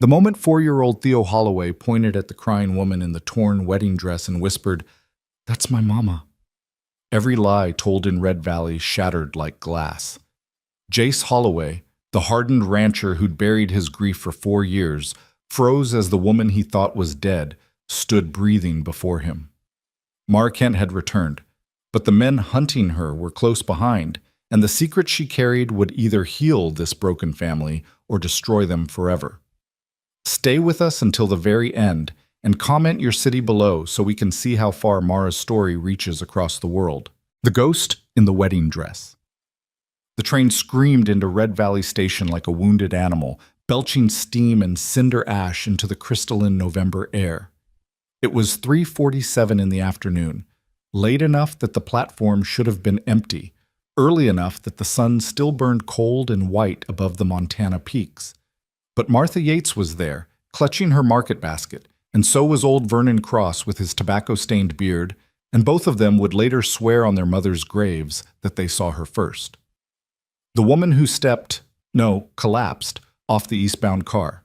The moment 4-year-old Theo Holloway pointed at the crying woman in the torn wedding dress and whispered, "That's my mama." Every lie told in Red Valley shattered like glass. Jace Holloway, the hardened rancher who'd buried his grief for 4 years, froze as the woman he thought was dead stood breathing before him. Mara Kent had returned, but the men hunting her were close behind, and the secret she carried would either heal this broken family or destroy them forever. Stay with us until the very end, and comment your city below so we can see how far Mara's story reaches across the world. The Ghost in the Wedding Dress. The train screamed into Red Valley Station like a wounded animal, belching steam and cinder ash into the crystalline November air. It was 3:47 in the afternoon, late enough that the platform should have been empty, early enough that the sun still burned cold and white above the Montana peaks. But Martha Yates was there, clutching her market basket, and so was old Vernon Cross with his tobacco-stained beard, and both of them would later swear on their mother's graves that they saw her first. The woman who collapsed, off the eastbound car.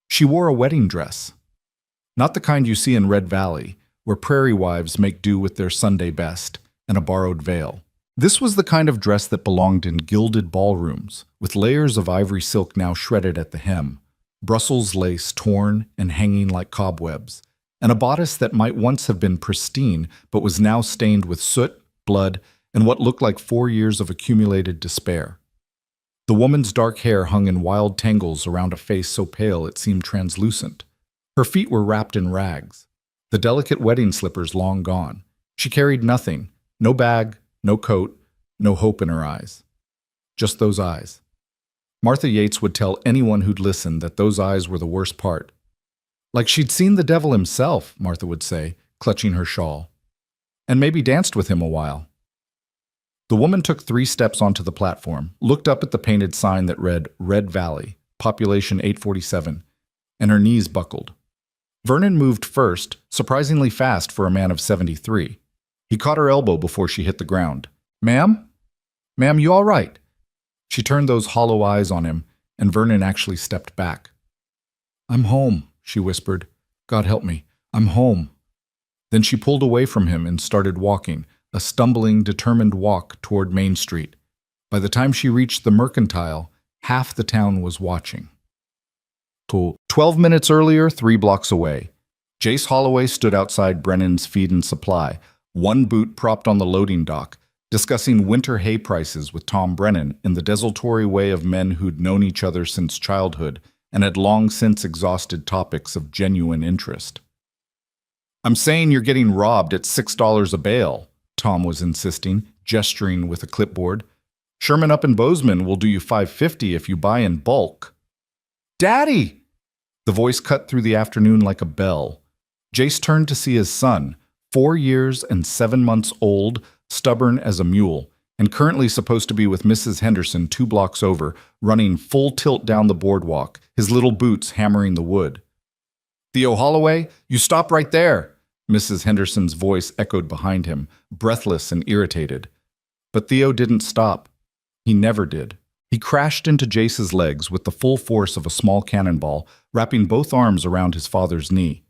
She wore a wedding dress. Not the kind you see in Red Valley, where prairie wives make do with their Sunday best and a borrowed veil. This was the kind of dress that belonged in gilded ballrooms, with layers of ivory silk now shredded at the hem, Brussels lace torn and hanging like cobwebs, and a bodice that might once have been pristine but was now stained with soot, blood, and what looked like 4 years of accumulated despair. The woman's dark hair hung in wild tangles around a face so pale it seemed translucent. Her feet were wrapped in rags, the delicate wedding slippers long gone. She carried nothing, no bag, no coat, no hope in her eyes. Just those eyes. Martha Yates would tell anyone who'd listen that those eyes were the worst part. Like she'd seen the devil himself, Martha would say, clutching her shawl. And maybe danced with him a while. The woman took 3 steps onto the platform, looked up at the painted sign that read Red Valley, population 847, and her knees buckled. Vernon moved first, surprisingly fast for a man of 73. He caught her elbow before she hit the ground. "Ma'am? Ma'am, you all right?" She turned those hollow eyes on him, and Vernon actually stepped back. "I'm home," she whispered. "God help me, I'm home." Then she pulled away from him and started walking, a stumbling, determined walk toward Main Street. By the time she reached the Mercantile, half the town was watching. 12 minutes earlier, 3 blocks away, Jace Holloway stood outside Brennan's Feed and Supply, one boot propped on the loading dock, discussing winter hay prices with Tom Brennan in the desultory way of men who'd known each other since childhood and had long since exhausted topics of genuine interest. "I'm saying you're getting robbed at $6 a bale," Tom was insisting, gesturing with a clipboard. "Sherman up in Bozeman will do you $5.50 if you buy in bulk." "Daddy!" The voice cut through the afternoon like a bell. Jace turned to see his son, 4 years and 7 months old, stubborn as a mule, and currently supposed to be with Mrs. Henderson 2 blocks over, running full tilt down the boardwalk, his little boots hammering the wood. "Theo Holloway, you stop right there!" Mrs. Henderson's voice echoed behind him, breathless and irritated. But Theo didn't stop. He never did. He crashed into Jace's legs with the full force of a small cannonball, wrapping both arms around his father's knee.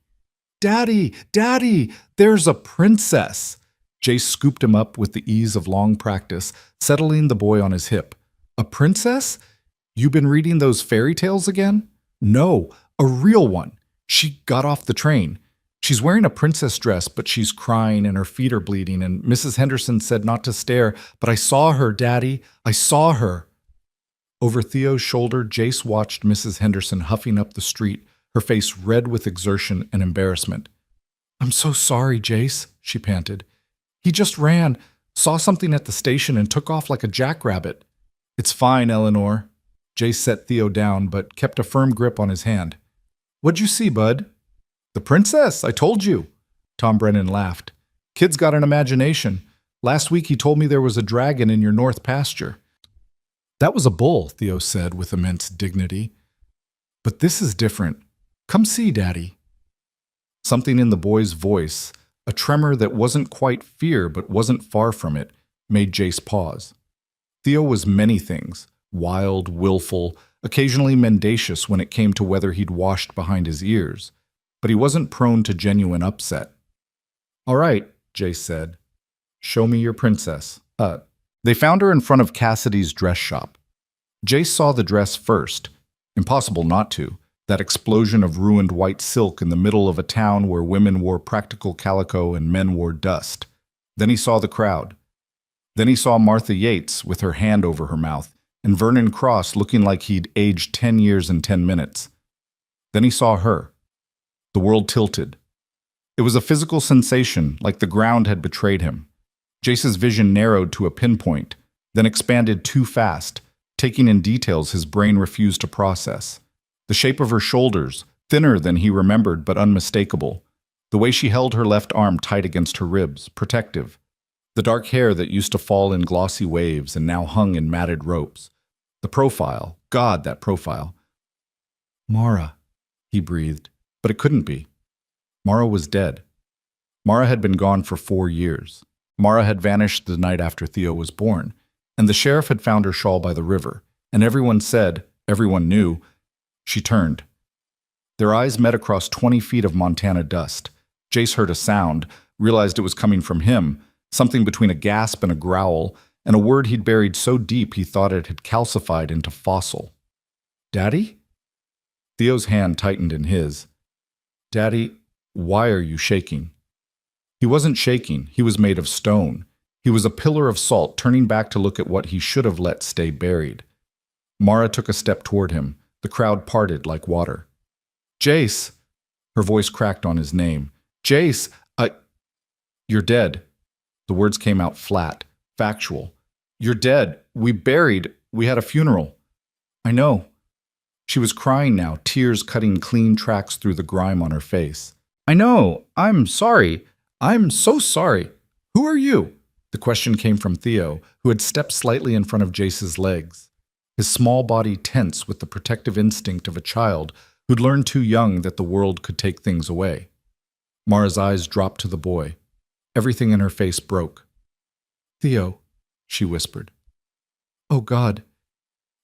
"Daddy! Daddy! There's a princess!" Jace scooped him up with the ease of long practice, settling the boy on his hip. "A princess? You been reading those fairy tales again?" "No, a real one. She got off the train. She's wearing a princess dress, but she's crying and her feet are bleeding, and Mrs. Henderson said not to stare, but I saw her, Daddy. I saw her." Over Theo's shoulder, Jace watched Mrs. Henderson huffing up the street, her face red with exertion and embarrassment. "I'm so sorry, Jace," she panted. "He just ran, saw something at the station and took off like a jackrabbit." "It's fine, Eleanor." Jace set Theo down, but kept a firm grip on his hand. "What'd you see, bud?" "The princess, I told you." Tom Brennan laughed. "Kid's got an imagination. Last week he told me there was a dragon in your north pasture." "That was a bull," Theo said with immense dignity. "But this is different. Come see, Daddy." Something in the boy's voice, a tremor that wasn't quite fear but wasn't far from it, made Jace pause. Theo was many things, wild, willful, occasionally mendacious when it came to whether he'd washed behind his ears, but he wasn't prone to genuine upset. "All right," Jace said. "Show me your princess." They found her in front of Cassidy's dress shop. Jace saw the dress first. Impossible not to. That explosion of ruined white silk in the middle of a town where women wore practical calico and men wore dust. Then he saw the crowd. Then he saw Martha Yates with her hand over her mouth, and Vernon Cross looking like he'd aged 10 years and 10 minutes. Then he saw her. The world tilted. It was a physical sensation, like the ground had betrayed him. Jace's vision narrowed to a pinpoint, then expanded too fast, taking in details his brain refused to process. The shape of her shoulders, thinner than he remembered but unmistakable. The way she held her left arm tight against her ribs, protective. The dark hair that used to fall in glossy waves and now hung in matted ropes. The profile, God, that profile. "Mara," he breathed, but it couldn't be. Mara was dead. Mara had been gone for 4 years. Mara had vanished the night after Theo was born, and the sheriff had found her shawl by the river, and everyone said, everyone knew. She turned. Their eyes met across 20 feet of Montana dust. Jace heard a sound, realized it was coming from him, something between a gasp and a growl, and a word he'd buried so deep he thought it had calcified into fossil. "Daddy?" Theo's hand tightened in his. "Daddy, why are you shaking?" He wasn't shaking, he was made of stone. He was a pillar of salt, turning back to look at what he should have let stay buried. Mara took a step toward him. The crowd parted like water. "Jace!" Her voice cracked on his name. "Jace, you're dead." The words came out flat, factual. "You're dead. We had a funeral." "I know." She was crying now, tears cutting clean tracks through the grime on her face. "I know. I'm sorry. I'm so sorry. Who are you?" The question came from Theo, who had stepped slightly in front of Jace's legs, his small body tense with the protective instinct of a child who'd learned too young that the world could take things away. Mara's eyes dropped to the boy. Everything in her face broke. "Theo," she whispered. "Oh, God.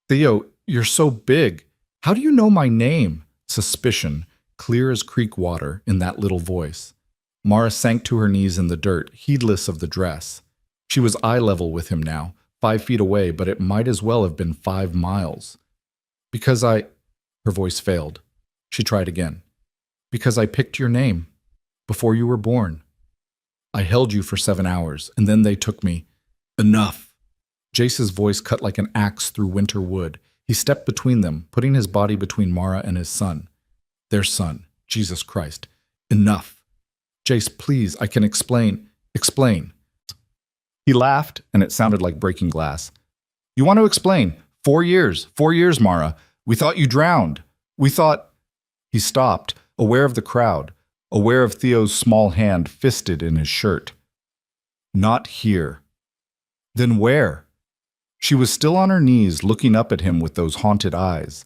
Theo, you're so big. How do you know my name?" Suspicion, clear as creek water, in that little voice. Mara sank to her knees in the dirt, heedless of the dress. She was eye level with him now, 5 feet away, but it might as well have been 5 miles. "Because Her voice failed. She tried again. "Because I picked your name. Before you were born. I held you for 7 hours, and then they took me." "Enough!" Jace's voice cut like an axe through winter wood. He stepped between them, putting his body between Mara and his son. Their son. Jesus Christ. "Enough! Jace, please, I can explain." "Explain." He laughed, and it sounded like breaking glass. "You want to explain? 4 years. 4 years, Mara. We thought you drowned. We thought—" He stopped, aware of the crowd, aware of Theo's small hand fisted in his shirt. "Not here." "Then where?" She was still on her knees, looking up at him with those haunted eyes.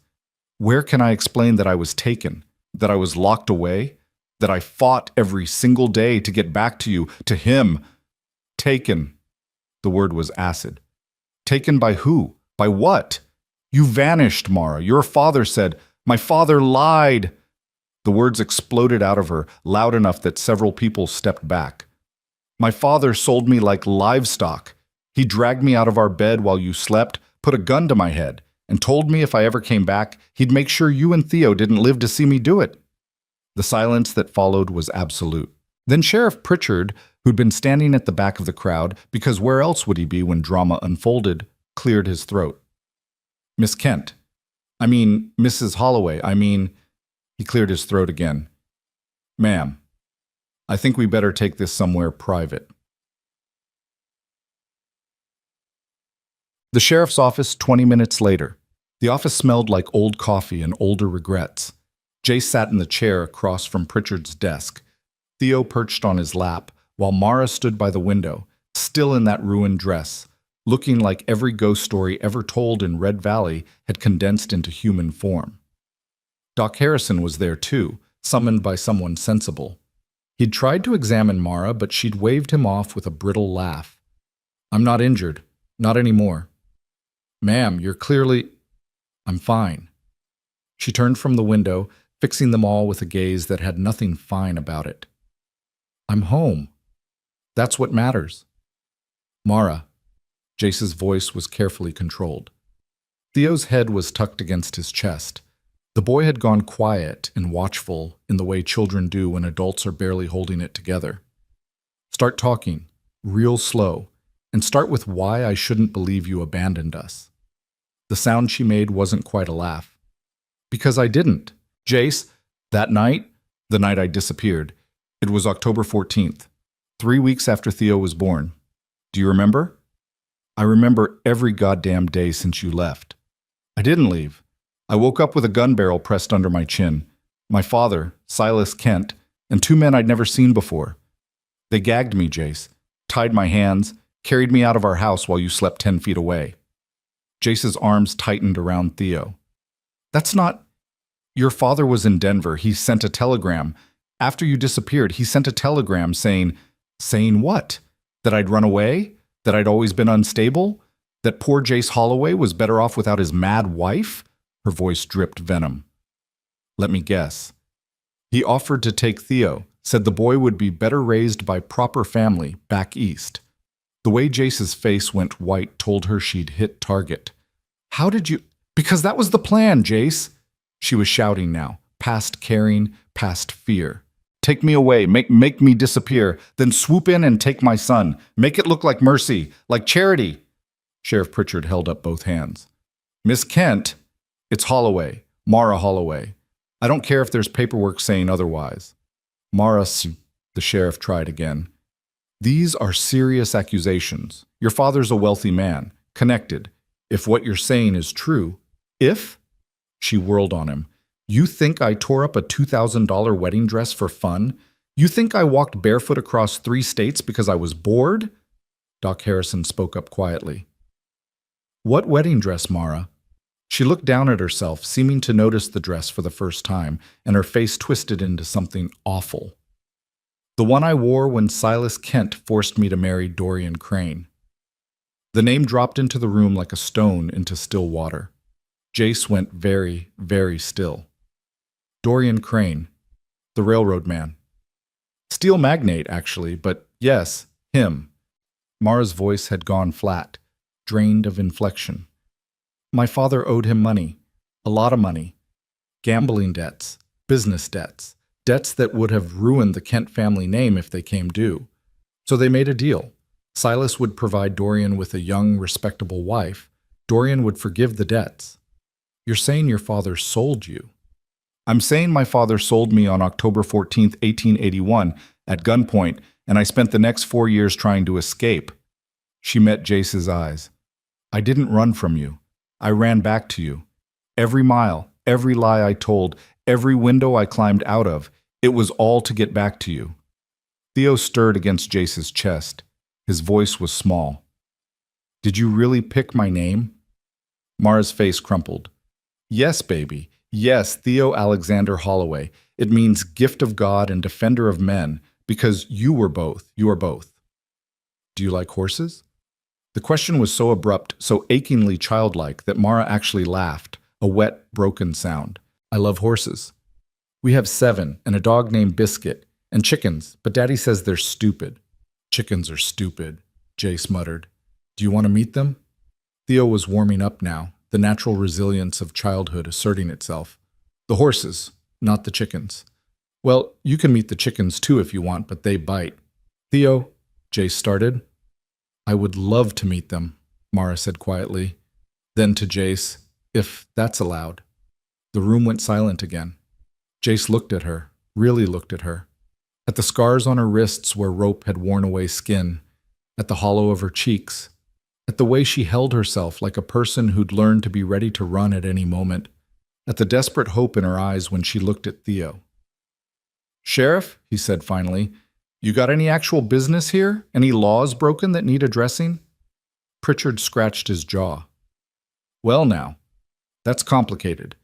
"Where can I explain that I was taken, that I was locked away, that I fought every single day to get back to you, to him? Taken." The word was acid. "Taken by who? By what?" "You vanished, Mara. Your father said, 'My father lied.'" The words exploded out of her, loud enough that several people stepped back. "My father sold me like livestock. He dragged me out of our bed while you slept, put a gun to my head, and told me if I ever came back, he'd make sure you and Theo didn't live to see me do it." The silence that followed was absolute. Then Sheriff Pritchard, who'd been standing at the back of the crowd, because where else would he be when drama unfolded, cleared his throat. "Miss Kent. Mrs. Holloway, He cleared his throat again. "Ma'am, I think we better take this somewhere private." The sheriff's office 20 minutes later. The office smelled like old coffee and older regrets. Jace sat in the chair across from Pritchard's desk. Theo perched on his lap, while Mara stood by the window, still in that ruined dress, looking like every ghost story ever told in Red Valley had condensed into human form. Doc Harrison was there too, summoned by someone sensible. He'd tried to examine Mara, but she'd waved him off with a brittle laugh. "I'm not injured. Not anymore." "Ma'am, you're clearly—" I'm fine. She turned from the window, fixing them all with a gaze that had nothing fine about it. I'm home. That's what matters. Mara. Jace's voice was carefully controlled. Theo's head was tucked against his chest. The boy had gone quiet and watchful in the way children do when adults are barely holding it together. Start talking, real slow, and start with why I shouldn't believe you abandoned us. The sound she made wasn't quite a laugh. Because I didn't. Jace, that night, the night I disappeared, it was October 14th, 3 weeks after Theo was born. Do you remember? I remember every goddamn day since you left. I didn't leave. I woke up with a gun barrel pressed under my chin. My father, Silas Kent, and 2 men I'd never seen before. They gagged me, Jace, tied my hands, carried me out of our house while you slept 10 feet away. Jace's arms tightened around Theo. That's not... Your father was in Denver. He sent a telegram. After you disappeared, he sent a telegram saying what? That I'd run away? That I'd always been unstable? That poor Jace Holloway was better off without his mad wife? Her voice dripped venom. Let me guess. He offered to take Theo, said the boy would be better raised by proper family back east. The way Jace's face went white told her she'd hit target. How did you... Because that was the plan, Jace. She was shouting now, past caring, past fear. Take me away, make me disappear, then swoop in and take my son. Make it look like mercy, like charity. Sheriff Pritchard held up both hands. Miss Kent, it's Holloway, Mara Holloway. I don't care if there's paperwork saying otherwise. Mara, the sheriff tried again. These are serious accusations. Your father's a wealthy man, connected. If what you're saying is true, if? She whirled on him. You think I tore up a $2,000 wedding dress for fun? You think I walked barefoot across 3 states because I was bored? Doc Harrison spoke up quietly. What wedding dress, Mara? She looked down at herself, seeming to notice the dress for the first time, and her face twisted into something awful. The one I wore when Silas Kent forced me to marry Dorian Crane. The name dropped into the room like a stone into still water. Jace went very, very still. Dorian Crane, the railroad man. Steel magnate, actually, but yes, him. Mara's voice had gone flat, drained of inflection. My father owed him money, a lot of money. Gambling debts, business debts, debts that would have ruined the Kent family name if they came due. So they made a deal. Silas would provide Dorian with a young, respectable wife. Dorian would forgive the debts. You're saying your father sold you. I'm saying my father sold me on October 14th, 1881, at gunpoint, and I spent the next 4 years trying to escape. She met Jace's eyes. I didn't run from you. I ran back to you. Every mile, every lie I told, every window I climbed out of, it was all to get back to you. Theo stirred against Jace's chest. His voice was small. Did you really pick my name? Mara's face crumpled. Yes, baby. Yes, Theo Alexander Holloway. It means gift of God and defender of men, because you were both. You are both. Do you like horses? The question was so abrupt, so achingly childlike, that Mara actually laughed, a wet, broken sound. I love horses. We have 7, and a dog named Biscuit, and chickens, but Daddy says they're stupid. Chickens are stupid, Jace muttered. Do you want to meet them? Theo was warming up now, the natural resilience of childhood asserting itself. The horses, not the chickens. Well, you can meet the chickens too if you want, but they bite. Theo, Jace started. I would love to meet them, Mara said quietly. Then to Jace, if that's allowed. The room went silent again. Jace looked at her, really looked at her. At the scars on her wrists where rope had worn away skin, at the hollow of her cheeks, at the way she held herself like a person who'd learned to be ready to run at any moment, at the desperate hope in her eyes when she looked at Theo. Sheriff, he said finally, you got any actual business here? Any laws broken that need addressing? Pritchard scratched his jaw. Well now, that's complicated.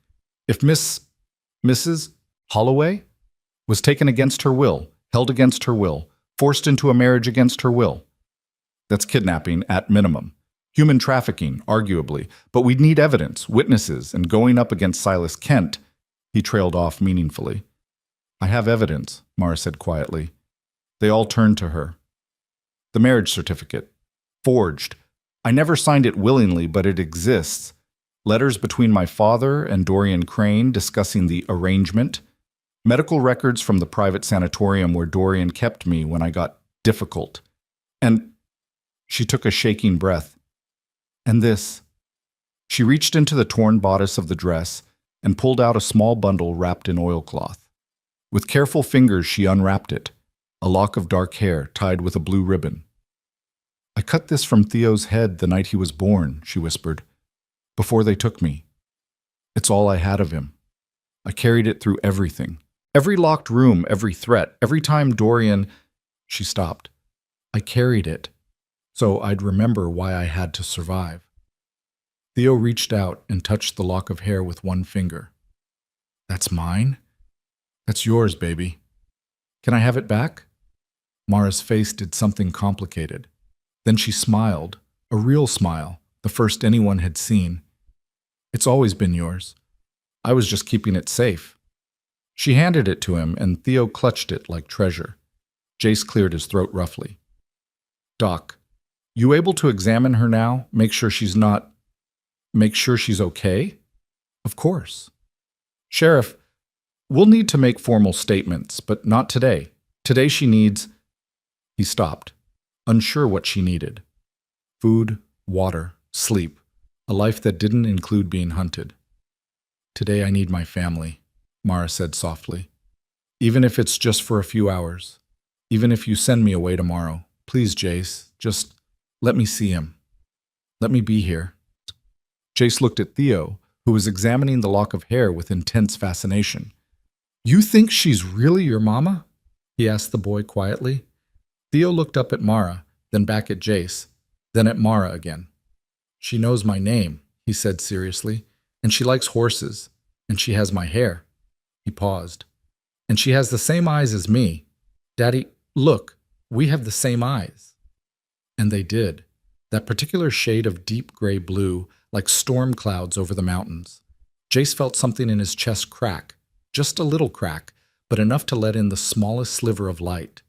If Mrs. Holloway was taken against her will, held against her will, forced into a marriage against her will, that's kidnapping at minimum. Human trafficking, arguably, but we'd need evidence, witnesses, and going up against Silas Kent, he trailed off meaningfully. I have evidence, Mara said quietly. They all turned to her. The marriage certificate. Forged. I never signed it willingly, but it exists. Letters between my father and Dorian Crane discussing the arrangement. Medical records from the private sanatorium where Dorian kept me when I got difficult. And she took a shaking breath. And this. She reached into the torn bodice of the dress and pulled out a small bundle wrapped in oilcloth. With careful fingers, she unwrapped it, a lock of dark hair tied with a blue ribbon. I cut this from Theo's head the night he was born, she whispered, before they took me. It's all I had of him. I carried it through everything. Every locked room, every threat, every time Dorian... She stopped. I carried it, so I'd remember why I had to survive. Theo reached out and touched the lock of hair with one finger. That's mine? That's yours, baby. Can I have it back? Mara's face did something complicated. Then she smiled, a real smile, the first anyone had seen. It's always been yours. I was just keeping it safe. She handed it to him, and Theo clutched it like treasure. Jace cleared his throat roughly. Doc, you able to examine her now? Make sure she's okay? Of course. Sheriff, we'll need to make formal statements, but not today. Today she needs... He stopped, unsure what she needed. Food, water, sleep, a life that didn't include being hunted. Today I need my family, Mara said softly. Even if it's just for a few hours. Even if you send me away tomorrow. Please, Jace, just let me see him. Let me be here. Jace looked at Theo, who was examining the lock of hair with intense fascination. You think she's really your mama? He asked the boy quietly. Theo looked up at Mara, then back at Jace, then at Mara again. She knows my name, he said seriously, and she likes horses, and she has my hair. He paused. And she has the same eyes as me. Daddy, look, we have the same eyes. And they did. That particular shade of deep gray blue, like storm clouds over the mountains. Jace felt something in his chest crack, just a little crack, but enough to let in the smallest sliver of light.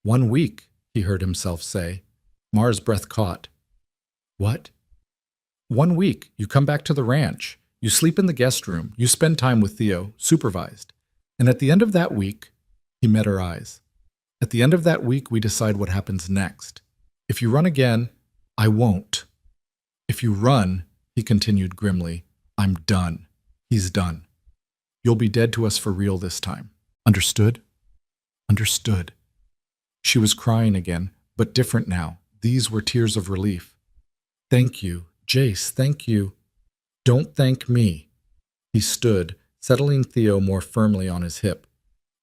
1 week, he heard himself say. Mara's breath caught. What? 1 week, you come back to the ranch. You sleep in the guest room. You spend time with Theo, supervised. And at the end of that week, he met her eyes. At the end of that week, we decide what happens next. If you run again, I won't. If you run, he continued grimly, I'm done. He's done. You'll be dead to us for real this time. Understood? Understood. She was crying again, but different now. These were tears of relief. Thank you, Jace, thank you. Don't thank me. He stood, settling Theo more firmly on his hip.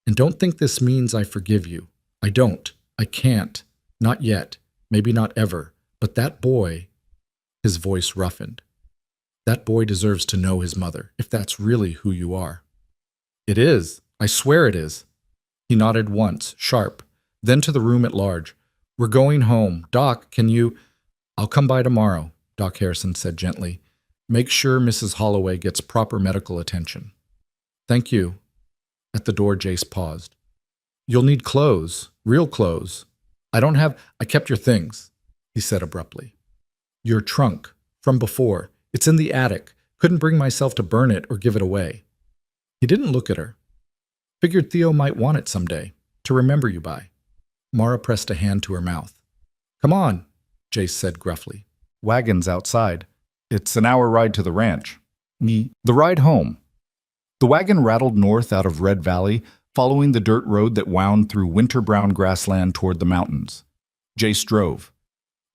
And don't think this means I forgive you. I don't. I can't. Not yet. Maybe not ever. But that boy... His voice roughened. That boy deserves to know his mother, if that's really who you are. It is. I swear it is. He nodded once, sharp, then to the room at large. We're going home. Doc, can you... I'll come by tomorrow, Doc Harrison said gently. Make sure Mrs. Holloway gets proper medical attention. Thank you. At the door, Jace paused. You'll need clothes, real clothes. I kept your things, he said abruptly. Your trunk, from before. It's in the attic. Couldn't bring myself to burn it or give it away. He didn't look at her. Figured Theo might want it someday, to remember you by. Mara pressed a hand to her mouth. Come on, Jace said gruffly. Wagon's outside. It's an hour ride to the ranch. The ride home. The wagon rattled north out of Red Valley, following the dirt road that wound through winter-brown grassland toward the mountains. Jace drove.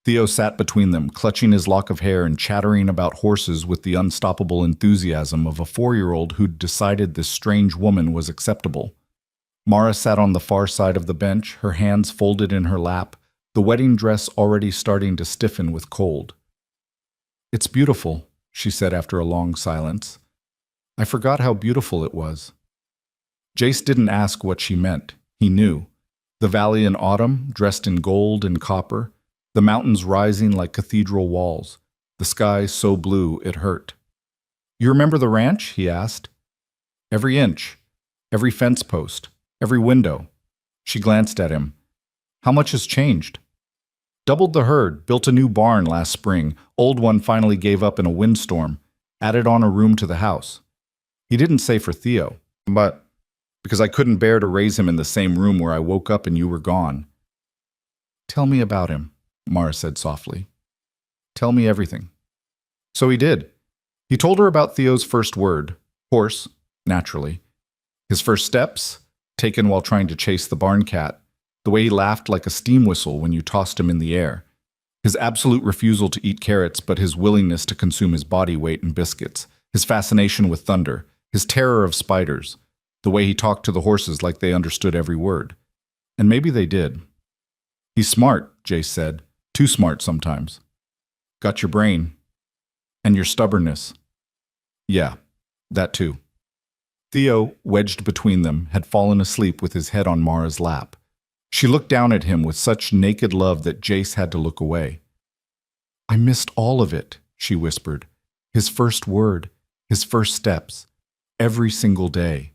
Theo sat between them, clutching his lock of hair and chattering about horses with the unstoppable enthusiasm of a 4-year-old who'd decided this strange woman was acceptable. Mara sat on the far side of the bench, her hands folded in her lap, the wedding dress already starting to stiffen with cold. It's beautiful, she said after a long silence. I forgot how beautiful it was. Jace didn't ask what she meant. He knew. The valley in autumn, dressed in gold and copper, the mountains rising like cathedral walls, the sky so blue it hurt. You remember the ranch? He asked. Every inch, every fence post, every window. She glanced at him. How much has changed? Doubled the herd, built a new barn last spring. Old one finally gave up in a windstorm. Added on a room to the house. He didn't say for Theo, but because I couldn't bear to raise him in the same room where I woke up and you were gone. Tell me about him, Mara said softly. Tell me everything. So he did. He told her about Theo's first word, horse, naturally. His first steps, taken while trying to chase the barn cat. The way he laughed like a steam whistle when you tossed him in the air. His absolute refusal to eat carrots, but his willingness to consume his body weight in biscuits. His fascination with thunder. His terror of spiders. The way he talked to the horses like they understood every word. And maybe they did. He's smart, Jace said. Too smart sometimes. Got your brain. And your stubbornness. Yeah, that too. Theo, wedged between them, had fallen asleep with his head on Mara's lap. She looked down at him with such naked love that Jace had to look away. I missed all of it, she whispered. His first word, his first steps, every single day.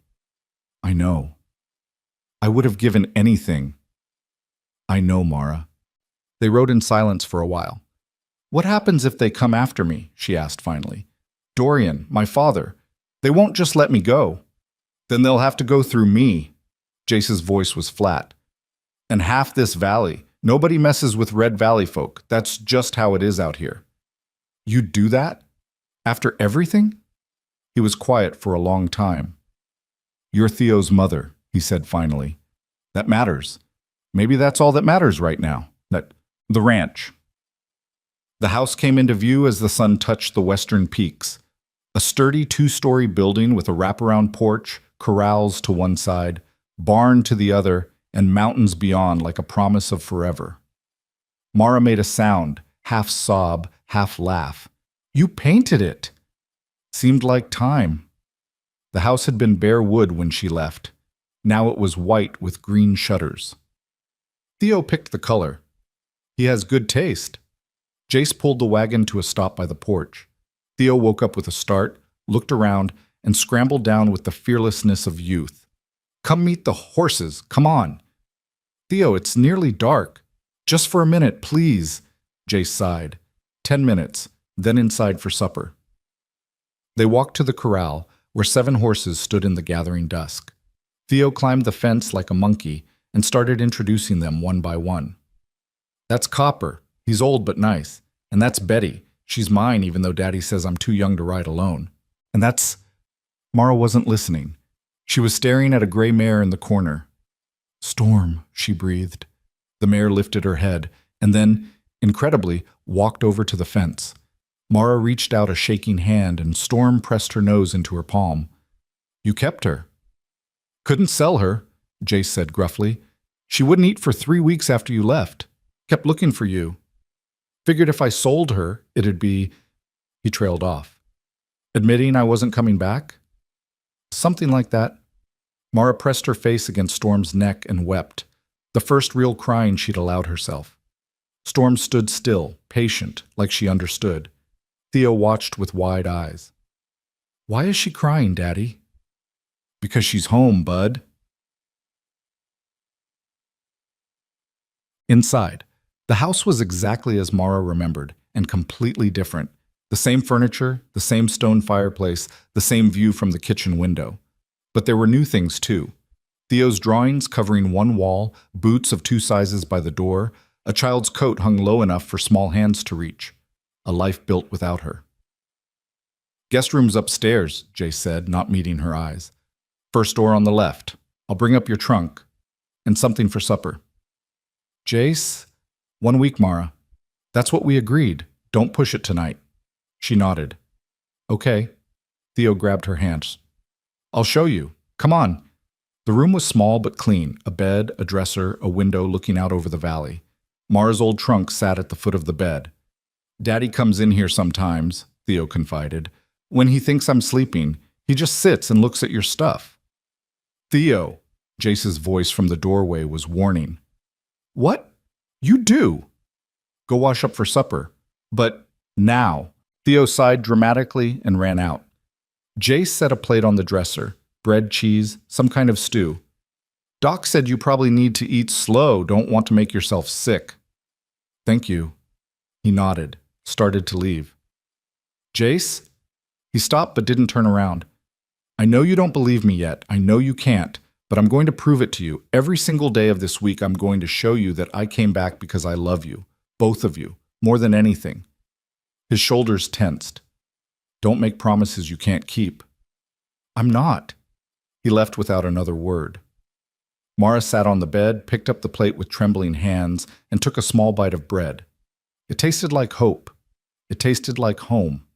I know. I would have given anything. I know, Mara. They rode in silence for a while. What happens if they come after me? She asked finally. Dorian, my father. They won't just let me go. Then they'll have to go through me. Jace's voice was flat. And half this valley. Nobody messes with Red Valley folk. That's just how it is out here. You'd do that? After everything? He was quiet for a long time. You're Theo's mother, he said finally. That matters. Maybe that's all that matters right now. The ranch. The house came into view as the sun touched the western peaks. A sturdy two-story building with a wraparound porch, corrals to one side, barn to the other, and mountains beyond like a promise of forever. Mara made a sound, half sob, half laugh. You painted it! Seemed like time. The house had been bare wood when she left. Now it was white with green shutters. Theo picked the color. He has good taste. Jace pulled the wagon to a stop by the porch. Theo woke up with a start, looked around, and scrambled down with the fearlessness of youth. Come meet the horses, come on. Theo, it's nearly dark. Just for a minute, please, Jace sighed. 10 minutes, then inside for supper. They walked to the corral, where 7 horses stood in the gathering dusk. Theo climbed the fence like a monkey and started introducing them one by one. That's Copper. He's old but nice. And that's Betty. She's mine even though Daddy says I'm too young to ride alone. And that's... Mara wasn't listening. She was staring at a gray mare in the corner. Storm, she breathed. The mare lifted her head and then, incredibly, walked over to the fence. Mara reached out a shaking hand and Storm pressed her nose into her palm. You kept her. Couldn't sell her, Jace said gruffly. She wouldn't eat for 3 weeks after you left. Kept looking for you. Figured if I sold her, it'd be... He trailed off. Admitting I wasn't coming back? Something like that. Mara pressed her face against Storm's neck and wept, the first real crying she'd allowed herself. Storm stood still, patient, like she understood. Theo watched with wide eyes. Why is she crying, Daddy? Because she's home, bud. Inside, the house was exactly as Mara remembered, and completely different. The same furniture, the same stone fireplace, the same view from the kitchen window. But there were new things, too. Theo's drawings covering one wall, boots of 2 sizes by the door, a child's coat hung low enough for small hands to reach. A life built without her. Guest room's upstairs, Jace said, not meeting her eyes. First door on the left. I'll bring up your trunk. And something for supper. Jace? 1 week, Mara. That's what we agreed. Don't push it tonight. She nodded. Okay. Theo grabbed her hands. I'll show you. Come on. The room was small but clean, a bed, a dresser, a window looking out over the valley. Mara's old trunk sat at the foot of the bed. Daddy comes in here sometimes, Theo confided. When he thinks I'm sleeping, he just sits and looks at your stuff. Theo, Jace's voice from the doorway was warning. What? You do? Go wash up for supper. But Now. Theo sighed dramatically and ran out. Jace set a plate on the dresser. Bread, cheese, some kind of stew. Doc said you probably need to eat slow, don't want to make yourself sick. Thank you. He nodded, started to leave. Jace? He stopped but didn't turn around. I know you don't believe me yet. I know you can't. But I'm going to prove it to you. Every single day of this week, I'm going to show you that I came back because I love you. Both of you. More than anything. His shoulders tensed. Don't make promises you can't keep. I'm not. He left without another word. Mara sat on the bed, picked up the plate with trembling hands, and took a small bite of bread. It tasted like hope. It tasted like home.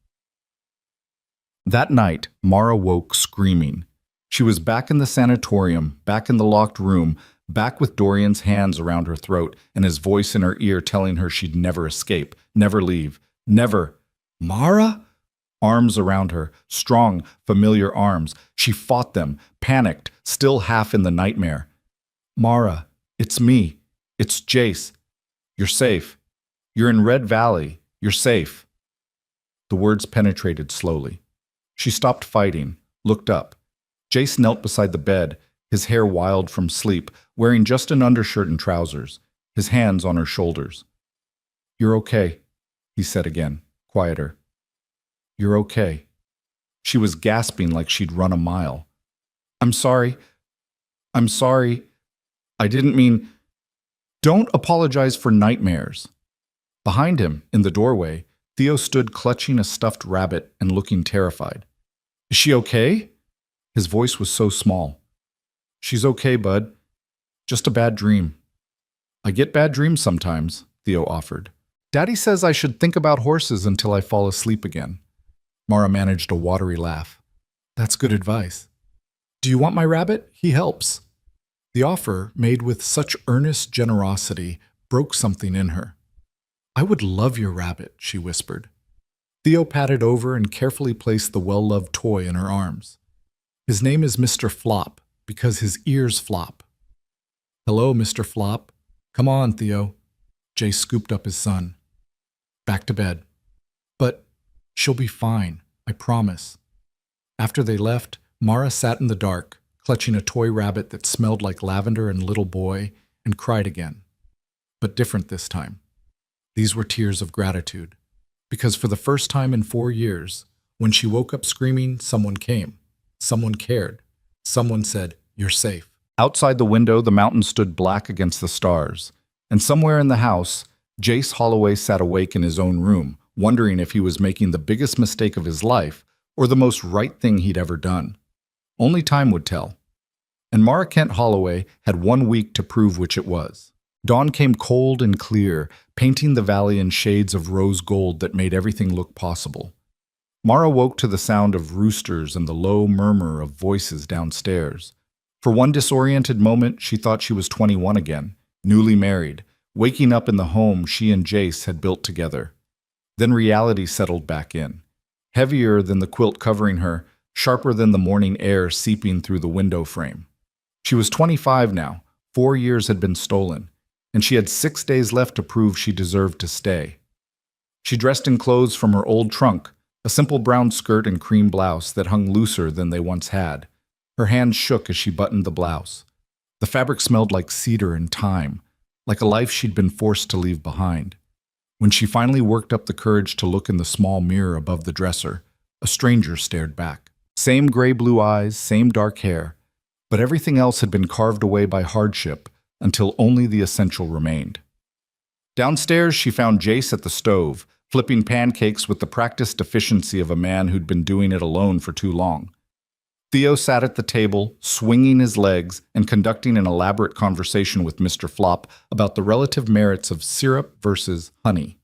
That night, Mara woke screaming. She was back in the sanatorium, back in the locked room, back with Dorian's hands around her throat and his voice in her ear telling her she'd never escape, never leave, never. Mara? Arms around her, strong, familiar arms. She fought them, panicked, still half in the nightmare. Mara, it's me. It's Jace. You're safe. You're in Red Valley. You're safe. The words penetrated slowly. She stopped fighting, looked up. Jace knelt beside the bed, his hair wild from sleep, wearing just an undershirt and trousers, his hands on her shoulders. You're okay, he said again, quieter. You're okay. She was gasping like she'd run a mile. I'm sorry. I'm sorry. I didn't mean... Don't apologize for nightmares. Behind him, in the doorway, Theo stood clutching a stuffed rabbit and looking terrified. Is she okay? His voice was so small. She's okay, bud. Just a bad dream. I get bad dreams sometimes, Theo offered. Daddy says I should think about horses until I fall asleep again. Mara managed a watery laugh. That's good advice. Do you want my rabbit? He helps. The offer, made with such earnest generosity, broke something in her. I would love your rabbit, she whispered. Theo patted over and carefully placed the well-loved toy in her arms. His name is Mr. Flop, because his ears flop. Hello, Mr. Flop. Come on, Theo. Jay scooped up his son. Back to bed. But she'll be fine, I promise. After they left, Mara sat in the dark, clutching a toy rabbit that smelled like lavender and little boy, and cried again. But different this time. These were tears of gratitude, because for the first time in 4 years, when she woke up screaming, someone came. Someone cared. Someone said, you're safe. Outside the window, the mountain stood black against the stars, and somewhere in the house, Jace Holloway sat awake in his own room, wondering if he was making the biggest mistake of his life or the most right thing he'd ever done. Only time would tell. And Mara Kent Holloway had 1 week to prove which it was. Dawn came cold and clear, painting the valley in shades of rose gold that made everything look possible. Mara woke to the sound of roosters and the low murmur of voices downstairs. For one disoriented moment, she thought she was 21 again, newly married, waking up in the home she and Jace had built together. Then reality settled back in, heavier than the quilt covering her, sharper than the morning air seeping through the window frame. She was 25 now, 4 years had been stolen, and she had 6 days left to prove she deserved to stay. She dressed in clothes from her old trunk, a simple brown skirt and cream blouse that hung looser than they once had. Her hands shook as she buttoned the blouse. The fabric smelled like cedar and thyme, like a life she'd been forced to leave behind. When she finally worked up the courage to look in the small mirror above the dresser, a stranger stared back. Same gray-blue eyes, same dark hair, but everything else had been carved away by hardship until only the essential remained. Downstairs, she found Jace at the stove, flipping pancakes with the practiced efficiency of a man who'd been doing it alone for too long. Theo sat at the table, swinging his legs and conducting an elaborate conversation with Mr. Flop about the relative merits of syrup versus honey.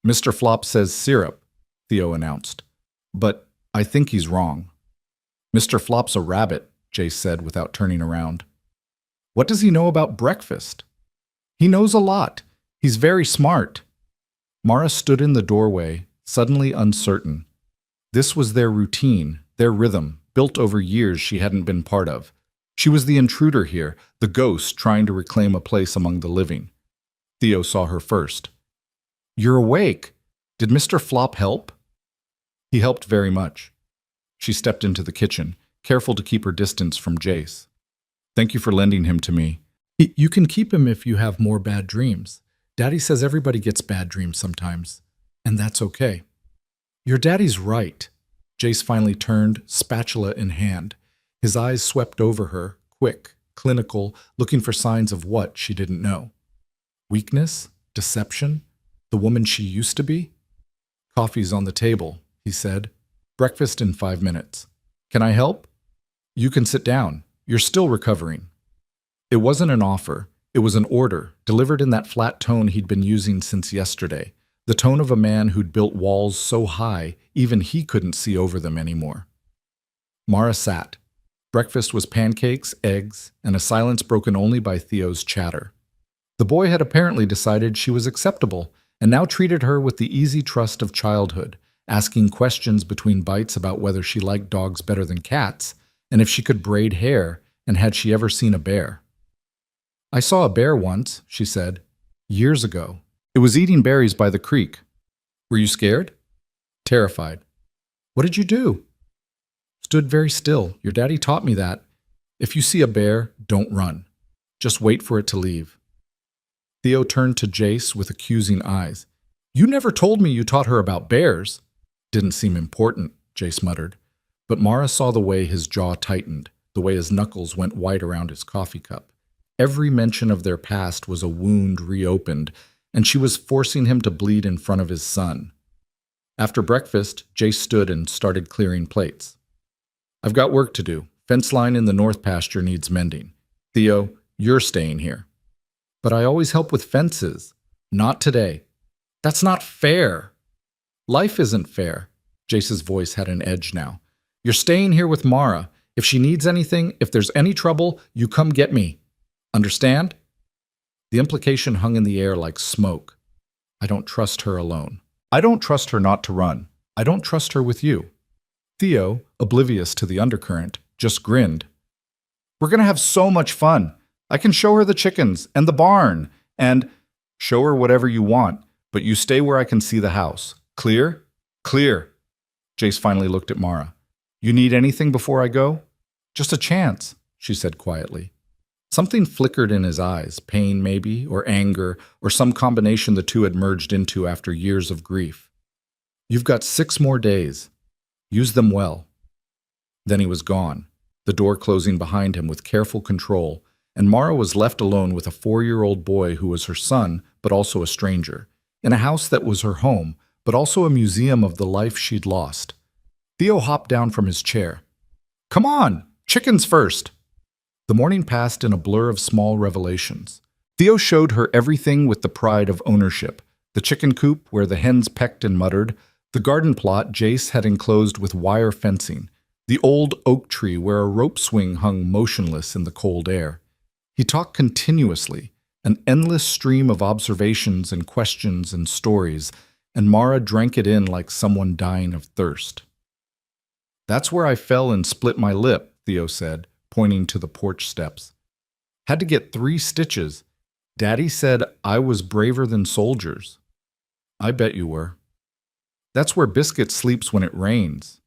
Mr. Flop says syrup, Theo announced. But I think he's wrong. Mr. Flop's a rabbit, Jace said without turning around. What does he know about breakfast? He knows a lot. He's very smart. Mara stood in the doorway, suddenly uncertain. This was their routine, their rhythm, built over years she hadn't been part of. She was the intruder here, the ghost trying to reclaim a place among the living. Theo saw her first. You're awake. Did Mr. Flop help? He helped very much. She stepped into the kitchen, careful to keep her distance from Jace. Thank you for lending him to me. You can keep him if you have more bad dreams. Daddy says everybody gets bad dreams sometimes, and that's okay. Your daddy's right. Jace finally turned, spatula in hand. His eyes swept over her, quick, clinical, looking for signs of what she didn't know. Weakness? Deception? The woman she used to be? Coffee's on the table, he said. Breakfast in 5 minutes. Can I help? You can sit down. You're still recovering. It wasn't an offer. It was an order, delivered in that flat tone he'd been using since yesterday, the tone of a man who'd built walls so high even he couldn't see over them anymore. Mara sat. Breakfast was pancakes, eggs, and a silence broken only by Theo's chatter. The boy had apparently decided she was acceptable, and now treated her with the easy trust of childhood, asking questions between bites about whether she liked dogs better than cats, and if she could braid hair, and had she ever seen a bear. I saw a bear once, she said, years ago. It was eating berries by the creek. Were you scared? Terrified. What did you do? Stood very still. Your daddy taught me that. If you see a bear, don't run. Just wait for it to leave. Theo turned to Jace with accusing eyes. You never told me you taught her about bears. Didn't seem important, Jace muttered. But Mara saw the way his jaw tightened, the way his knuckles went white around his coffee cup. Every mention of their past was a wound reopened, and she was forcing him to bleed in front of his son. After breakfast, Jace stood and started clearing plates. I've got work to do. Fence line in the north pasture needs mending. Theo, you're staying here. But I always help with fences. Not today. That's not fair. Life isn't fair. Jace's voice had an edge now. You're staying here with Mara. If she needs anything, if there's any trouble, you come get me. Understand? The implication hung in the air like smoke. I don't trust her alone. I don't trust her not to run. I don't trust her with you. Theo, oblivious to the undercurrent, just grinned. We're going to have so much fun. I can show her the chickens and the barn and show her whatever you want, but you stay where I can see the house. Clear? Clear. Jace finally looked at Mara. You need anything before I go? Just a chance, she said quietly. Something flickered in his eyes, pain maybe, or anger, or some combination the two had merged into after years of grief. You've got 6 more days. Use them well. Then he was gone, the door closing behind him with careful control, and Mara was left alone with a 4-year-old boy who was her son, but also a stranger, in a house that was her home, but also a museum of the life she'd lost. Theo hopped down from his chair. Come on, chickens first. The morning passed in a blur of small revelations. Theo showed her everything with the pride of ownership. The chicken coop where the hens pecked and muttered, the garden plot Jace had enclosed with wire fencing, the old oak tree where a rope swing hung motionless in the cold air. He talked continuously, an endless stream of observations and questions and stories, and Mara drank it in like someone dying of thirst. That's where I fell and split my lip, Theo said, pointing to the porch steps. Had to get 3 stitches. Daddy said I was braver than soldiers. I bet you were. That's where Biscuit sleeps when it rains.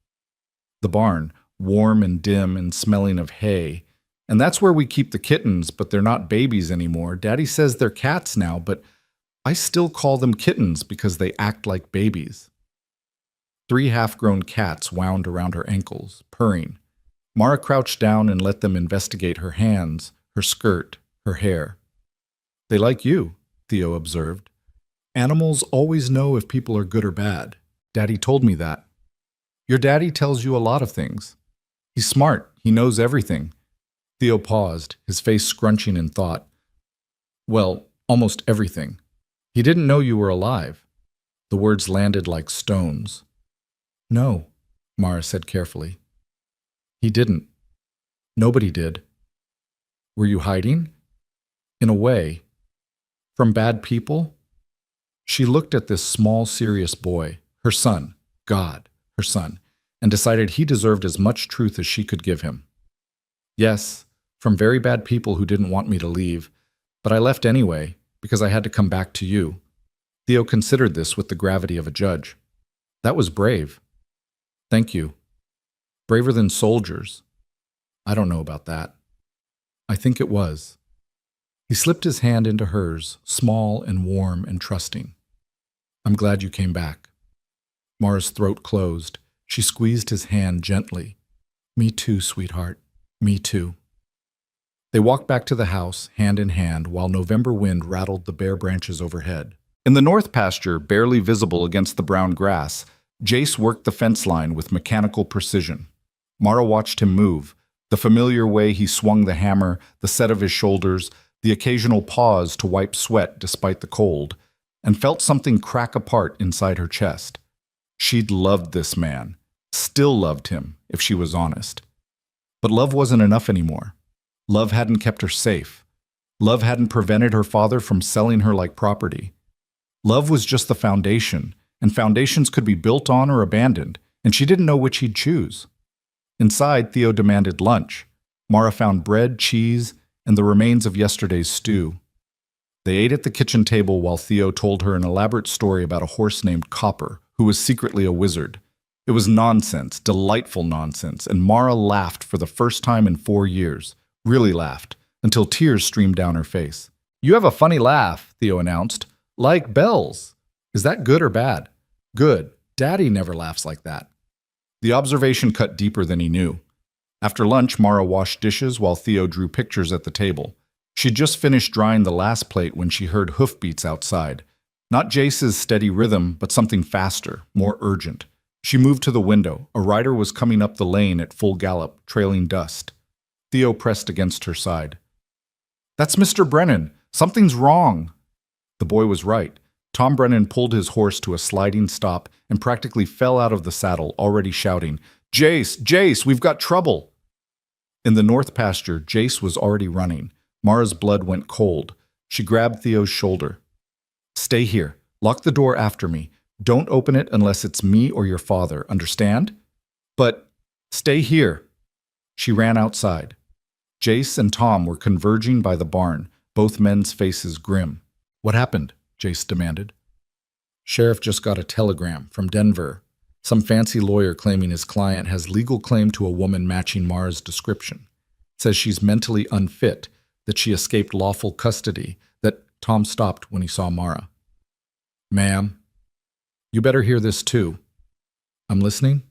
The barn, warm and dim and smelling of hay. And that's where we keep the kittens, but they're not babies anymore. Daddy says they're cats now, but I still call them kittens because they act like babies. 3 half-grown cats wound around her ankles, purring. Mara crouched down and let them investigate her hands, her skirt, her hair. They like you, Theo observed. Animals always know if people are good or bad. Daddy told me that. Your daddy tells you a lot of things. He's smart. He knows everything. Theo paused, his face scrunching in thought. Well, almost everything. He didn't know you were alive. The words landed like stones. No, Mara said carefully. He didn't. Nobody did. Were you hiding? In a way. From bad people? She looked at this small, serious boy, her son, God, her son, and decided he deserved as much truth as she could give him. Yes, from very bad people who didn't want me to leave, but I left anyway because I had to come back to you. Theo considered this with the gravity of a judge. That was brave. Thank you. Braver than soldiers. I don't know about that. I think it was. He slipped his hand into hers, small and warm and trusting. I'm glad you came back. Mara's throat closed. She squeezed his hand gently. Me too, sweetheart. Me too. They walked back to the house, hand in hand, while November wind rattled the bare branches overhead. In the north pasture, barely visible against the brown grass, Jace worked the fence line with mechanical precision. Mara watched him move, the familiar way he swung the hammer, the set of his shoulders, the occasional pause to wipe sweat despite the cold, and felt something crack apart inside her chest. She'd loved this man, still loved him, if she was honest. But love wasn't enough anymore. Love hadn't kept her safe. Love hadn't prevented her father from selling her like property. Love was just the foundation, and foundations could be built on or abandoned, and she didn't know which he'd choose. Inside, Theo demanded lunch. Mara found bread, cheese, and the remains of yesterday's stew. They ate at the kitchen table while Theo told her an elaborate story about a horse named Copper, who was secretly a wizard. It was nonsense, delightful nonsense, and Mara laughed for the first time in 4 years. Really laughed, until tears streamed down her face. You have a funny laugh, Theo announced. Like bells. Is that good or bad? Good. Daddy never laughs like that. The observation cut deeper than he knew. After lunch, Mara washed dishes while Theo drew pictures at the table. She'd just finished drying the last plate when she heard hoofbeats outside. Not Jace's steady rhythm, but something faster, more urgent. She moved to the window. A rider was coming up the lane at full gallop, trailing dust. Theo pressed against her side. That's Mr. Brennan. Something's wrong. The boy was right. Tom Brennan pulled his horse to a sliding stop and practically fell out of the saddle, already shouting, Jace, Jace, we've got trouble. In the north pasture, Jace was already running. Mara's blood went cold. She grabbed Theo's shoulder. Stay here. Lock the door after me. Don't open it unless it's me or your father, understand? But stay here. She ran outside. Jace and Tom were converging by the barn, both men's faces grim. What happened? Jace demanded. Sheriff just got a telegram from Denver. Some fancy lawyer claiming his client has legal claim to a woman matching Mara's description. Says she's mentally unfit, that she escaped lawful custody, that Tom stopped when he saw Mara. Ma'am, you better hear this too. I'm listening.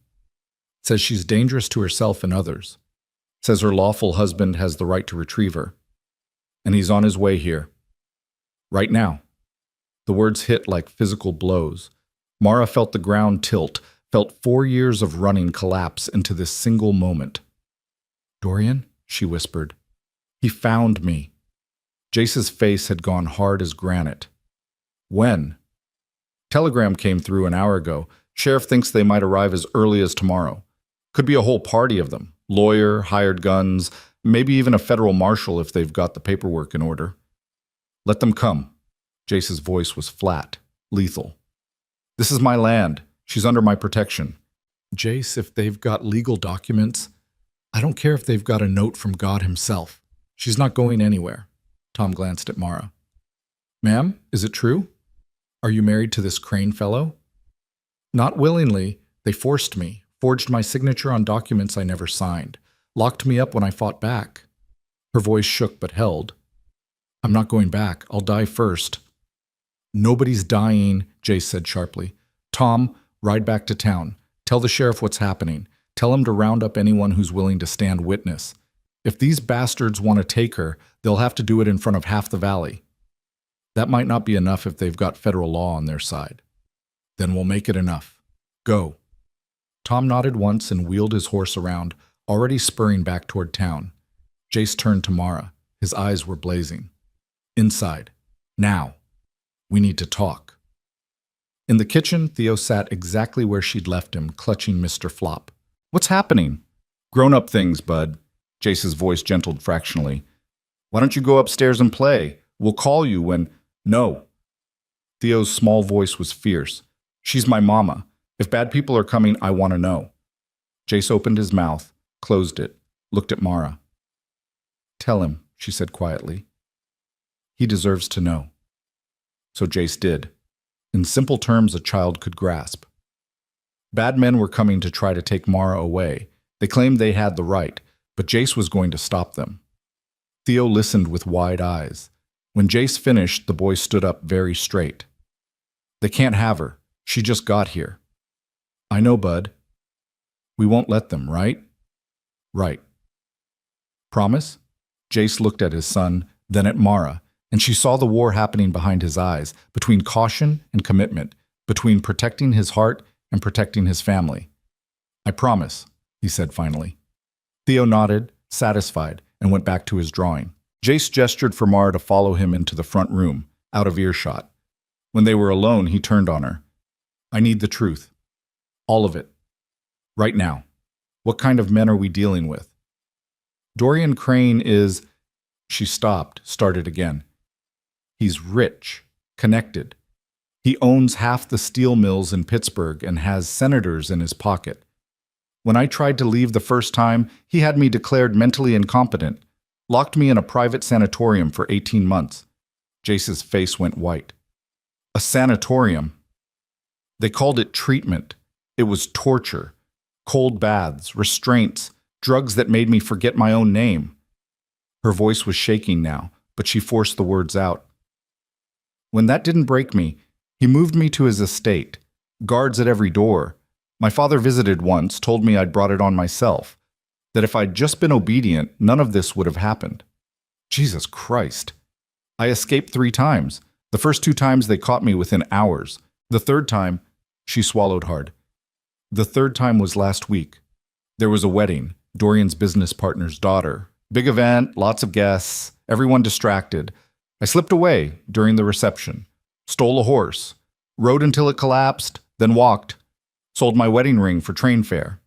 Says she's dangerous to herself and others. Says her lawful husband has the right to retrieve her. And he's on his way here. Right now. The words hit like physical blows. Mara felt the ground tilt, felt 4 years of running collapse into this single moment. Dorian, she whispered. He found me. Jace's face had gone hard as granite. When? Telegram came through an hour ago. Sheriff thinks they might arrive as early as tomorrow. Could be a whole party of them. Lawyer, hired guns, maybe even a federal marshal if they've got the paperwork in order. Let them come. Jace's voice was flat, lethal. This is my land. She's under my protection. Jace, if they've got legal documents, I don't care if they've got a note from God himself. She's not going anywhere. Tom glanced at Mara. Ma'am, is it true? Are you married to this Crane fellow? Not willingly. They forced me, forged my signature on documents I never signed, locked me up when I fought back. Her voice shook but held. I'm not going back. I'll die first. Nobody's dying, Jace said sharply. Tom, ride back to town. Tell the sheriff what's happening. Tell him to round up anyone who's willing to stand witness. If these bastards want to take her, they'll have to do it in front of half the valley. That might not be enough if they've got federal law on their side. Then we'll make it enough. Go. Tom nodded once and wheeled his horse around, already spurring back toward town. Jace turned to Mara. His eyes were blazing. Inside. Now. We need to talk. In the kitchen, Theo sat exactly where she'd left him, clutching Mr. Flop. What's happening? Grown-up things, bud. Jace's voice gentled fractionally. Why don't you go upstairs and play? We'll call you when... No. Theo's small voice was fierce. She's my mama. If bad people are coming, I want to know. Jace opened his mouth, closed it, looked at Mara. Tell him, she said quietly. He deserves to know. So Jace did. in simple terms a child could grasp. Bad men were coming to try to take Mara away. They claimed they had the right, but Jace was going to stop them. Theo listened with wide eyes. When Jace finished, the boy stood up very straight. They can't have her. She just got here. I know, bud. We won't let them, right? Right. Promise? Jace looked at his son, then at Mara, and she saw the war happening behind his eyes, between caution and commitment, between protecting his heart and protecting his family. I promise, he said finally. Theo nodded, satisfied, and went back to his drawing. Jace gestured for Mara to follow him into the front room, out of earshot. When they were alone, he turned on her. I need the truth. All of it. Right now. What kind of men are we dealing with? Dorian Crane is... She stopped, started again. He's rich, connected. He owns half the steel mills in Pittsburgh and has senators in his pocket. When I tried to leave the first time, he had me declared mentally incompetent, locked me in a private sanatorium for 18 months. Jace's face went white. A sanatorium. They called it treatment. It was torture. Cold baths, restraints, drugs that made me forget my own name. Her voice was shaking now, but she forced the words out. When that didn't break me, he moved me to his estate. Guards at every door. My father visited once, told me I'd brought it on myself. That if I'd just been obedient, none of this would have happened. Jesus Christ. I escaped 3 times. The first 2 times they caught me within hours. The third time, she swallowed hard. The third time was last week. There was a wedding, Dorian's business partner's daughter. Big event, lots of guests, everyone distracted. I slipped away during the reception. Stole a horse. Rode until it collapsed, then walked. Sold my wedding ring for train fare.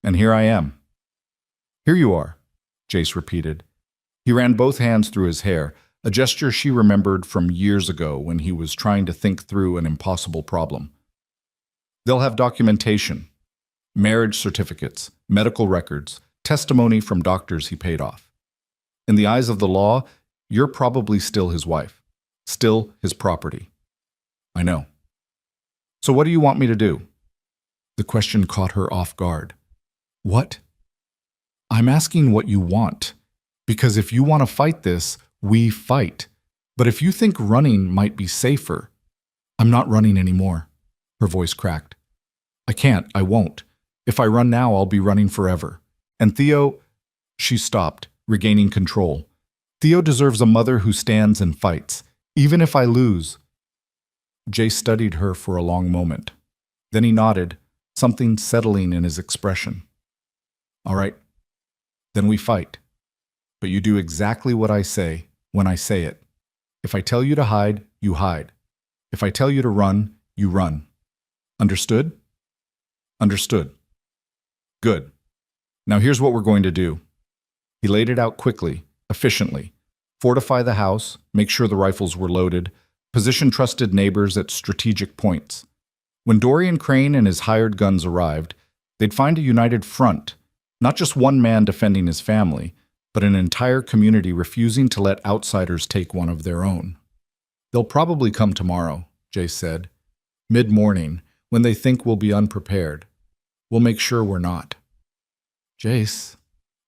And here I am. Here you are, Jace repeated. He ran both hands through his hair, a gesture she remembered from years ago when he was trying to think through an impossible problem. They'll have documentation, marriage certificates, medical records, testimony from doctors he paid off. In the eyes of the law, you're probably still his wife, still his property. I know. So what do you want me to do? The question caught her off guard. What? I'm asking what you want, because if you want to fight this, we fight. But if you think running might be safer, I'm not running anymore. Her voice cracked. I can't, I won't. If I run now, I'll be running forever. And Theo... She stopped, regaining control. Theo deserves a mother who stands and fights, even if I lose. Jay studied her for a long moment. Then he nodded, something settling in his expression. All right, then we fight. But you do exactly what I say when I say it. If I tell you to hide, you hide. If I tell you to run, you run. Understood? Understood. Good. Now here's what we're going to do. He laid it out quickly, efficiently. Fortify the house, make sure the rifles were loaded, position trusted neighbors at strategic points. When Dorian Crane and his hired guns arrived, they'd find a united front, not just one man defending his family, but an entire community refusing to let outsiders take one of their own. They'll probably come tomorrow, Jay said. Mid-morning, when they think we'll be unprepared. We'll make sure we're not. Jace,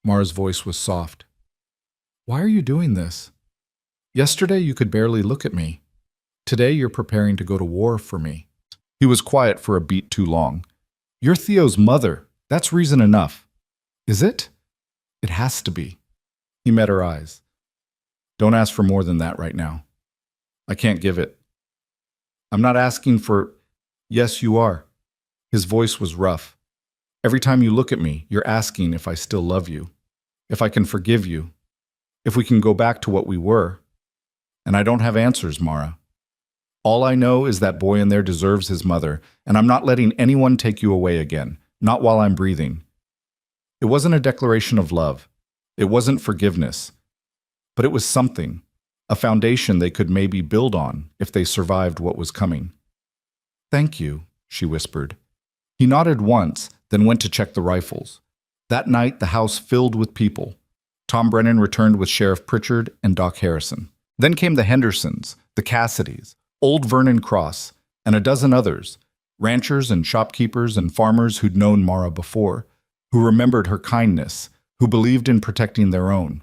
Mara's voice was soft. Why are you doing this? Yesterday you could barely look at me. Today you're preparing to go to war for me. He was quiet for a beat too long. You're Theo's mother. That's reason enough. Is it? It has to be. He met her eyes. Don't ask for more than that right now. I can't give it. I'm not asking for... Yes, you are. His voice was rough. Every time you look at me, you're asking if I still love you, if I can forgive you, if we can go back to what we were. And I don't have answers, Mara. All I know is that boy in there deserves his mother, and I'm not letting anyone take you away again, not while I'm breathing. It wasn't a declaration of love. It wasn't forgiveness. But it was something, a foundation they could maybe build on if they survived what was coming. Thank you, she whispered. He nodded once, then went to check the rifles. That night, the house filled with people. Tom Brennan returned with Sheriff Pritchard and Doc Harrison. Then came the Hendersons, the Cassidys, old Vernon Cross, and a dozen others, ranchers and shopkeepers and farmers who'd known Mara before, who remembered her kindness, who believed in protecting their own.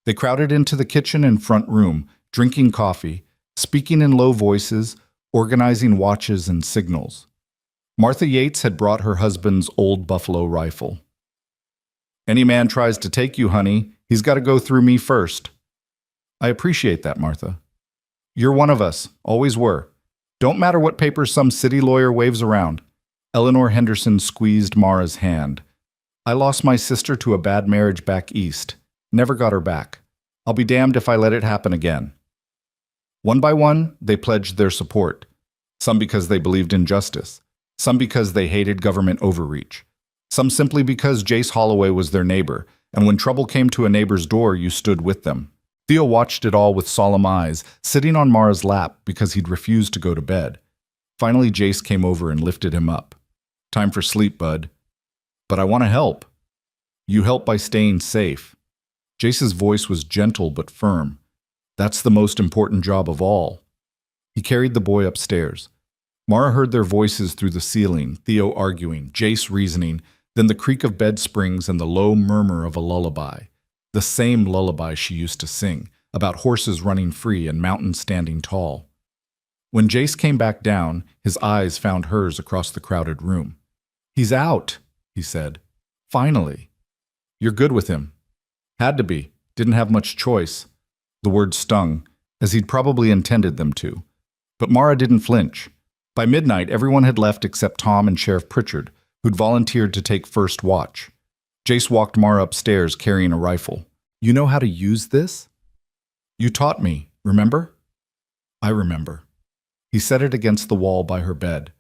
They crowded into the kitchen and front room, drinking coffee, speaking in low voices, organizing watches and signals. Martha Yates had brought her husband's old buffalo rifle. "Any man tries to take you, honey, he's got to go through me first." "I appreciate that, Martha. You're one of us, always were. Don't matter what papers some city lawyer waves around." Eleanor Henderson squeezed Mara's hand. "I lost my sister to a bad marriage back east. Never got her back. I'll be damned if I let it happen again." One by one, they pledged their support. Some because they believed in justice. Some because they hated government overreach. Some simply because Jace Holloway was their neighbor, and when trouble came to a neighbor's door, you stood with them. Theo watched it all with solemn eyes, sitting on Mara's lap because he'd refused to go to bed. Finally, Jace came over and lifted him up. "Time for sleep, bud." "But I want to help." "You help by staying safe." Jace's voice was gentle but firm. "That's the most important job of all." He carried the boy upstairs. Mara heard their voices through the ceiling, Theo arguing, Jace reasoning, then the creak of bed springs and the low murmur of a lullaby. The same lullaby she used to sing, about horses running free and mountains standing tall. When Jace came back down, his eyes found hers across the crowded room. "He's out," he said. "Finally." "You're good with him." "Had to be. Didn't have much choice." The words stung, as he'd probably intended them to. But Mara didn't flinch. By midnight, everyone had left except Tom and Sheriff Pritchard, who'd volunteered to take first watch. Jace walked Mara upstairs carrying a rifle. "You know how to use this?" "You taught me, remember?" "I remember." He set it against the wall by her bed.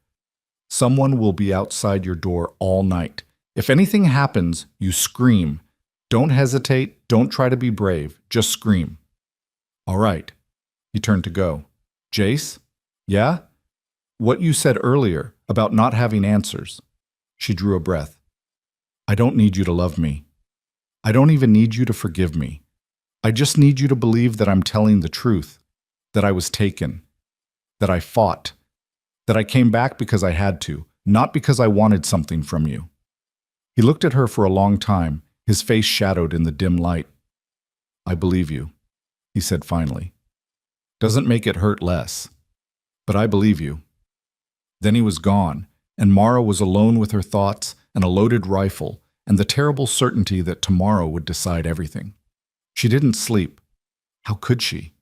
"Someone will be outside your door all night. If anything happens, you scream. Don't hesitate, don't try to be brave, just scream." "All right." He turned to go. "Jace?" "Yeah?" "What you said earlier, about not having answers." She drew a breath. "I don't need you to love me. I don't even need you to forgive me. I just need you to believe that I'm telling the truth, that I was taken, that I fought, that I came back because I had to, not because I wanted something from you." He looked at her for a long time, his face shadowed in the dim light. "I believe you," he said finally. "Doesn't make it hurt less. But I believe you." Then he was gone, and Mara was alone with her thoughts and a loaded rifle and the terrible certainty that tomorrow would decide everything. She didn't sleep. How could she?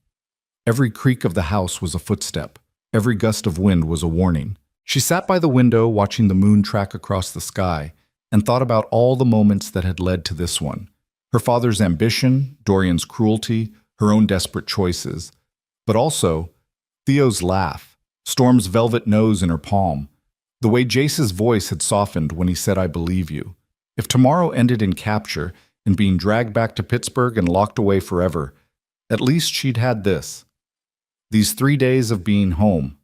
Every creak of the house was a footstep. Every gust of wind was a warning. She sat by the window watching the moon track across the sky and thought about all the moments that had led to this one. Her father's ambition, Dorian's cruelty, her own desperate choices. But also, Theo's laugh, Storm's velvet nose in her palm, the way Jace's voice had softened when he said, "I believe you." If tomorrow ended in capture and being dragged back to Pittsburgh and locked away forever, at least she'd had this. These 3 days of being home.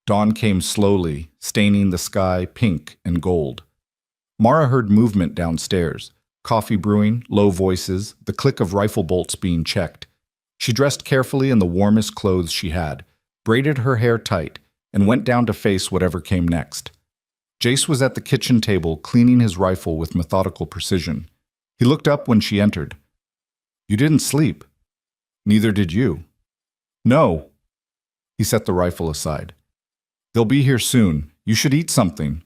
Dawn came slowly, staining the sky pink and gold. Mara heard movement downstairs, coffee brewing, low voices, the click of rifle bolts being checked. She dressed carefully in the warmest clothes she had, braided her hair tight, and went down to face whatever came next. Jace was at the kitchen table cleaning his rifle with methodical precision. He looked up when she entered. "You didn't sleep." "Neither did you." "No." He set the rifle aside. "They'll be here soon. You should eat something."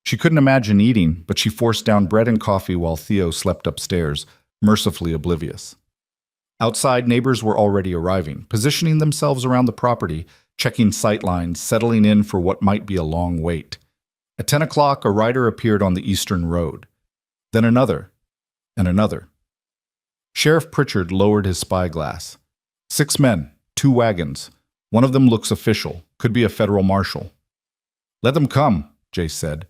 She couldn't imagine eating, but she forced down bread and coffee while Theo slept upstairs, mercifully oblivious. Outside, neighbors were already arriving, positioning themselves around the property, checking sightlines, settling in for what might be a long wait. At 10 o'clock, a rider appeared on the eastern road. Then another, and another. Sheriff Pritchard lowered his spyglass. 6 men, 2 wagons. One of them looks official, could be a federal marshal. "Let them come," Jace said.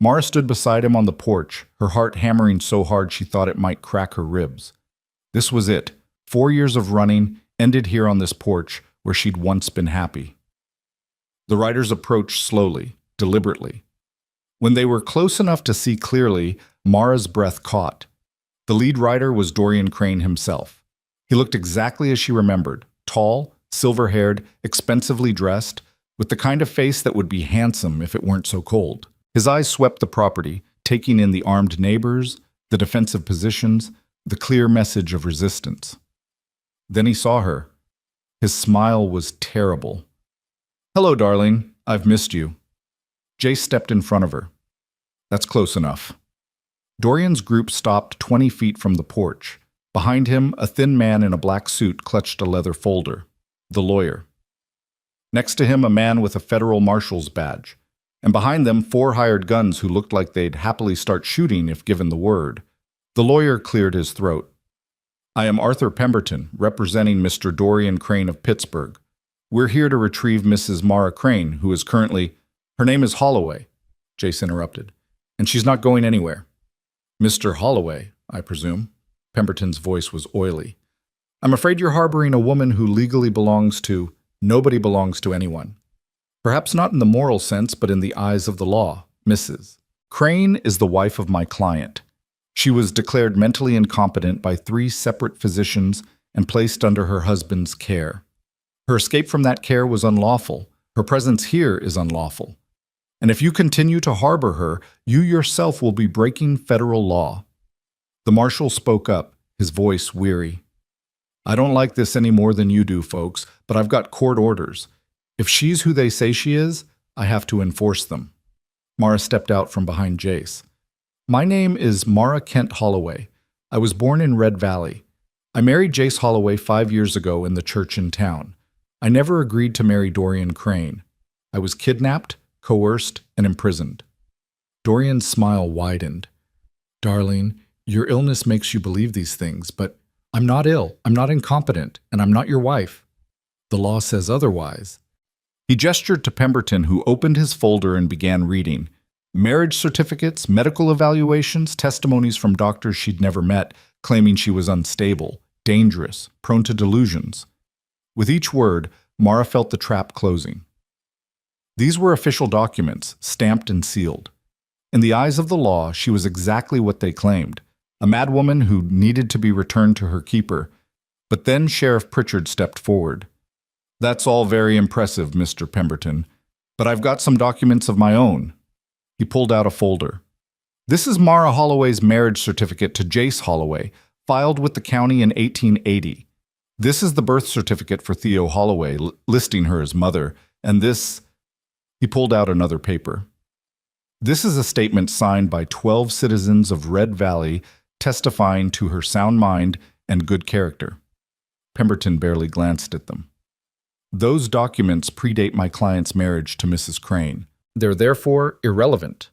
Mara stood beside him on the porch, her heart hammering so hard she thought it might crack her ribs. This was it. 4 years of running ended here on this porch where she'd once been happy. The riders approached slowly, deliberately. When they were close enough to see clearly, Mara's breath caught. The lead rider was Dorian Crane himself. He looked exactly as she remembered, tall, silver-haired, expensively dressed, with the kind of face that would be handsome if it weren't so cold. His eyes swept the property, taking in the armed neighbors, the defensive positions, the clear message of resistance. Then he saw her. His smile was terrible. "Hello, darling. I've missed you." Jace stepped in front of her. "That's close enough." Dorian's group stopped 20 feet from the porch. Behind him, a thin man in a black suit clutched a leather folder. The lawyer. Next to him, a man with a federal marshal's badge. And behind them, 4 hired guns who looked like they'd happily start shooting if given the word. The lawyer cleared his throat. "I am Arthur Pemberton, representing Mr. Dorian Crane of Pittsburgh. We're here to retrieve Mrs. Mara Crane, who is currently—" "Her name is Holloway," Jace interrupted, "and she's not going anywhere." "Mr. Holloway, I presume?" Pemberton's voice was oily. "I'm afraid you're harboring a woman who legally belongs to— nobody belongs to anyone. Perhaps not in the moral sense, but in the eyes of the law, Mrs. Crane is the wife of my client. She was declared mentally incompetent by 3 separate physicians and placed under her husband's care. Her escape from that care was unlawful. Her presence here is unlawful. And if you continue to harbor her, you yourself will be breaking federal law." The marshal spoke up, his voice weary. "I don't like this any more than you do, folks, but I've got court orders. If she's who they say she is, I have to enforce them." Mara stepped out from behind Jace. "My name is Mara Kent Holloway. I was born in Red Valley. I married Jace Holloway 5 years ago in the church in town. I never agreed to marry Dorian Crane. I was kidnapped, coerced, and imprisoned." Dorian's smile widened. "Darling, your illness makes you believe these things, but I'm not ill, I'm not incompetent, and I'm not your wife. The law says otherwise." He gestured to Pemberton, who opened his folder and began reading. Marriage certificates, medical evaluations, testimonies from doctors she'd never met, claiming she was unstable, dangerous, prone to delusions. With each word, Mara felt the trap closing. These were official documents, stamped and sealed. In the eyes of the law, she was exactly what they claimed, a madwoman who needed to be returned to her keeper. But then Sheriff Pritchard stepped forward. "That's all very impressive, Mr. Pemberton, but I've got some documents of my own." He pulled out a folder. "This is Mara Holloway's marriage certificate to Jace Holloway, filed with the county in 1880. This is the birth certificate for Theo Holloway, listing her as mother, and this—" He pulled out another paper. "This is a statement signed by 12 citizens of Red Valley testifying to her sound mind and good character." Pemberton barely glanced at them. "Those documents predate my client's marriage to Mrs. Crane. They're therefore irrelevant."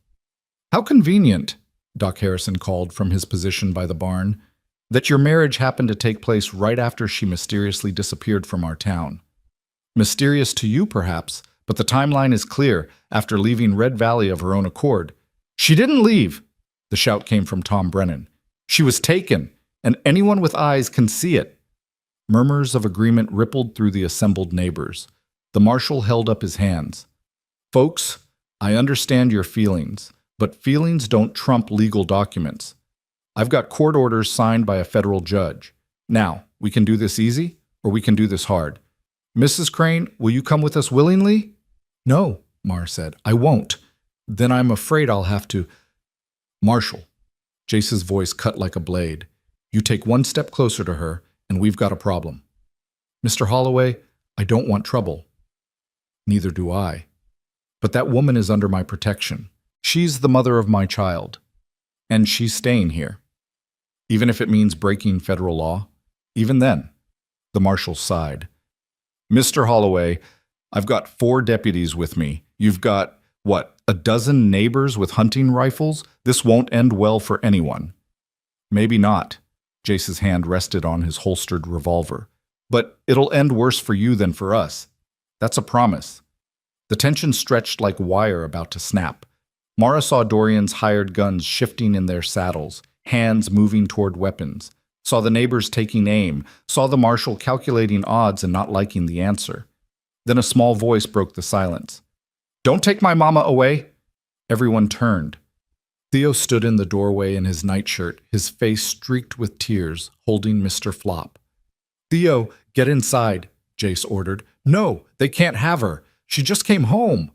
"How convenient," Doc Harrison called from his position by the barn, "that your marriage happened to take place right after she mysteriously disappeared from our town. Mysterious to you, perhaps, but the timeline is clear. After leaving Red Valley of her own accord—" "She didn't leave!" The shout came from Tom Brennan. "She was taken, and anyone with eyes can see it." Murmurs of agreement rippled through the assembled neighbors. The marshal held up his hands. "Folks, I understand your feelings, but feelings don't trump legal documents. I've got court orders signed by a federal judge. Now, we can do this easy, or we can do this hard. Mrs. Crane, will you come with us willingly?" "No," Mara said, "I won't. Then I'm afraid I'll have to—" "Marshal," Jace's voice cut like a blade, "you take one step closer to her, and we've got a problem. Mr. Holloway, I don't want trouble." "Neither do I. But that woman is under my protection. She's the mother of my child. And she's staying here. Even if it means breaking federal law. Even then." The marshal sighed. "Mr. Holloway, I've got 4 deputies with me. You've got, a dozen neighbors with hunting rifles? This won't end well for anyone." "Maybe not." Jace's hand rested on his holstered revolver. "But it'll end worse for you than for us. That's a promise." The tension stretched like wire about to snap. Mara saw Dorian's hired guns shifting in their saddles, hands moving toward weapons, saw the neighbors taking aim, saw the marshal calculating odds and not liking the answer. Then a small voice broke the silence. "Don't take my mama away!" Everyone turned. Theo stood in the doorway in his nightshirt, his face streaked with tears, holding Mr. Flop. "Theo, get inside," Jace ordered. "No, they can't have her. She just came home.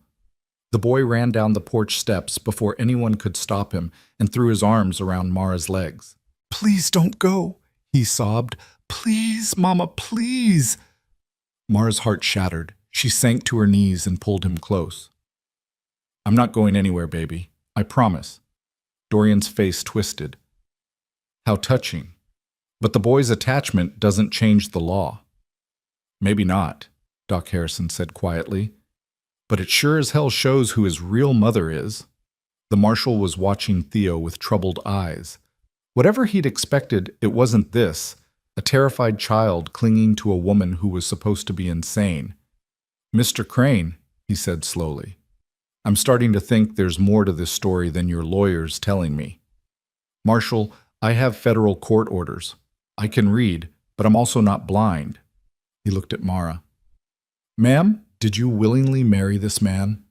The boy ran down the porch steps before anyone could stop him and threw his arms around Mara's legs. Please don't go, he sobbed. Please, Mama, please. Mara's heart shattered. She sank to her knees and pulled him close. I'm not going anywhere, baby. I promise. Dorian's face twisted. How touching. But the boy's attachment doesn't change the law. Maybe not, Doc Harrison said quietly. But it sure as hell shows who his real mother is. The marshal was watching Theo with troubled eyes. Whatever he'd expected, it wasn't this, a terrified child clinging to a woman who was supposed to be insane. Mr. Crane, he said slowly, I'm starting to think there's more to this story than your lawyer's telling me. Marshal, I have federal court orders. I can read, but I'm also not blind. He looked at Mara. Ma'am, did you willingly marry this man?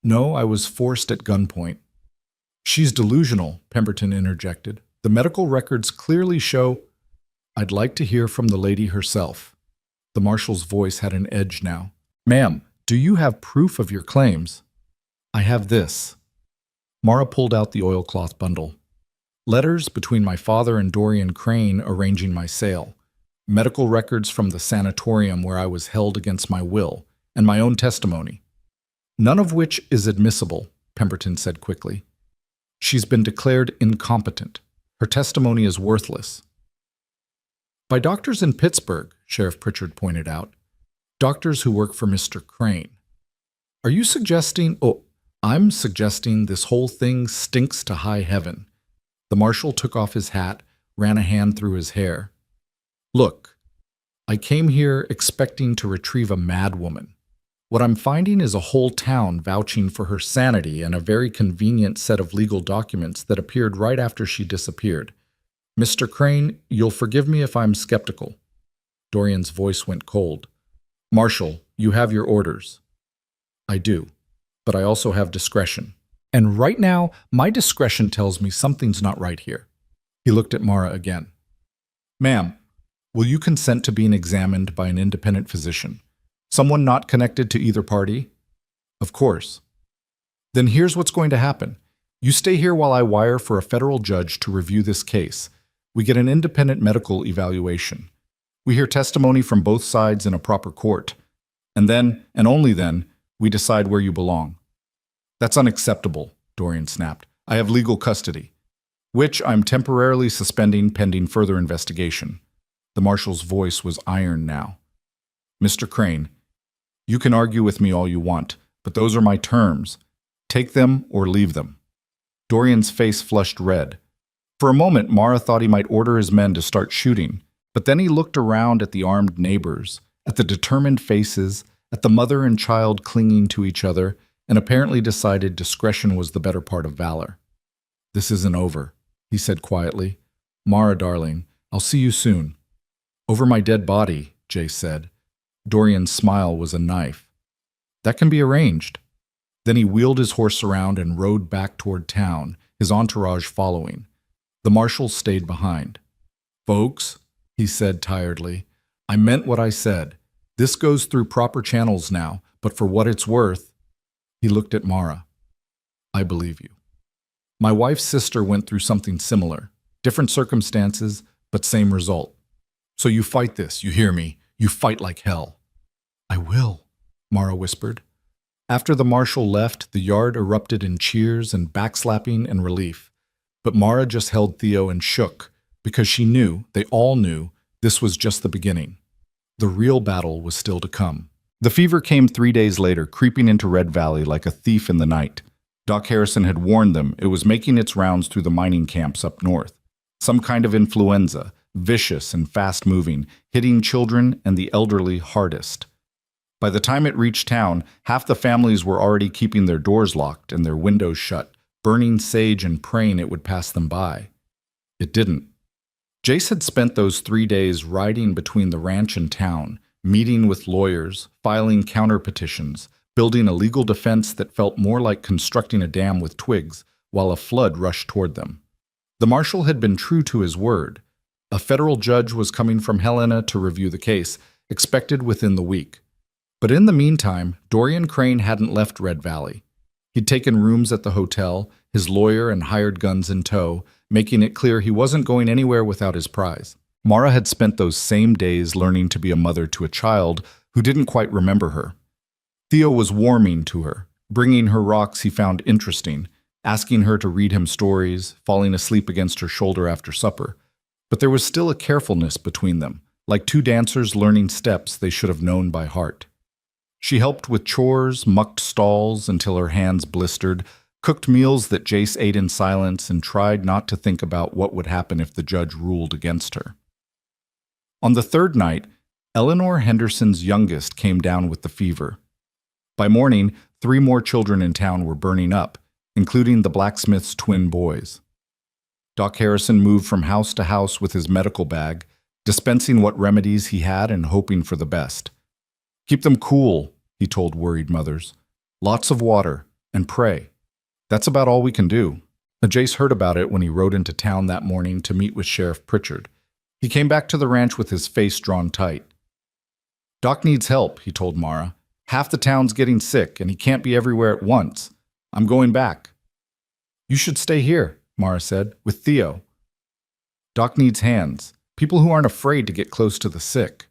No, I was forced at gunpoint. She's delusional, Pemberton interjected. The medical records clearly show. I'd like to hear from the lady herself. The marshal's voice had an edge now. Ma'am, do you have proof of your claims? I have this. Mara pulled out the oilcloth bundle. Letters between my father and Dorian Crane arranging my sale. Medical records from the sanatorium where I was held against my will, and my own testimony. None of which is admissible, Pemberton said quickly. She's been declared incompetent. Her testimony is worthless. By doctors in Pittsburgh, Sheriff Pritchard pointed out. Doctors who work for Mr. Crane. Are you suggesting... Oh, I'm suggesting this whole thing stinks to high heaven. The marshal took off his hat, ran a hand through his hair. Look, I came here expecting to retrieve a mad woman. What I'm finding is a whole town vouching for her sanity and a very convenient set of legal documents that appeared right after she disappeared. Mr. Crane, you'll forgive me if I'm skeptical. Dorian's voice went cold. Marshal, you have your orders. I do, but I also have discretion. And right now, my discretion tells me something's not right here. He looked at Mara again. Ma'am, will you consent to being examined by an independent physician? Someone not connected to either party? Of course. Then here's what's going to happen. You stay here while I wire for a federal judge to review this case. We get an independent medical evaluation. We hear testimony from both sides in a proper court. And then, and only then, we decide where you belong. That's unacceptable, Dorian snapped. I have legal custody, which I'm temporarily suspending pending further investigation. The marshal's voice was iron now. Mr. Crane, you can argue with me all you want, but those are my terms. Take them or leave them. Dorian's face flushed red. For a moment, Mara thought he might order his men to start shooting, but then he looked around at the armed neighbors, at the determined faces, at the mother and child clinging to each other, and apparently decided discretion was the better part of valor. This isn't over, he said quietly. Mara, darling, I'll see you soon. Over my dead body, Jay said. Dorian's smile was a knife. That can be arranged. Then he wheeled his horse around and rode back toward town, his entourage following. The marshal stayed behind. Folks, he said tiredly, I meant what I said. This goes through proper channels now, but for what it's worth, he looked at Mara. I believe you. My wife's sister went through something similar. Different circumstances, but same result. So you fight this, you hear me? You fight like hell. I will, Mara whispered. After the marshal left, the yard erupted in cheers and backslapping and relief. But Mara just held Theo and shook, because she knew, they all knew, this was just the beginning. The real battle was still to come. The fever came 3 days later, creeping into Red Valley like a thief in the night. Doc Harrison had warned them it was making its rounds through the mining camps up north. Some kind of influenza, vicious and fast-moving, hitting children and the elderly hardest. By the time it reached town, half the families were already keeping their doors locked and their windows shut, burning sage and praying it would pass them by. It didn't. Jace had spent those 3 days riding between the ranch and town, meeting with lawyers, filing counter-petitions, building a legal defense that felt more like constructing a dam with twigs, while a flood rushed toward them. The marshal had been true to his word. A federal judge was coming from Helena to review the case, expected within the week. But in the meantime, Dorian Crane hadn't left Red Valley. He'd taken rooms at the hotel, his lawyer and hired guns in tow, making it clear he wasn't going anywhere without his prize. Mara had spent those same days learning to be a mother to a child who didn't quite remember her. Theo was warming to her, bringing her rocks he found interesting, asking her to read him stories, falling asleep against her shoulder after supper. But there was still a carefulness between them, like two dancers learning steps they should have known by heart. She helped with chores, mucked stalls until her hands blistered, cooked meals that Jace ate in silence, and tried not to think about what would happen if the judge ruled against her. On the third night, Eleanor Henderson's youngest came down with the fever. By morning, 3 more children in town were burning up, including the blacksmith's twin boys. Doc Harrison moved from house to house with his medical bag, dispensing what remedies he had and hoping for the best. "Keep them cool," he told worried mothers. "Lots of water, and pray. That's about all we can do." Jace heard about it when he rode into town that morning to meet with Sheriff Pritchard. He came back to the ranch with his face drawn tight. "Doc needs help," he told Mara. "Half the town's getting sick, and he can't be everywhere at once. I'm going back." "You should stay here," Mara said, "with Theo. Doc needs hands, people who aren't afraid to get close to the sick."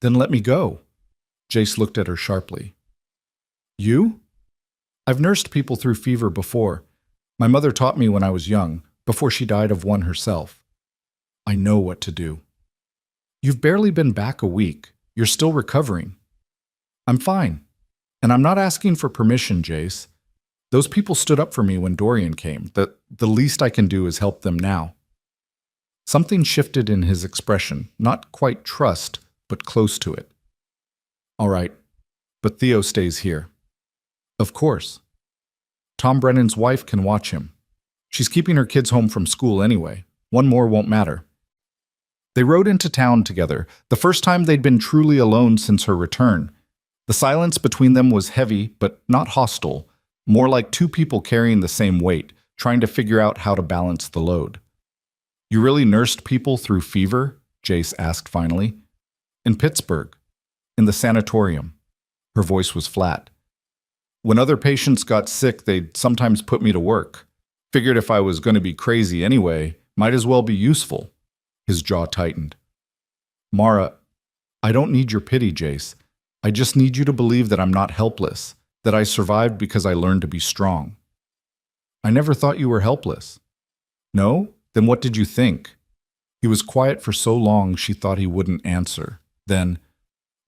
"Then let me go." Jace looked at her sharply. "You?" "I've nursed people through fever before. My mother taught me when I was young, before she died of one herself. I know what to do." "You've barely been back a week. You're still recovering." "I'm fine. And I'm not asking for permission, Jace. Those people stood up for me when Dorian came. The least I can do is help them now." Something shifted in his expression, not quite trust, but close to it. "All right, but Theo stays here." "Of course. Tom Brennan's wife can watch him. She's keeping her kids home from school anyway. One more won't matter." They rode into town together, the first time they'd been truly alone since her return. The silence between them was heavy, but not hostile, more like 2 people carrying the same weight, trying to figure out how to balance the load. "You really nursed people through fever?" Jace asked finally. "In Pittsburgh. In the sanatorium." Her voice was flat. "When other patients got sick, they'd sometimes put me to work. Figured if I was going to be crazy anyway, might as well be useful." His jaw tightened. "Mara, I don't need your pity, Jace. I just need you to believe that I'm not helpless, that I survived because I learned to be strong." "I never thought you were helpless." "No? Then what did you think?" He was quiet for so long she thought he wouldn't answer. Then,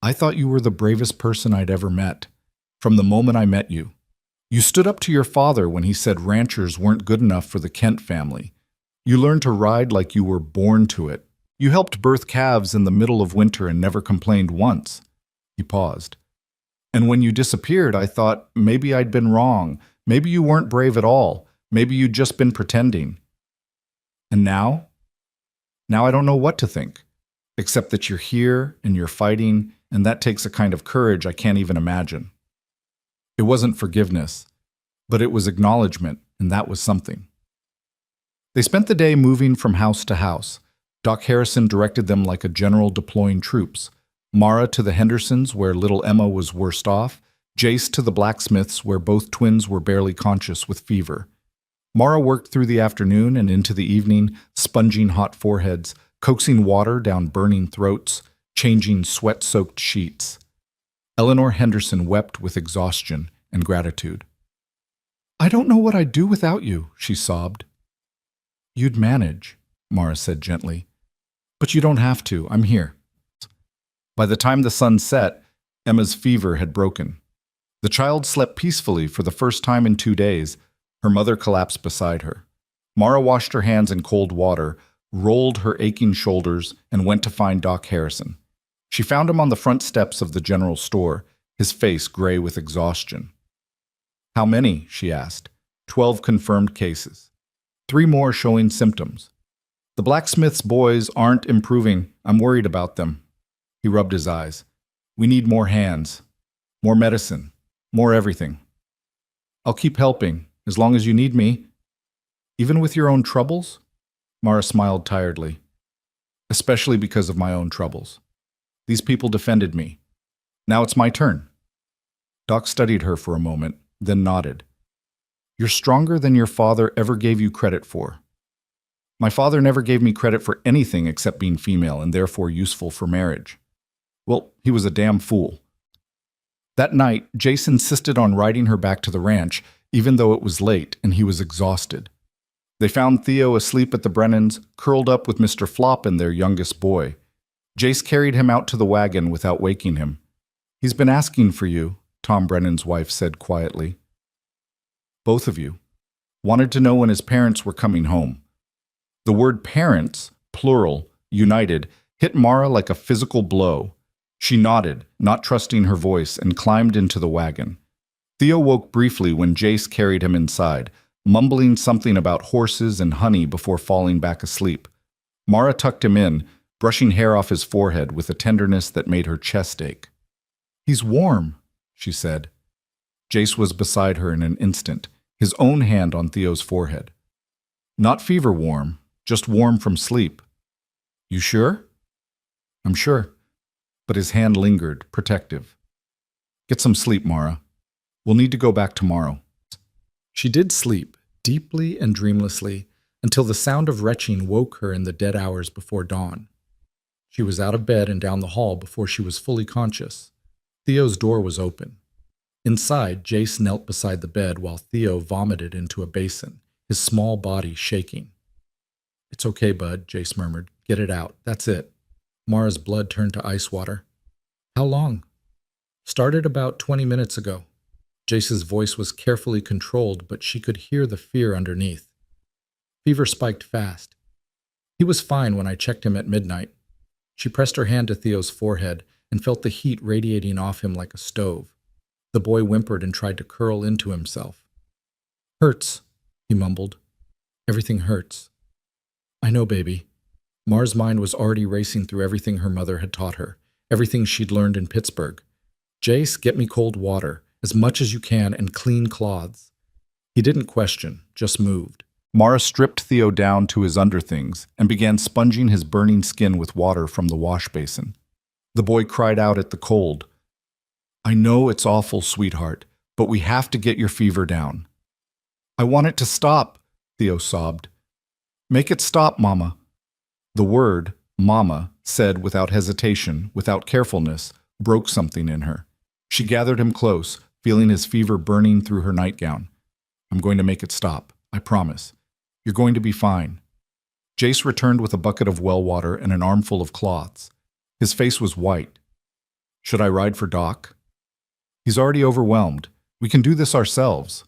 "I thought you were the bravest person I'd ever met. From the moment I met you. You stood up to your father when he said ranchers weren't good enough for the Kent family. You learned to ride like you were born to it. You helped birth calves in the middle of winter and never complained once." He paused. "And when you disappeared, I thought maybe I'd been wrong. Maybe you weren't brave at all. Maybe you'd just been pretending. And now? Now I don't know what to think, except that you're here and you're fighting, and that takes a kind of courage I can't even imagine." It wasn't forgiveness, but it was acknowledgement, and that was something. They spent the day moving from house to house. Doc Harrison directed them like a general deploying troops. Mara to the Hendersons, where little Emma was worst off. Jace to the blacksmiths, where both twins were barely conscious with fever. Mara worked through the afternoon and into the evening, sponging hot foreheads, coaxing water down burning throats, changing sweat-soaked sheets. Eleanor Henderson wept with exhaustion and gratitude. "I don't know what I'd do without you," she sobbed. "You'd manage," Mara said gently. "But you don't have to. I'm here." By the time the sun set, Emma's fever had broken. The child slept peacefully for the first time in 2 days. Her mother collapsed beside her. Mara washed her hands in cold water, rolled her aching shoulders, and went to find Doc Harrison. She found him on the front steps of the general store, his face gray with exhaustion. "How many?" she asked. 12 confirmed cases. 3 more showing symptoms. "The blacksmith's boys aren't improving. I'm worried about them." He rubbed his eyes. "We need more hands, more medicine, more everything. I'll keep helping, as long as you need me." "Even with your own troubles?" Mara smiled tiredly. "Especially because of my own troubles. These people defended me. Now it's my turn. Doc studied her for a moment, then nodded. You're stronger than your father ever gave you credit for. My father never gave me credit for anything except being female and therefore useful for marriage. Well, he was a damn fool. That night, Jace insisted on riding her back to the ranch, even though it was late and he was exhausted. They found Theo asleep at the Brennans, curled up with Mr. Flop and their youngest boy. Jace carried him out to the wagon without waking him. He's been asking for you, Tom Brennan's wife said quietly. Both of you. Wanted to know when his parents were coming home. The word parents, plural, united, hit Mara like a physical blow. She nodded, not trusting her voice, and climbed into the wagon. Theo woke briefly when Jace carried him inside, mumbling something about horses and honey before falling back asleep. Mara tucked him in, brushing hair off his forehead with a tenderness that made her chest ache. He's warm, she said. Jace was beside her in an instant, his own hand on Theo's forehead. Not fever warm, just warm from sleep. You sure? I'm sure. But his hand lingered, protective. Get some sleep, Mara. We'll need to go back tomorrow. She did sleep, deeply and dreamlessly, until the sound of retching woke her in the dead hours before dawn. She was out of bed and down the hall before she was fully conscious. Theo's door was open. Inside, Jace knelt beside the bed while Theo vomited into a basin, his small body shaking. It's okay, bud, Jace murmured. Get it out. That's it. Mara's blood turned to ice water. How long? Started about 20 minutes ago. Jace's voice was carefully controlled, but she could hear the fear underneath. Fever spiked fast. He was fine when I checked him at midnight. She pressed her hand to Theo's forehead and felt the heat radiating off him like a stove. The boy whimpered and tried to curl into himself. Hurts, he mumbled. Everything hurts. I know, baby. Mara's mind was already racing through everything her mother had taught her, everything she'd learned in Pittsburgh. Jace, get me cold water, as much as you can, and clean cloths. He didn't question, just moved. Mara stripped Theo down to his underthings and began sponging his burning skin with water from the wash basin. The boy cried out at the cold. I know it's awful, sweetheart, but we have to get your fever down. I want it to stop, Theo sobbed. Make it stop, Mama. The word, Mama, said without hesitation, without carefulness, broke something in her. She gathered him close, feeling his fever burning through her nightgown. I'm going to make it stop, I promise. You're going to be fine. Jace returned with a bucket of well water and an armful of cloths. His face was white. Should I ride for Doc? He's already overwhelmed. We can do this ourselves.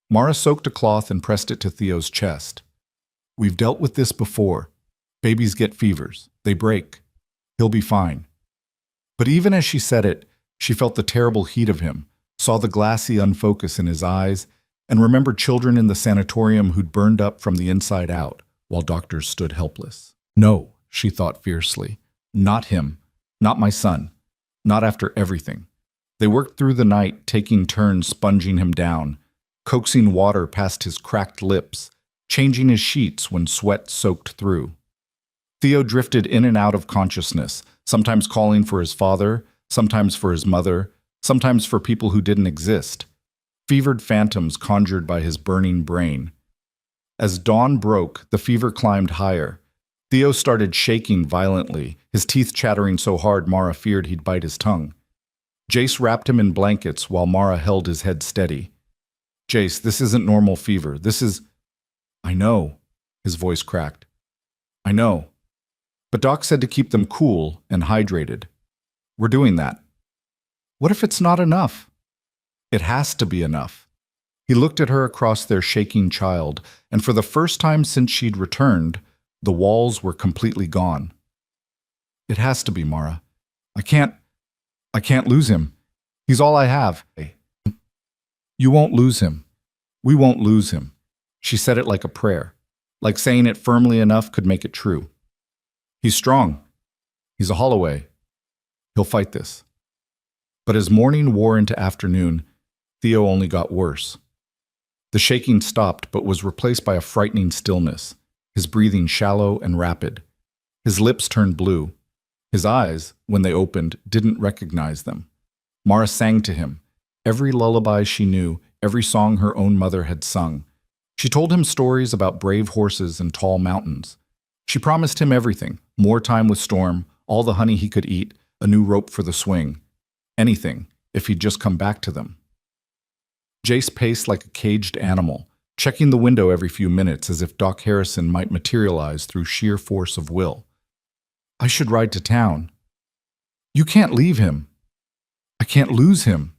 Mara soaked a cloth and pressed it to Theo's chest. We've dealt with this before. Babies get fevers. They break. He'll be fine. But even as she said it, she felt the terrible heat of him, saw the glassy unfocus in his eyes, and remembered children in the sanatorium who'd burned up from the inside out, while doctors stood helpless. No, she thought fiercely. Not him. Not my son. Not after everything. They worked through the night, taking turns sponging him down, coaxing water past his cracked lips, changing his sheets when sweat soaked through. Theo drifted in and out of consciousness, sometimes calling for his father, sometimes for his mother, sometimes for people who didn't exist. Fevered phantoms conjured by his burning brain. As dawn broke, the fever climbed higher. Theo started shaking violently, his teeth chattering so hard Mara feared he'd bite his tongue. Jace wrapped him in blankets while Mara held his head steady. Jace, this isn't normal fever. This is... I know, his voice cracked. I know. But Doc said to keep them cool and hydrated. We're doing that. What if it's not enough? It has to be enough. He looked at her across their shaking child, and for the first time since she'd returned, the walls were completely gone. It has to be, Mara. I can't lose him. He's all I have. You won't lose him. We won't lose him. She said it like a prayer, like saying it firmly enough could make it true. He's strong. He's a Holloway. He'll fight this. But as morning wore into afternoon, Theo only got worse. The shaking stopped but was replaced by a frightening stillness, his breathing shallow and rapid. His lips turned blue. His eyes, when they opened, didn't recognize them. Mara sang to him. Every lullaby she knew, every song her own mother had sung. She told him stories about brave horses and tall mountains. She promised him everything, more time with Storm, all the honey he could eat, a new rope for the swing. Anything, if he'd just come back to them. Jace paced like a caged animal, checking the window every few minutes as if Doc Harrison might materialize through sheer force of will. I should ride to town. You can't leave him. I can't lose him.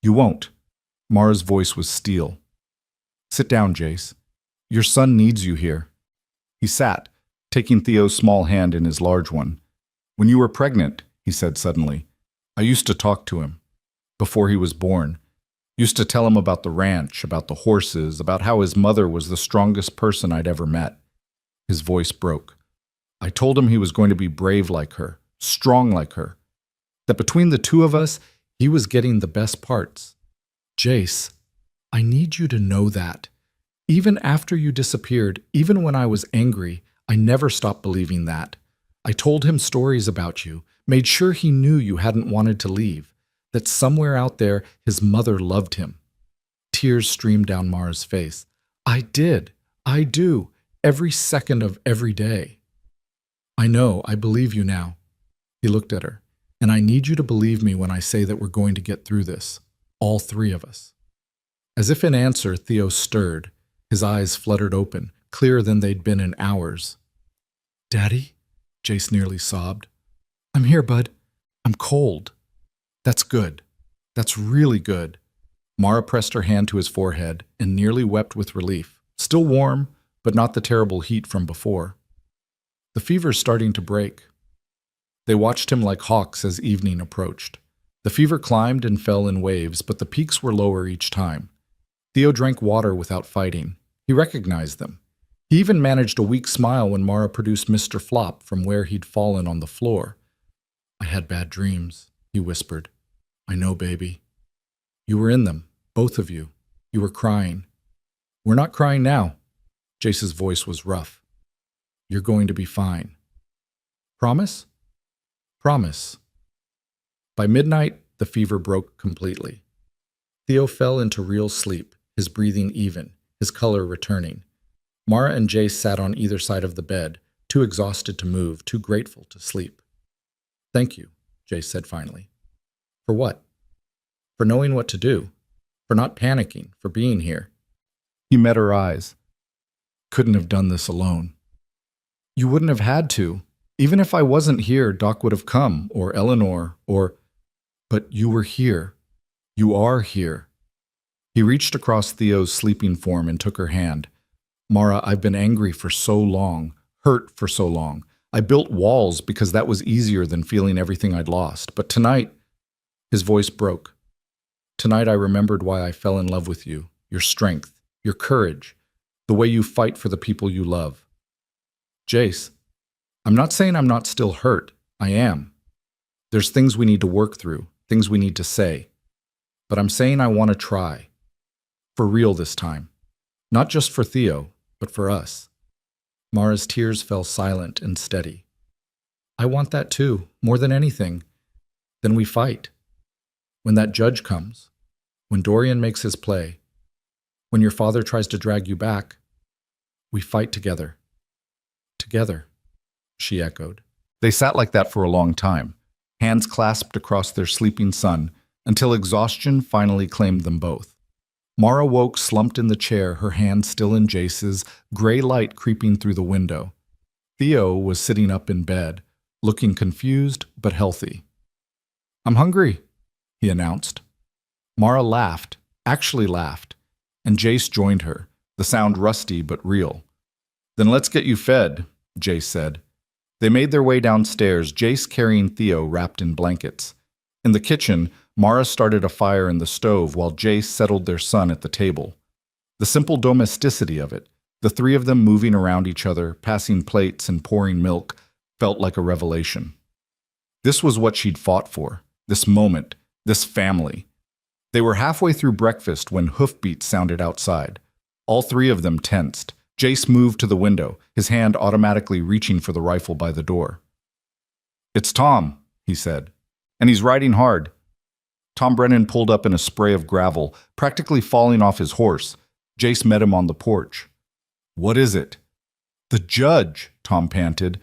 You won't. Mara's voice was steel. Sit down, Jace. Your son needs you here. He sat, taking Theo's small hand in his large one. When you were pregnant, he said suddenly, I used to talk to him. Before he was born. Used to tell him about the ranch, about the horses, about how his mother was the strongest person I'd ever met. His voice broke. I told him he was going to be brave like her, strong like her. That between the two of us, he was getting the best parts. Jace, I need you to know that. Even after you disappeared, even when I was angry, I never stopped believing that. I told him stories about you, made sure he knew you hadn't wanted to leave, that somewhere out there his mother loved him. Tears streamed down Mara's face. I did. I do. Every second of every day. I know. I believe you now. He looked at her. And I need you to believe me when I say that we're going to get through this. All three of us. As if in answer, Theo stirred. His eyes fluttered open, clearer than they'd been in hours. Daddy? Jace nearly sobbed. I'm here, bud. I'm cold. That's good. That's really good. Mara pressed her hand to his forehead and nearly wept with relief. Still warm, but not the terrible heat from before. The fever's starting to break. They watched him like hawks as evening approached. The fever climbed and fell in waves, but the peaks were lower each time. Theo drank water without fighting. He recognized them. He even managed a weak smile when Mara produced Mr. Flop from where he'd fallen on the floor. I had bad dreams, he whispered. I know, baby. You were in them, both of you. You were crying. We're not crying now. Jace's voice was rough. You're going to be fine. Promise? Promise. By midnight, the fever broke completely. Theo fell into real sleep, his breathing even, his color returning. Mara and Jace sat on either side of the bed, too exhausted to move, too grateful to sleep. Thank you, Jace said finally. For what? For knowing what to do. For not panicking. For being here. He met her eyes. Couldn't have done this alone. You wouldn't have had to. Even if I wasn't here, Doc would have come, or Eleanor, or... But you were here. You are here. He reached across Theo's sleeping form and took her hand. Mara, I've been angry for so long, hurt for so long. I built walls because that was easier than feeling everything I'd lost. But tonight, his voice broke. Tonight I remembered why I fell in love with you, your strength, your courage, the way you fight for the people you love. Jace, I'm not saying I'm not still hurt. I am. There's things we need to work through, things we need to say. But I'm saying I want to try. For real this time. Not just for Theo, but for us. Mara's tears fell silent and steady. I want that too, more than anything. Then we fight. When that judge comes, when Dorian makes his play, when your father tries to drag you back, we fight together. Together, she echoed. They sat like that for a long time, hands clasped across their sleeping son, until exhaustion finally claimed them both. Mara woke slumped in the chair, her hand still in Jace's, gray light creeping through the window. Theo was sitting up in bed, looking confused but healthy. I'm hungry, he announced. Mara laughed, actually laughed, and Jace joined her, the sound rusty but real. Then let's get you fed, Jace said. They made their way downstairs, Jace carrying Theo wrapped in blankets. In the kitchen, Mara started a fire in the stove while Jace settled their son at the table. The simple domesticity of it, the three of them moving around each other, passing plates and pouring milk, felt like a revelation. This was what she'd fought for, this moment, this family. They were halfway through breakfast when hoofbeats sounded outside. All three of them tensed. Jace moved to the window, his hand automatically reaching for the rifle by the door. It's Tom, he said, and he's riding hard. Tom Brennan pulled up in a spray of gravel, practically falling off his horse. Jace met him on the porch. "What is it?" "The judge," Tom panted.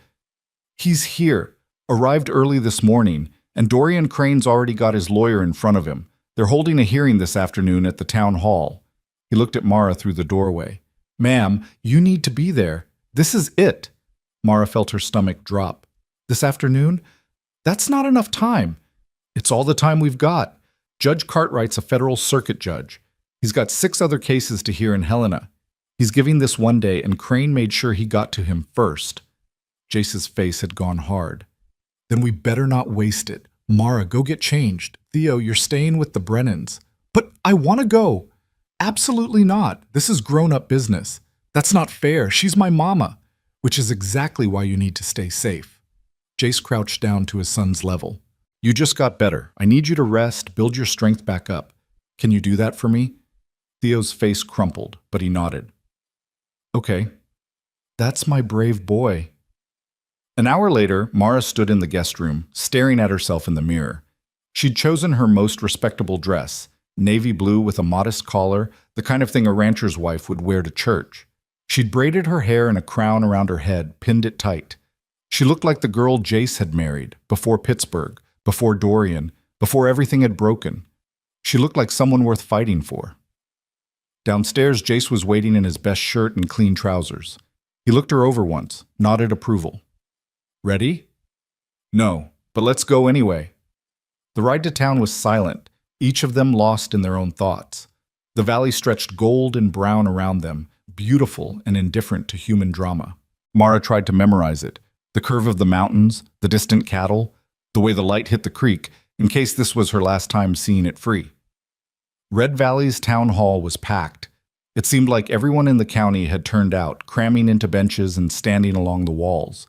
"He's here. Arrived early this morning, and Dorian Crane's already got his lawyer in front of him. They're holding a hearing this afternoon at the town hall." He looked at Mara through the doorway. "Ma'am, you need to be there. This is it." Mara felt her stomach drop. "This afternoon? That's not enough time." "It's all the time we've got. Judge Cartwright's a federal circuit judge. He's got 6 other cases to hear in Helena. He's giving this one day, and Crane made sure he got to him first." Jace's face had gone hard. "Then we better not waste it. Mara, go get changed. Theo, you're staying with the Brennans." "But I want to go." "Absolutely not. This is grown-up business. That's not fair. She's my mama." "Which is exactly why you need to stay safe." Jace crouched down to his son's level. "You just got better. I need you to rest, build your strength back up. Can you do that for me?" Theo's face crumpled, but he nodded. "Okay. That's my brave boy." An hour later, Mara stood in the guest room, staring at herself in the mirror. She'd chosen her most respectable dress, navy blue with a modest collar, the kind of thing a rancher's wife would wear to church. She'd braided her hair in a crown around her head, pinned it tight. She looked like the girl Jace had married, before Pittsburgh, before Dorian, before everything had broken. She looked like someone worth fighting for. Downstairs, Jace was waiting in his best shirt and clean trousers. He looked her over once, nodded approval. "Ready?" "No, but let's go anyway." The ride to town was silent, each of them lost in their own thoughts. The valley stretched gold and brown around them, beautiful and indifferent to human drama. Mara tried to memorize it, the curve of the mountains, the distant cattle, the way the light hit the creek, in case this was her last time seeing it free. Red Valley's town hall was packed. It seemed like everyone in the county had turned out, cramming into benches and standing along the walls.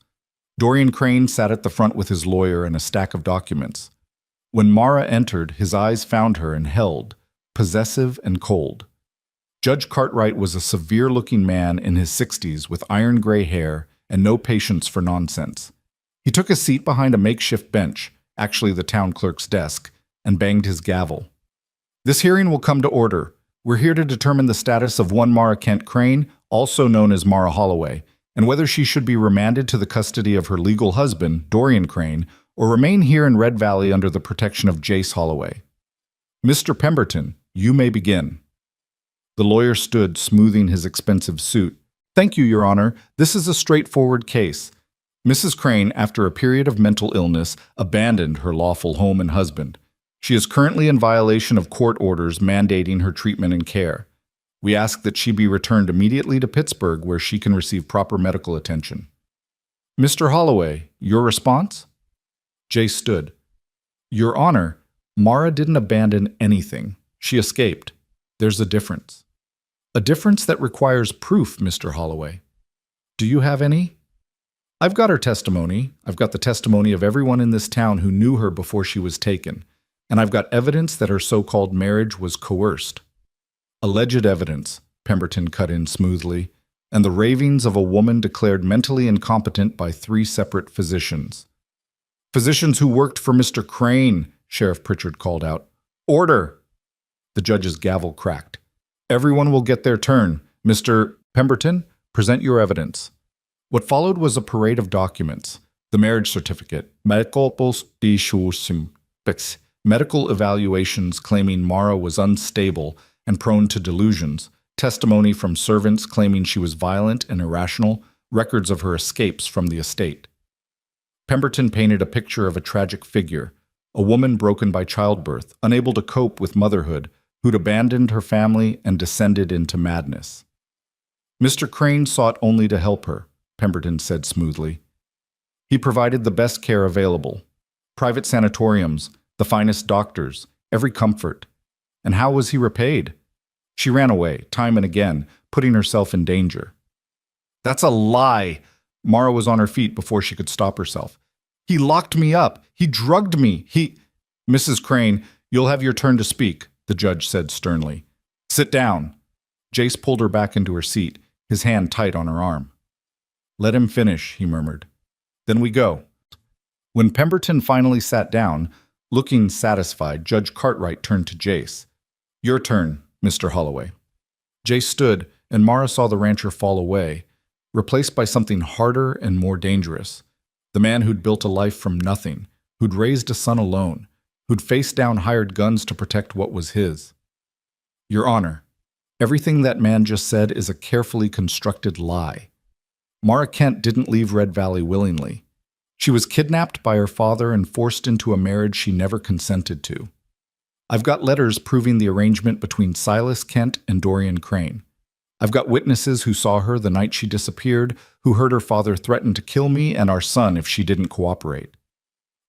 Dorian Crane sat at the front with his lawyer and a stack of documents. When Mara entered, his eyes found her and held, possessive and cold. Judge Cartwright was a severe-looking man in his 60s with iron-gray hair and no patience for nonsense. He took a seat behind a makeshift bench, actually the town clerk's desk, and banged his gavel. "This hearing will come to order. We're here to determine the status of one Mara Kent Crane, also known as Mara Holloway, and whether she should be remanded to the custody of her legal husband, Dorian Crane, or remain here in Red Valley under the protection of Jace Holloway. Mr. Pemberton, you may begin." The lawyer stood, smoothing his expensive suit. "Thank you, Your Honor. This is a straightforward case. Mrs. Crane, after a period of mental illness, abandoned her lawful home and husband. She is currently in violation of court orders mandating her treatment and care. We ask that she be returned immediately to Pittsburgh, where she can receive proper medical attention." "Mr. Holloway, your response?" Jace stood. "Your Honor, Mara didn't abandon anything. She escaped. There's a difference." "A difference that requires proof, Mr. Holloway. Do you have any?" "I've got her testimony. I've got the testimony of everyone in this town who knew her before she was taken. And I've got evidence that her so-called marriage was coerced." "Alleged evidence," Pemberton cut in smoothly, "and the ravings of a woman declared mentally incompetent by 3 separate physicians." "Physicians who worked for Mr. Crane," Sheriff Pritchard called out. "Order!" The judge's gavel cracked. "Everyone will get their turn. Mr. Pemberton, present your evidence." What followed was a parade of documents: the marriage certificate, medical evaluations claiming Mara was unstable and prone to delusions, testimony from servants claiming she was violent and irrational, records of her escapes from the estate. Pemberton painted a picture of a tragic figure, a woman broken by childbirth, unable to cope with motherhood, who'd abandoned her family and descended into madness. "Mr. Crane sought only to help her," Pemberton said smoothly. "He provided the best care available. Private sanatoriums, the finest doctors, every comfort. And how was he repaid? She ran away, time and again, putting herself in danger." "That's a lie!" Mara was on her feet before she could stop herself. "He locked me up. He drugged me. "Mrs. Crane, you'll have your turn to speak," the judge said sternly. "Sit down." Jace pulled her back into her seat, his hand tight on her arm. "Let him finish," he murmured. "Then we go." When Pemberton finally sat down, Looking satisfied, Judge Cartwright turned to Jace. Your turn, Mr. Holloway. Jace stood, and Mara saw the rancher fall away, replaced by something harder and more dangerous. The man who'd built a life from nothing, who'd raised a son alone, who'd faced down hired guns to protect what was his. Your Honor, everything that man just said is a carefully constructed lie. Mara Kent didn't leave Red Valley willingly. She was kidnapped by her father and forced into a marriage she never consented to. I've got letters proving the arrangement between Silas Kent and Dorian Crane. I've got witnesses who saw her the night she disappeared, who heard her father threaten to kill me and our son if she didn't cooperate.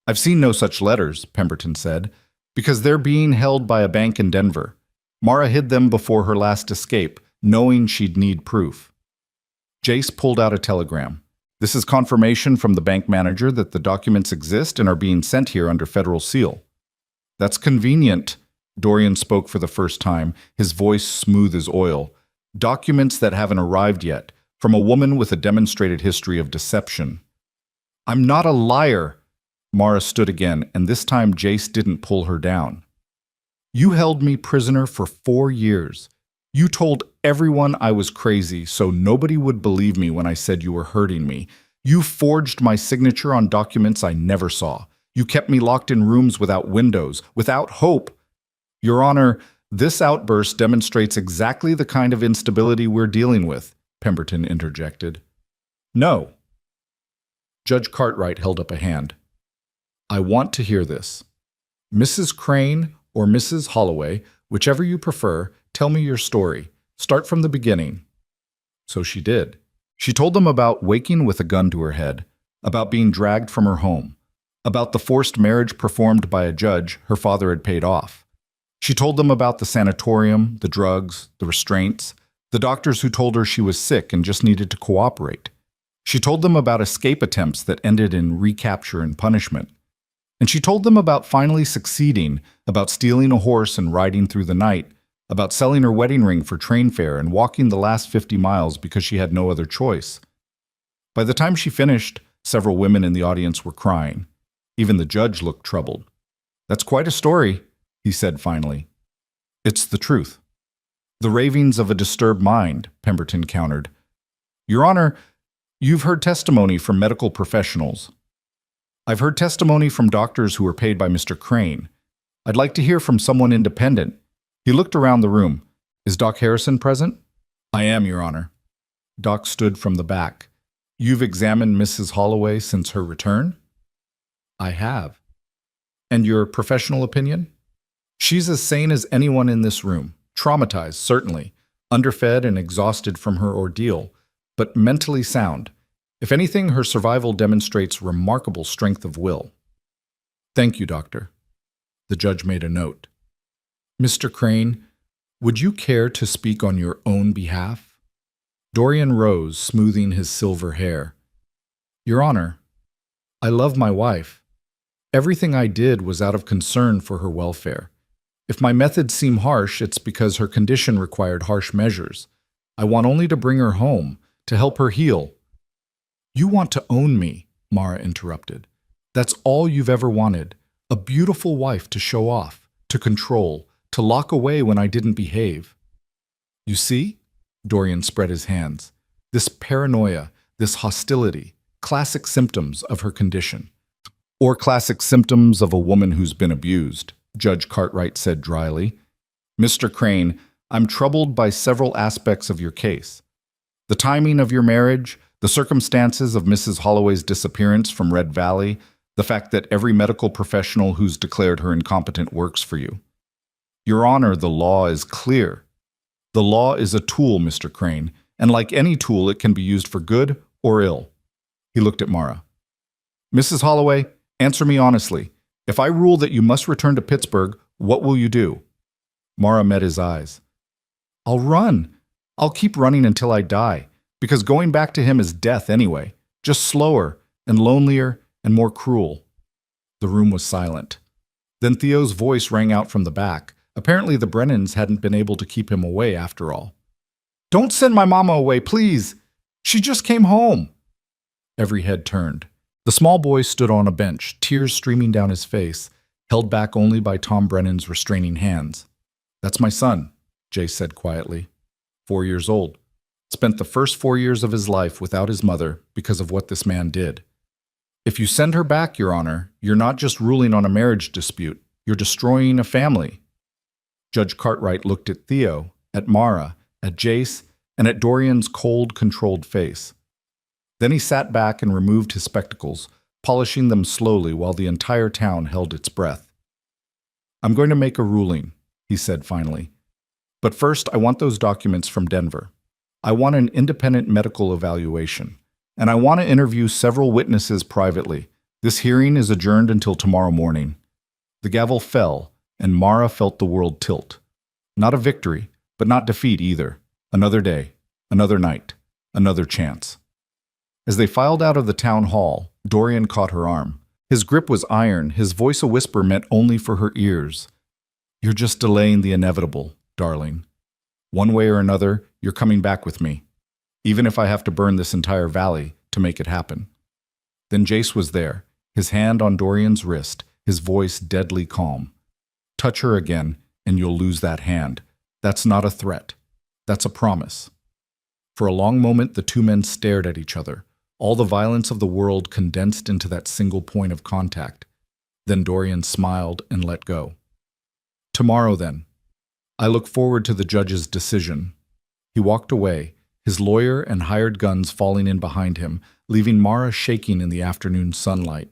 I've seen no such letters, Pemberton said, because they're being held by a bank in Denver. Mara hid them before her last escape, knowing she'd need proof. Jace pulled out a telegram. This is confirmation from the bank manager that the documents exist and are being sent here under federal seal. That's convenient, Dorian spoke for the first time, his voice smooth as oil. Documents that haven't arrived yet, from a woman with a demonstrated history of deception. I'm not a liar, Mara stood again, and this time Jace didn't pull her down. You held me prisoner for 4 years. You told everyone I was crazy, so nobody would believe me when I said you were hurting me. You forged my signature on documents I never saw. You kept me locked in rooms without windows, without hope. Your Honor, this outburst demonstrates exactly the kind of instability we're dealing with, Pemberton interjected. No. Judge Cartwright held up a hand. I want to hear this. Mrs. Crane or Mrs. Holloway, whichever you prefer, tell me your story. Start from the beginning. So she did. She told them about waking with a gun to her head, about being dragged from her home, about the forced marriage performed by a judge her father had paid off. She told them about the sanatorium, the drugs, the restraints, the doctors who told her she was sick and just needed to cooperate. She told them about escape attempts that ended in recapture and punishment. And she told them about finally succeeding, about stealing a horse and riding through the night, about selling her wedding ring for train fare and walking the last 50 miles because she had no other choice. By the time she finished, several women in the audience were crying. Even the judge looked troubled. That's quite a story, he said finally. It's the truth. The ravings of a disturbed mind, Pemberton countered. Your Honor, you've heard testimony from medical professionals. I've heard testimony from doctors who were paid by Mr. Crane. I'd like to hear from someone independent. He looked around the room. Is Doc Harrison present? I am, Your Honor. Doc stood from the back. You've examined Mrs. Holloway since her return? I have. And your professional opinion? She's as sane as anyone in this room. Traumatized, certainly. Underfed and exhausted from her ordeal, but mentally sound. If anything, her survival demonstrates remarkable strength of will. Thank you, Doctor. The judge made a note. Mr. Crane, would you care to speak on your own behalf? Dorian rose, smoothing his silver hair. Your Honor, I love my wife. Everything I did was out of concern for her welfare. If my methods seem harsh, it's because her condition required harsh measures. I want only to bring her home, to help her heal. You want to own me, Mara interrupted. That's all you've ever wanted. A beautiful wife to show off, to control, to lock away when I didn't behave. You see? Dorian spread his hands. This paranoia, this hostility, classic symptoms of her condition. Or classic symptoms of a woman who's been abused, Judge Cartwright said dryly. Mr. Crane, I'm troubled by several aspects of your case. The timing of your marriage, the circumstances of Mrs. Holloway's disappearance from Red Valley, the fact that every medical professional who's declared her incompetent works for you. Your Honor, the law is clear. The law is a tool, Mr. Crane, and like any tool, it can be used for good or ill. He looked at Mara. Mrs. Holloway, answer me honestly. If I rule that you must return to Pittsburgh, what will you do? Mara met his eyes. I'll run. I'll keep running until I die, because going back to him is death anyway, just slower and lonelier and more cruel. The room was silent. Then Theo's voice rang out from the back. Apparently the Brennans hadn't been able to keep him away after all. Don't send my mama away, please. She just came home. Every head turned. The small boy stood on a bench, tears streaming down his face. held back only by Tom Brennan's restraining hands. "That's my son," Jace said quietly. 4 years old. Spent the first 4 years of his life without his mother because of what this man did. "If you send her back, Your Honor, you're not just ruling on a marriage dispute, you're destroying a family." Judge Cartwright looked at Theo, at Mara, at Jace, and at Dorian's cold, controlled face. Then he sat back and removed his spectacles, polishing them slowly while the entire town held its breath. "I'm going to make a ruling," he said finally. "But first, I want those documents from Denver. I want an independent medical evaluation, and I want to interview several witnesses privately. This hearing is adjourned until tomorrow morning." The gavel fell, and Mara felt the world tilt. Not a victory, but not defeat either. Another day, another night, another chance. As they filed out of the town hall, Dorian caught her arm. His grip was iron, his voice a whisper meant only for her ears. "You're just delaying the inevitable, darling. One way or another, you're coming back with me, even if I have to burn this entire valley to make it happen." Then Jace was there, his hand on Dorian's wrist, his voice deadly calm. "Touch her again, and you'll lose that hand. That's not a threat. That's a promise." For a long moment, the two men stared at each other, all the violence of the world condensed into that single point of contact. Then Dorian smiled and let go. "Tomorrow, then. I look forward to the judge's decision." He walked away, his lawyer and hired guns falling in behind him, leaving Mara shaking in the afternoon sunlight.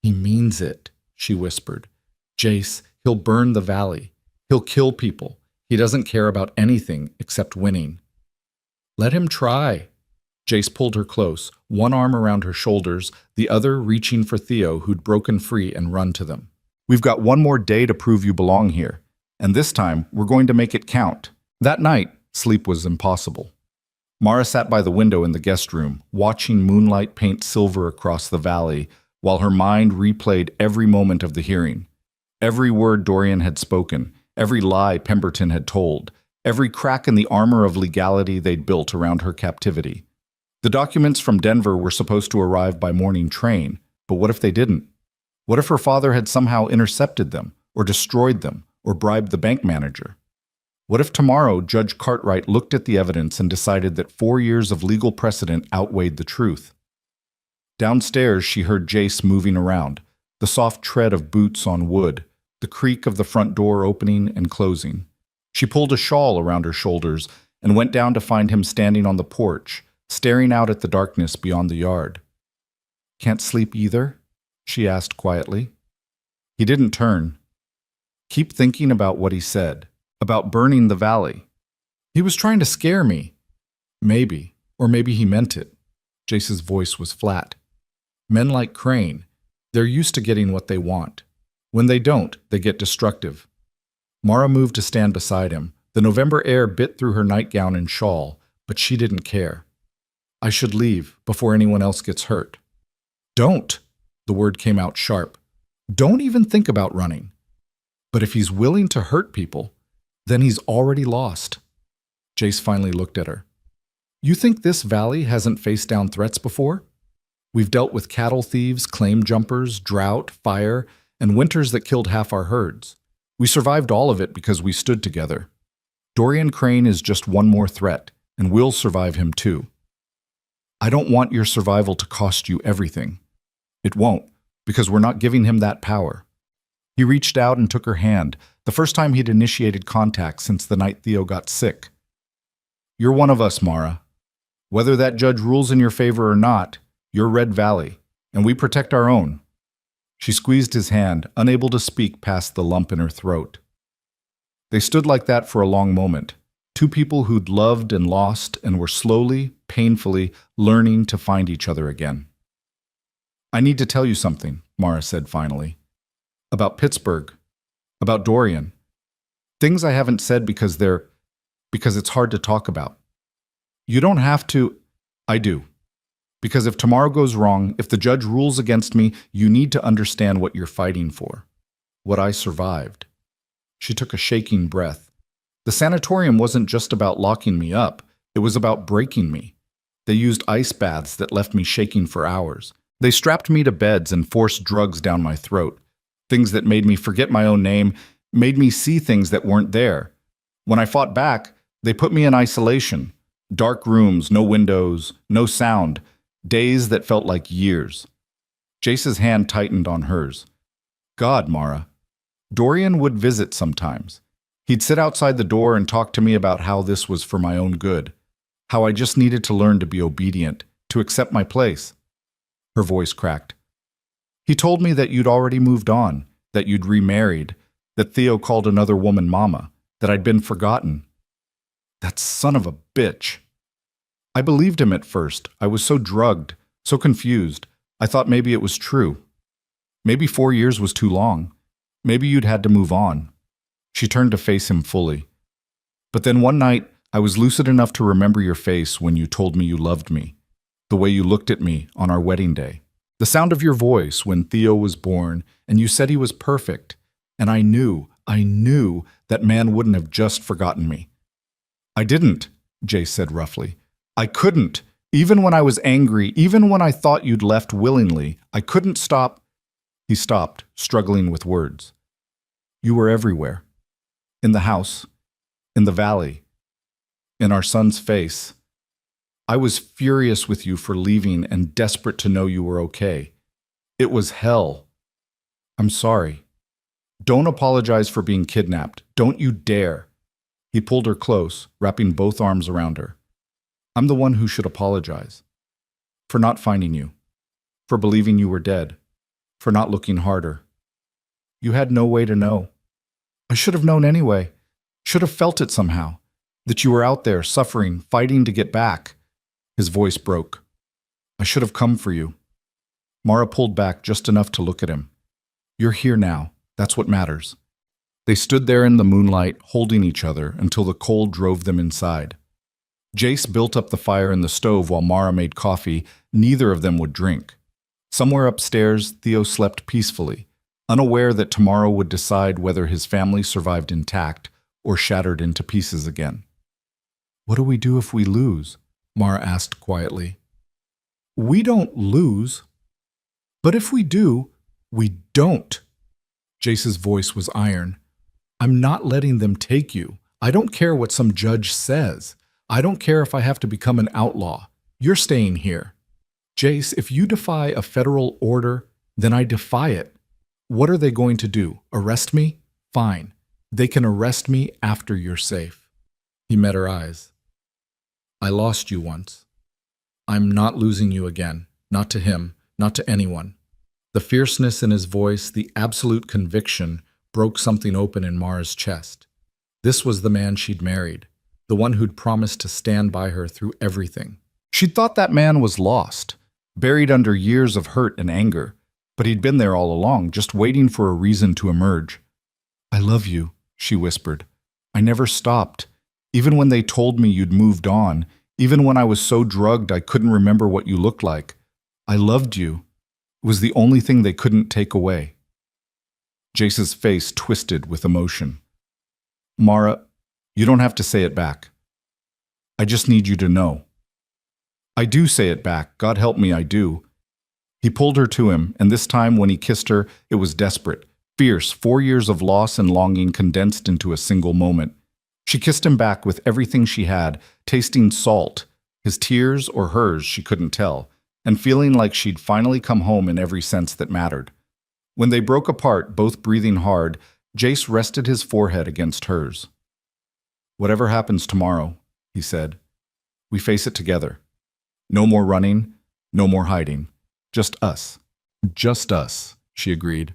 "He means it," she whispered. "Jace, he'll burn the valley. He'll kill people. He doesn't care about anything except winning." "Let him try." Jace pulled her close, one arm around her shoulders, the other reaching for Theo, who'd broken free and run to them. "We've got one more day to prove you belong here, and this time we're going to make it count." That night, sleep was impossible. Mara sat by the window in the guest room, watching moonlight paint silver across the valley, while her mind replayed every moment of the hearing. Every word Dorian had spoken, every lie Pemberton had told, every crack in the armor of legality they'd built around her captivity. The documents from Denver were supposed to arrive by morning train, but what if they didn't? What if her father had somehow intercepted them, or destroyed them, or bribed the bank manager? What if tomorrow Judge Cartwright looked at the evidence and decided that 4 years of legal precedent outweighed the truth? Downstairs, she heard Jace moving around, the soft tread of boots on wood, the creak of the front door opening and closing. She pulled a shawl around her shoulders and went down to find him standing on the porch, staring out at the darkness beyond the yard. "Can't sleep either?" she asked quietly. He didn't turn. "Keep thinking about what he said, about burning the valley. He was trying to scare me." "Maybe, or maybe he meant it." Jace's voice was flat. "Men like Crane, they're used to getting what they want. When they don't, they get destructive." Mara moved to stand beside him. The November air bit through her nightgown and shawl, but she didn't care. "I should leave before anyone else gets hurt." "Don't!" The word came out sharp. "Don't even think about running." "But if he's willing to hurt people, then he's already lost." Jace finally looked at her. "You think this valley hasn't faced down threats before? We've dealt with cattle thieves, claim jumpers, drought, fire, and winters that killed half our herds. We survived all of it because we stood together. Dorian Crane is just one more threat, and we'll survive him too. I don't want your survival to cost you everything. It won't, because we're not giving him that power." He reached out and took her hand, the first time he'd initiated contact since the night Theo got sick. "You're one of us, Mara. Whether that judge rules in your favor or not, you're Red Valley, and we protect our own." She squeezed his hand, unable to speak past the lump in her throat. They stood like that for a long moment, two people who'd loved and lost and were slowly, painfully learning to find each other again. "I need to tell you something," Mara said finally. "About Pittsburgh. About Dorian. Things I haven't said because it's hard to talk about. You don't have to." "I do. Because if tomorrow goes wrong, if the judge rules against me, you need to understand what you're fighting for. What I survived." She took a shaking breath. "The sanatorium wasn't just about locking me up. It was about breaking me. They used ice baths that left me shaking for hours. They strapped me to beds and forced drugs down my throat. Things that made me forget my own name, made me see things that weren't there. When I fought back, they put me in isolation. Dark rooms, no windows, no sound. Days that felt like years. Jace's hand tightened on hers. God, Mara. Dorian would visit sometimes. He'd sit outside the door and talk to me about how this was for my own good. How I just needed to learn to be obedient, to accept my place. Her voice cracked. He told me that you'd already moved on, that you'd remarried, that Theo called another woman mama, that I'd been forgotten. That son of a bitch. I believed him at first. I was so drugged, so confused. I thought maybe it was true. Maybe 4 years was too long. Maybe you'd had to move on. She turned to face him fully. But then one night, I was lucid enough to remember your face when you told me you loved me. The way you looked at me on our wedding day. The sound of your voice when Theo was born, and you said he was perfect. And I knew that man wouldn't have just forgotten me. I didn't, Jace said roughly. I couldn't. Even when I was angry, even when I thought you'd left willingly, I couldn't stop. He stopped, struggling with words. You were everywhere. In the house, in the valley, in our son's face. I was furious with you for leaving and desperate to know you were okay. It was hell. I'm sorry. Don't apologize for being kidnapped. Don't you dare. He pulled her close, wrapping both arms around her. I'm the one who should apologize. For not finding you. For believing you were dead. For not looking harder. You had no way to know. I should have known anyway. Should have felt it somehow. That you were out there, suffering, fighting to get back. His voice broke. I should have come for you. Mara pulled back just enough to look at him. You're here now. That's what matters. They stood there in the moonlight, holding each other until the cold drove them inside. Jace built up the fire in the stove while Mara made coffee. Neither of them would drink. Somewhere upstairs, Theo slept peacefully, unaware that tomorrow would decide whether his family survived intact or shattered into pieces again. What do we do if we lose? Mara asked quietly. We don't lose. But if we do, we don't. Jace's voice was iron. I'm not letting them take you. I don't care what some judge says. I don't care if I have to become an outlaw. You're staying here. Jace, if you defy a federal order, then I defy it. What are they going to do? Arrest me? Fine. They can arrest me after you're safe. He met her eyes. I lost you once. I'm not losing you again. Not to him, not to anyone. The fierceness in his voice, the absolute conviction, broke something open in Mara's chest. This was the man she'd married, the one who'd promised to stand by her through everything. She'd thought that man was lost, buried under years of hurt and anger, but he'd been there all along, just waiting for a reason to emerge. I love you, she whispered. I never stopped. Even when they told me you'd moved on, even when I was so drugged I couldn't remember what you looked like. I loved you. It was the only thing they couldn't take away. Jace's face twisted with emotion. Mara, you don't have to say it back. I just need you to know. I do say it back. God help me, I do. He pulled her to him, and this time when he kissed her, it was desperate, fierce, 4 years of loss and longing condensed into a single moment. She kissed him back with everything she had, tasting salt, his tears or hers, she couldn't tell, and feeling like she'd finally come home in every sense that mattered. When they broke apart, both breathing hard, Jace rested his forehead against hers. Whatever happens tomorrow, he said, we face it together. No more running, no more hiding. Just us. Just us, she agreed.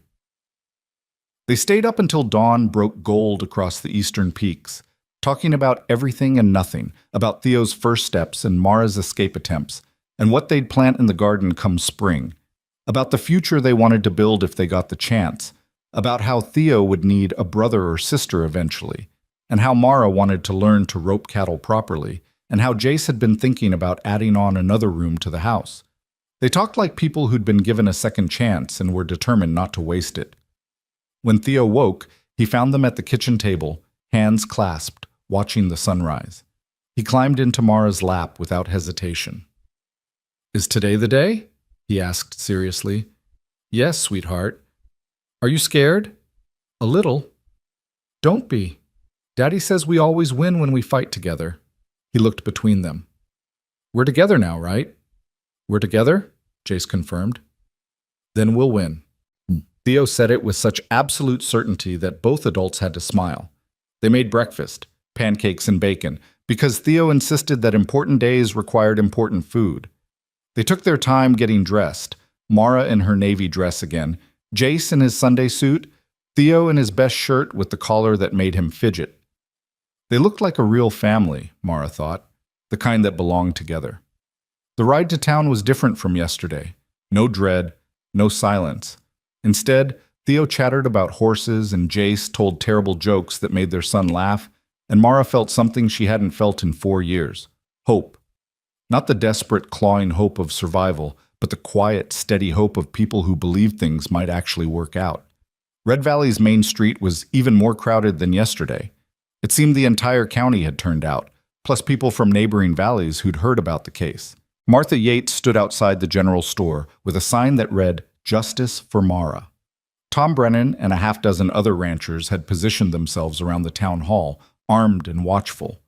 They stayed up until dawn broke gold across the eastern peaks, talking about everything and nothing, about Theo's first steps and Mara's escape attempts, and what they'd plant in the garden come spring, about the future they wanted to build if they got the chance, about how Theo would need a brother or sister eventually, and how Mara wanted to learn to rope cattle properly, and how Jace had been thinking about adding on another room to the house. They talked like people who'd been given a second chance and were determined not to waste it. When Theo woke, he found them at the kitchen table, hands clasped, watching the sunrise. He climbed into Mara's lap without hesitation. Is today the day? He asked seriously. Yes, sweetheart. Are you scared? A little. Don't be. Daddy says we always win when we fight together. He looked between them. We're together now, right? We're together? Jace confirmed. Then we'll win. Theo said it with such absolute certainty that both adults had to smile. They made breakfast, pancakes and bacon, because Theo insisted that important days required important food. They took their time getting dressed, Mara in her navy dress again, Jace in his Sunday suit, Theo in his best shirt with the collar that made him fidget. They looked like a real family, Mara thought, the kind that belonged together. The ride to town was different from yesterday. No dread, no silence. Instead, Theo chattered about horses and Jace told terrible jokes that made their son laugh, and Mara felt something she hadn't felt in 4 years. Hope. Not the desperate, clawing hope of survival, but the quiet, steady hope of people who believed things might actually work out. Red Valley's main street was even more crowded than yesterday. It seemed the entire county had turned out, plus people from neighboring valleys who'd heard about the case. Martha Yates stood outside the general store with a sign that read, "Justice for Mara." Tom Brennan and a half-dozen other ranchers had positioned themselves around the town hall, armed and watchful.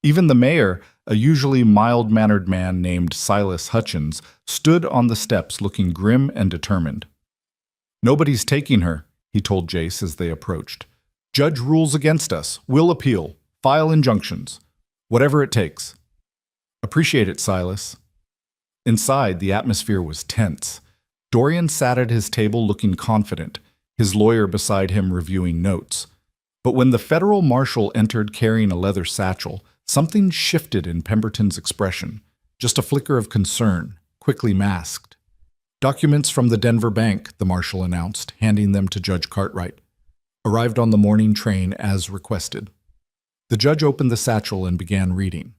Even the mayor, a usually mild-mannered man named Silas Hutchins, stood on the steps looking grim and determined. "Nobody's taking her," he told Jace as they approached. "Judge rules against us. We'll appeal. File injunctions. Whatever it takes." "Appreciate it, Silas." Inside, the atmosphere was tense. Dorian sat at his table looking confident, his lawyer beside him reviewing notes. But when the federal marshal entered carrying a leather satchel, something shifted in Pemberton's expression, just a flicker of concern, quickly masked. "Documents from the Denver bank," the marshal announced, handing them to Judge Cartwright. "Arrived on the morning train as requested." The judge opened the satchel and began reading.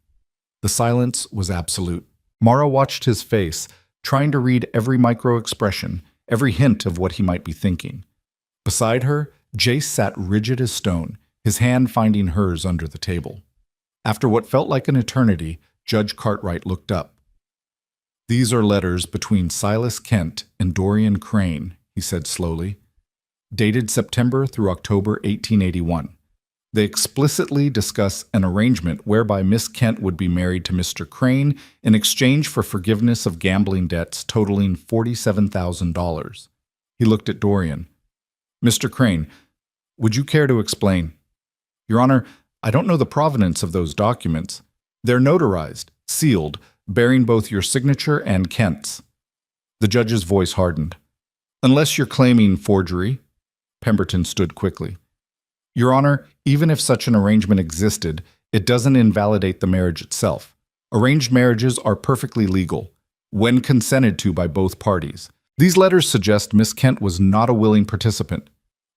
The silence was absolute. Mara watched his face, trying to read every micro-expression, every hint of what he might be thinking. Beside her, Jace sat rigid as stone, his hand finding hers under the table. After what felt like an eternity, Judge Cartwright looked up. "These are letters between Silas Kent and Dorian Crane," he said slowly. "Dated September through October 1881. They explicitly discuss an arrangement whereby Miss Kent would be married to Mr. Crane in exchange for forgiveness of gambling debts totaling $47,000. He looked at Dorian. "Mr. Crane, would you care to explain?" "Your Honor, I don't know the provenance of those documents. They're notarized, sealed, bearing both your signature and Kent's." The judge's voice hardened. "Unless you're claiming forgery." Pemberton stood quickly. "Your Honor, even if such an arrangement existed, it doesn't invalidate the marriage itself. Arranged marriages are perfectly legal, when consented to by both parties. These letters suggest Miss Kent was not a willing participant."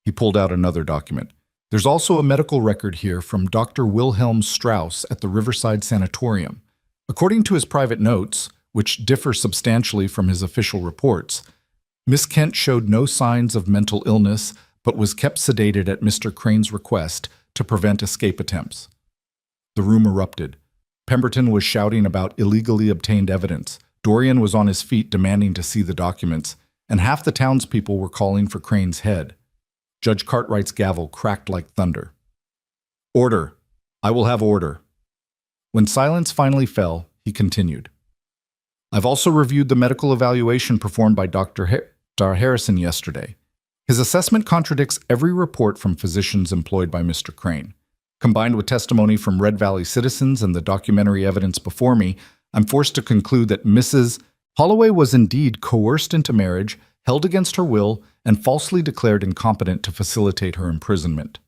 He pulled out another document. "There's also a medical record here from Dr. Wilhelm Strauss at the Riverside Sanatorium. According to his private notes, which differ substantially from his official reports, Miss Kent showed no signs of mental illness, but was kept sedated at Mr. Crane's request to prevent escape attempts." The room erupted. Pemberton was shouting about illegally obtained evidence. Dorian was on his feet demanding to see the documents, and half the townspeople were calling for Crane's head. Judge Cartwright's gavel cracked like thunder. "Order. I will have order." When silence finally fell, he continued. "I've also reviewed the medical evaluation performed by Dr. Harrison yesterday. His assessment contradicts every report from physicians employed by Mr. Crane. Combined with testimony from Red Valley citizens and the documentary evidence before me, I'm forced to conclude that Mrs. Holloway was indeed coerced into marriage, held against her will, and falsely declared incompetent to facilitate her imprisonment."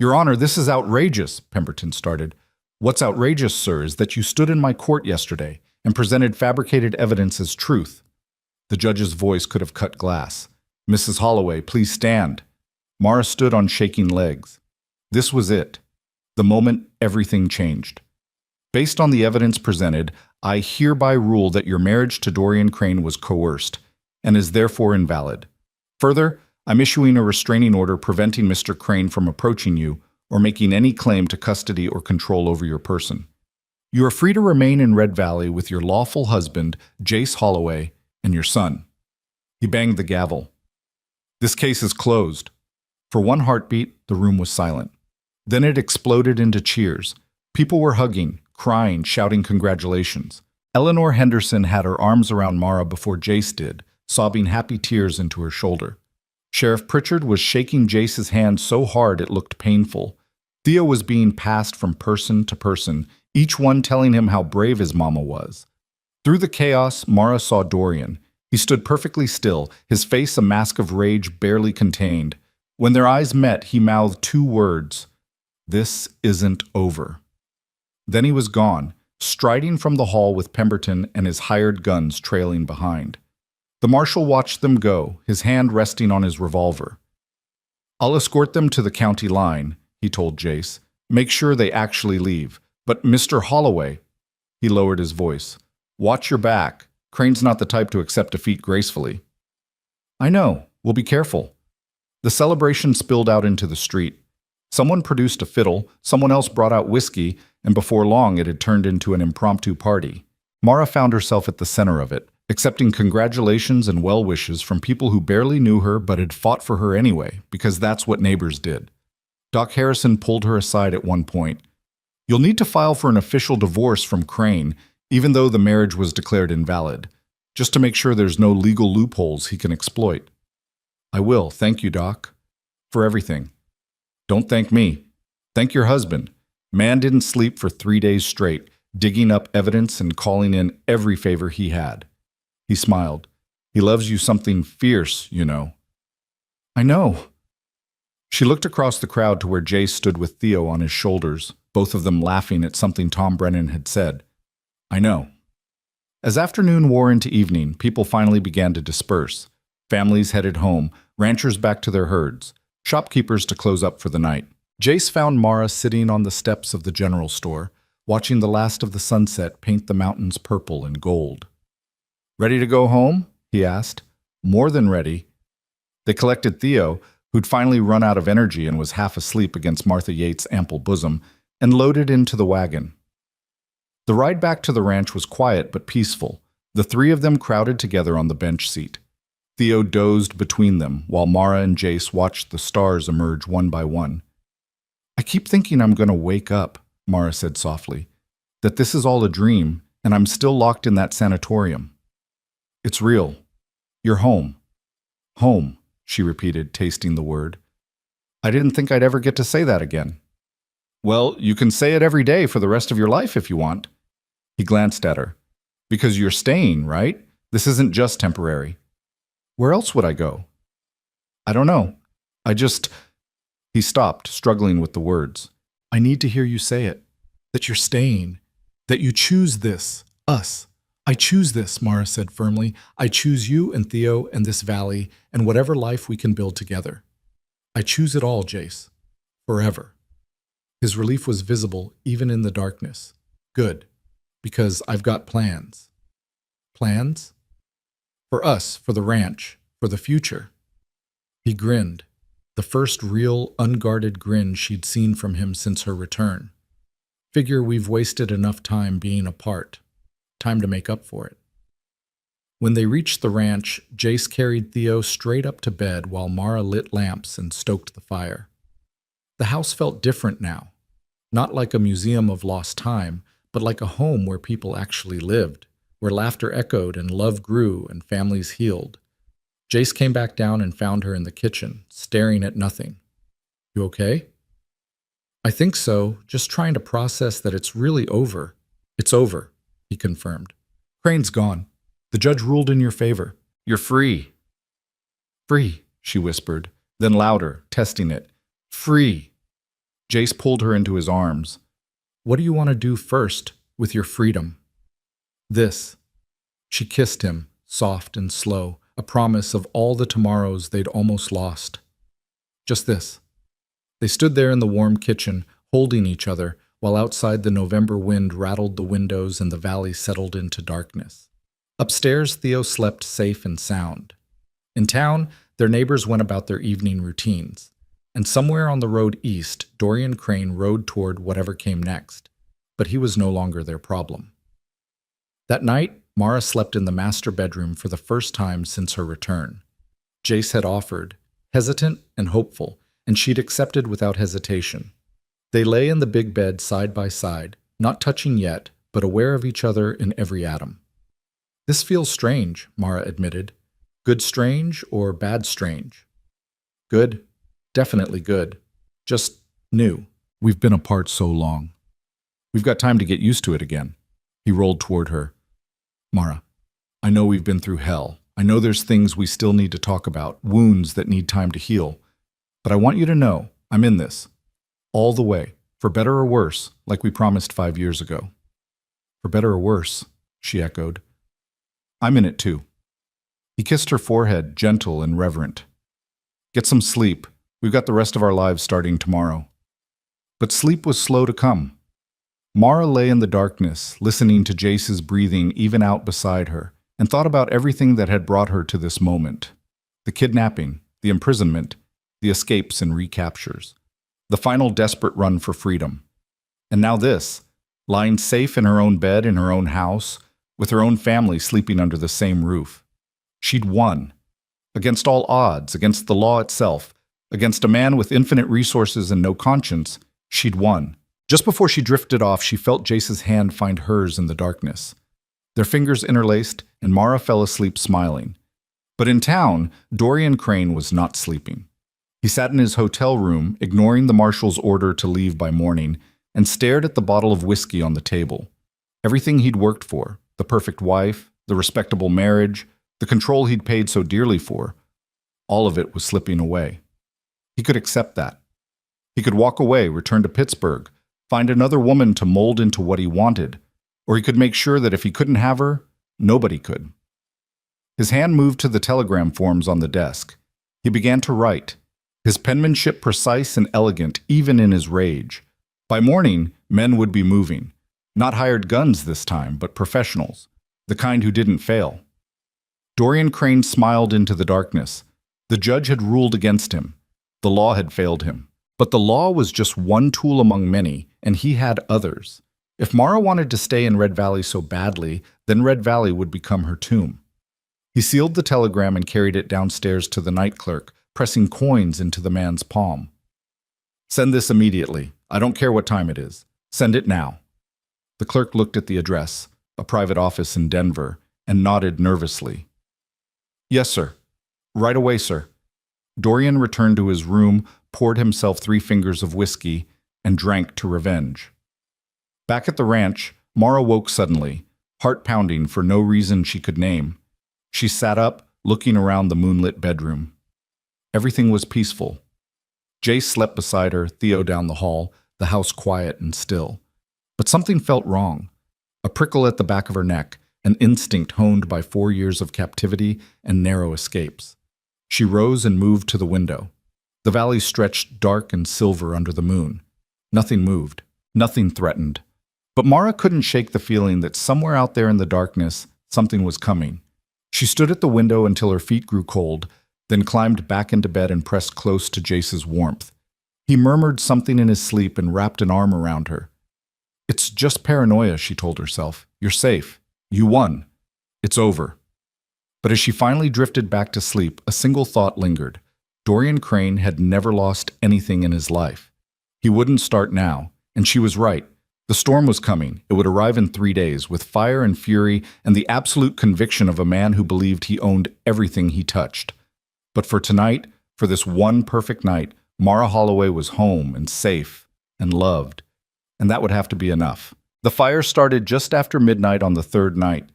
"Your Honor, this is outrageous," Pemberton started. "What's outrageous, sir, is that you stood in my court yesterday and presented fabricated evidence as truth." The judge's voice could have cut glass. "Mrs. Holloway, please stand." Mara stood on shaking legs. This was it. The moment everything changed. "Based on the evidence presented, I hereby rule that your marriage to Dorian Crane was coerced and is therefore invalid. Further, I'm issuing a restraining order preventing Mr. Crane from approaching you or making any claim to custody or control over your person. You are free to remain in Red Valley with your lawful husband, Jace Holloway, and your son." He banged the gavel. This case is closed. For one heartbeat, the room was silent. Then it exploded into cheers. People were hugging, crying, shouting congratulations. Eleanor Henderson had her arms around Mara before Jace did, sobbing happy tears into her shoulder. Sheriff Pritchard was shaking Jace's hand so hard it looked painful. Theo was being passed from person to person, each one telling him how brave his mama was. Through the chaos, Mara saw Dorian. He stood perfectly still, his face a mask of rage barely contained. When their eyes met, he mouthed two words. "This isn't over." Then he was gone, striding from the hall with Pemberton and his hired guns trailing behind. The marshal watched them go, his hand resting on his revolver. "I'll escort them to the county line," he told Jace. "Make sure they actually leave. But Mr. Holloway," he lowered his voice, "watch your back. Crane's not the type to accept defeat gracefully." "I know. We'll be careful." The celebration spilled out into the street. Someone produced a fiddle, someone else brought out whiskey, and before long it had turned into an impromptu party. Mara found herself at the center of it, accepting congratulations and well wishes from people who barely knew her but had fought for her anyway, because that's what neighbors did. Doc Harrison pulled her aside at one point. "You'll need to file for an official divorce from Crane, even though the marriage was declared invalid, just to make sure there's no legal loopholes he can exploit." "I will, thank you, Doc. For everything." "Don't thank me. Thank your husband. Man didn't sleep for 3 days straight, digging up evidence and calling in every favor he had." He smiled. "He loves you something fierce, you know." "I know." She looked across the crowd to where Jace stood with Theo on his shoulders, both of them laughing at something Tom Brennan had said. "I know." As afternoon wore into evening, people finally began to disperse. Families headed home, ranchers back to their herds, shopkeepers to close up for the night. Jace found Mara sitting on the steps of the general store, watching the last of the sunset paint the mountains purple and gold. "Ready to go home?" he asked. "More than ready." They collected Theo, who'd finally run out of energy and was half asleep against Martha Yates' ample bosom, and loaded into the wagon. The ride back to the ranch was quiet but peaceful, the three of them crowded together on the bench seat. Theo dozed between them, while Mara and Jace watched the stars emerge one by one. "I keep thinking I'm going to wake up," Mara said softly, "that this is all a dream, and I'm still locked in that sanatorium." "It's real. You're home." "Home," she repeated, tasting the word. "I didn't think I'd ever get to say that again." "Well, you can say it every day for the rest of your life if you want." He glanced at her. "Because you're staying, right? This isn't just temporary." "Where else would I go?" "I don't know. I just—" He stopped, struggling with the words. "I need to hear you say it. That you're staying. That you choose this. Us. I choose this," Mara said firmly. "I choose you and Theo and this valley and whatever life we can build together. I choose it all, Jace. Forever." His relief was visible even in the darkness. "Good. Because I've got plans." "Plans?" "For us, for the ranch, for the future." He grinned, the first real, unguarded grin she'd seen from him since her return. "Figure we've wasted enough time being apart. Time to make up for it." When they reached the ranch, Jace carried Theo straight up to bed while Mara lit lamps and stoked the fire. The house felt different now. Not like a museum of lost time, but like a home where people actually lived, where laughter echoed and love grew and families healed. Jace came back down and found her in the kitchen, staring at nothing. "You okay?" "I think so, just trying to process that it's really over." "It's over," he confirmed. "Crane's gone. The judge ruled in your favor. You're free." "Free," she whispered, then louder, testing it. "Free." Jace pulled her into his arms. "What do you want to do first with your freedom?" "This." She kissed him, soft and slow, a promise of all the tomorrows they'd almost lost. "Just this." They stood there in the warm kitchen, holding each other, while outside the November wind rattled the windows and the valley settled into darkness. Upstairs, Theo slept safe and sound. In town, their neighbors went about their evening routines. And somewhere on the road east, Dorian Crane rode toward whatever came next. But he was no longer their problem. That night, Mara slept in the master bedroom for the first time since her return. Jace had offered, hesitant and hopeful, and she'd accepted without hesitation. They lay in the big bed side by side, not touching yet, but aware of each other in every atom. "This feels strange," Mara admitted. "Good strange or bad strange?" "Good. Definitely good. Just new. We've been apart so long. We've got time to get used to it again." He rolled toward her. "Mara, I know we've been through hell. I know there's things we still need to talk about, wounds that need time to heal. But I want you to know I'm in this. All the way, for better or worse, like we promised 5 years ago." "For better or worse," she echoed. "I'm in it too." He kissed her forehead, gentle and reverent. "Get some sleep. We've got the rest of our lives starting tomorrow." But sleep was slow to come. Mara lay in the darkness, listening to Jace's breathing even out beside her, and thought about everything that had brought her to this moment. The kidnapping, the imprisonment, the escapes and recaptures, the final desperate run for freedom. And now this, lying safe in her own bed in her own house, with her own family sleeping under the same roof. She'd won. Against all odds, against the law itself, against a man with infinite resources and no conscience, she'd won. Just before she drifted off, she felt Jace's hand find hers in the darkness. Their fingers interlaced, and Mara fell asleep smiling. But in town, Dorian Crane was not sleeping. He sat in his hotel room, ignoring the marshal's order to leave by morning, and stared at the bottle of whiskey on the table. Everything he'd worked for, the perfect wife, the respectable marriage, the control he'd paid so dearly for, all of it was slipping away. He could accept that. He could walk away, return to Pittsburgh, find another woman to mold into what he wanted, or he could make sure that if he couldn't have her, nobody could. His hand moved to the telegram forms on the desk. He began to write, his penmanship precise and elegant even in his rage. By morning, men would be moving. Not hired guns this time, but professionals, the kind who didn't fail. Dorian Crane smiled into the darkness. The judge had ruled against him. The law had failed him. But the law was just one tool among many, and he had others. If Mara wanted to stay in Red Valley so badly, then Red Valley would become her tomb. He sealed the telegram and carried it downstairs to the night clerk, pressing coins into the man's palm. "Send this immediately. I don't care what time it is. Send it now." The clerk looked at the address, a private office in Denver, and nodded nervously. "Yes, sir. Right away, sir." Dorian returned to his room, poured himself 3 fingers of whiskey, and drank to revenge. Back at the ranch, Mara woke suddenly, heart pounding for no reason she could name. She sat up, looking around the moonlit bedroom. Everything was peaceful. Jace slept beside her, Theo down the hall, the house quiet and still. But something felt wrong. A prickle at the back of her neck, an instinct honed by 4 years of captivity and narrow escapes. She rose and moved to the window. The valley stretched dark and silver under the moon. Nothing moved. Nothing threatened. But Mara couldn't shake the feeling that somewhere out there in the darkness, something was coming. She stood at the window until her feet grew cold, then climbed back into bed and pressed close to Jace's warmth. He murmured something in his sleep and wrapped an arm around her. "It's just paranoia," she told herself. "You're safe. You won. It's over." But as she finally drifted back to sleep, a single thought lingered. Dorian Crane had never lost anything in his life. He wouldn't start now, and she was right. The storm was coming. It would arrive in 3 days, with fire and fury and the absolute conviction of a man who believed he owned everything he touched. But for tonight, for this one perfect night, Mara Holloway was home and safe and loved. And that would have to be enough. The fire started just after midnight on the 3rd night.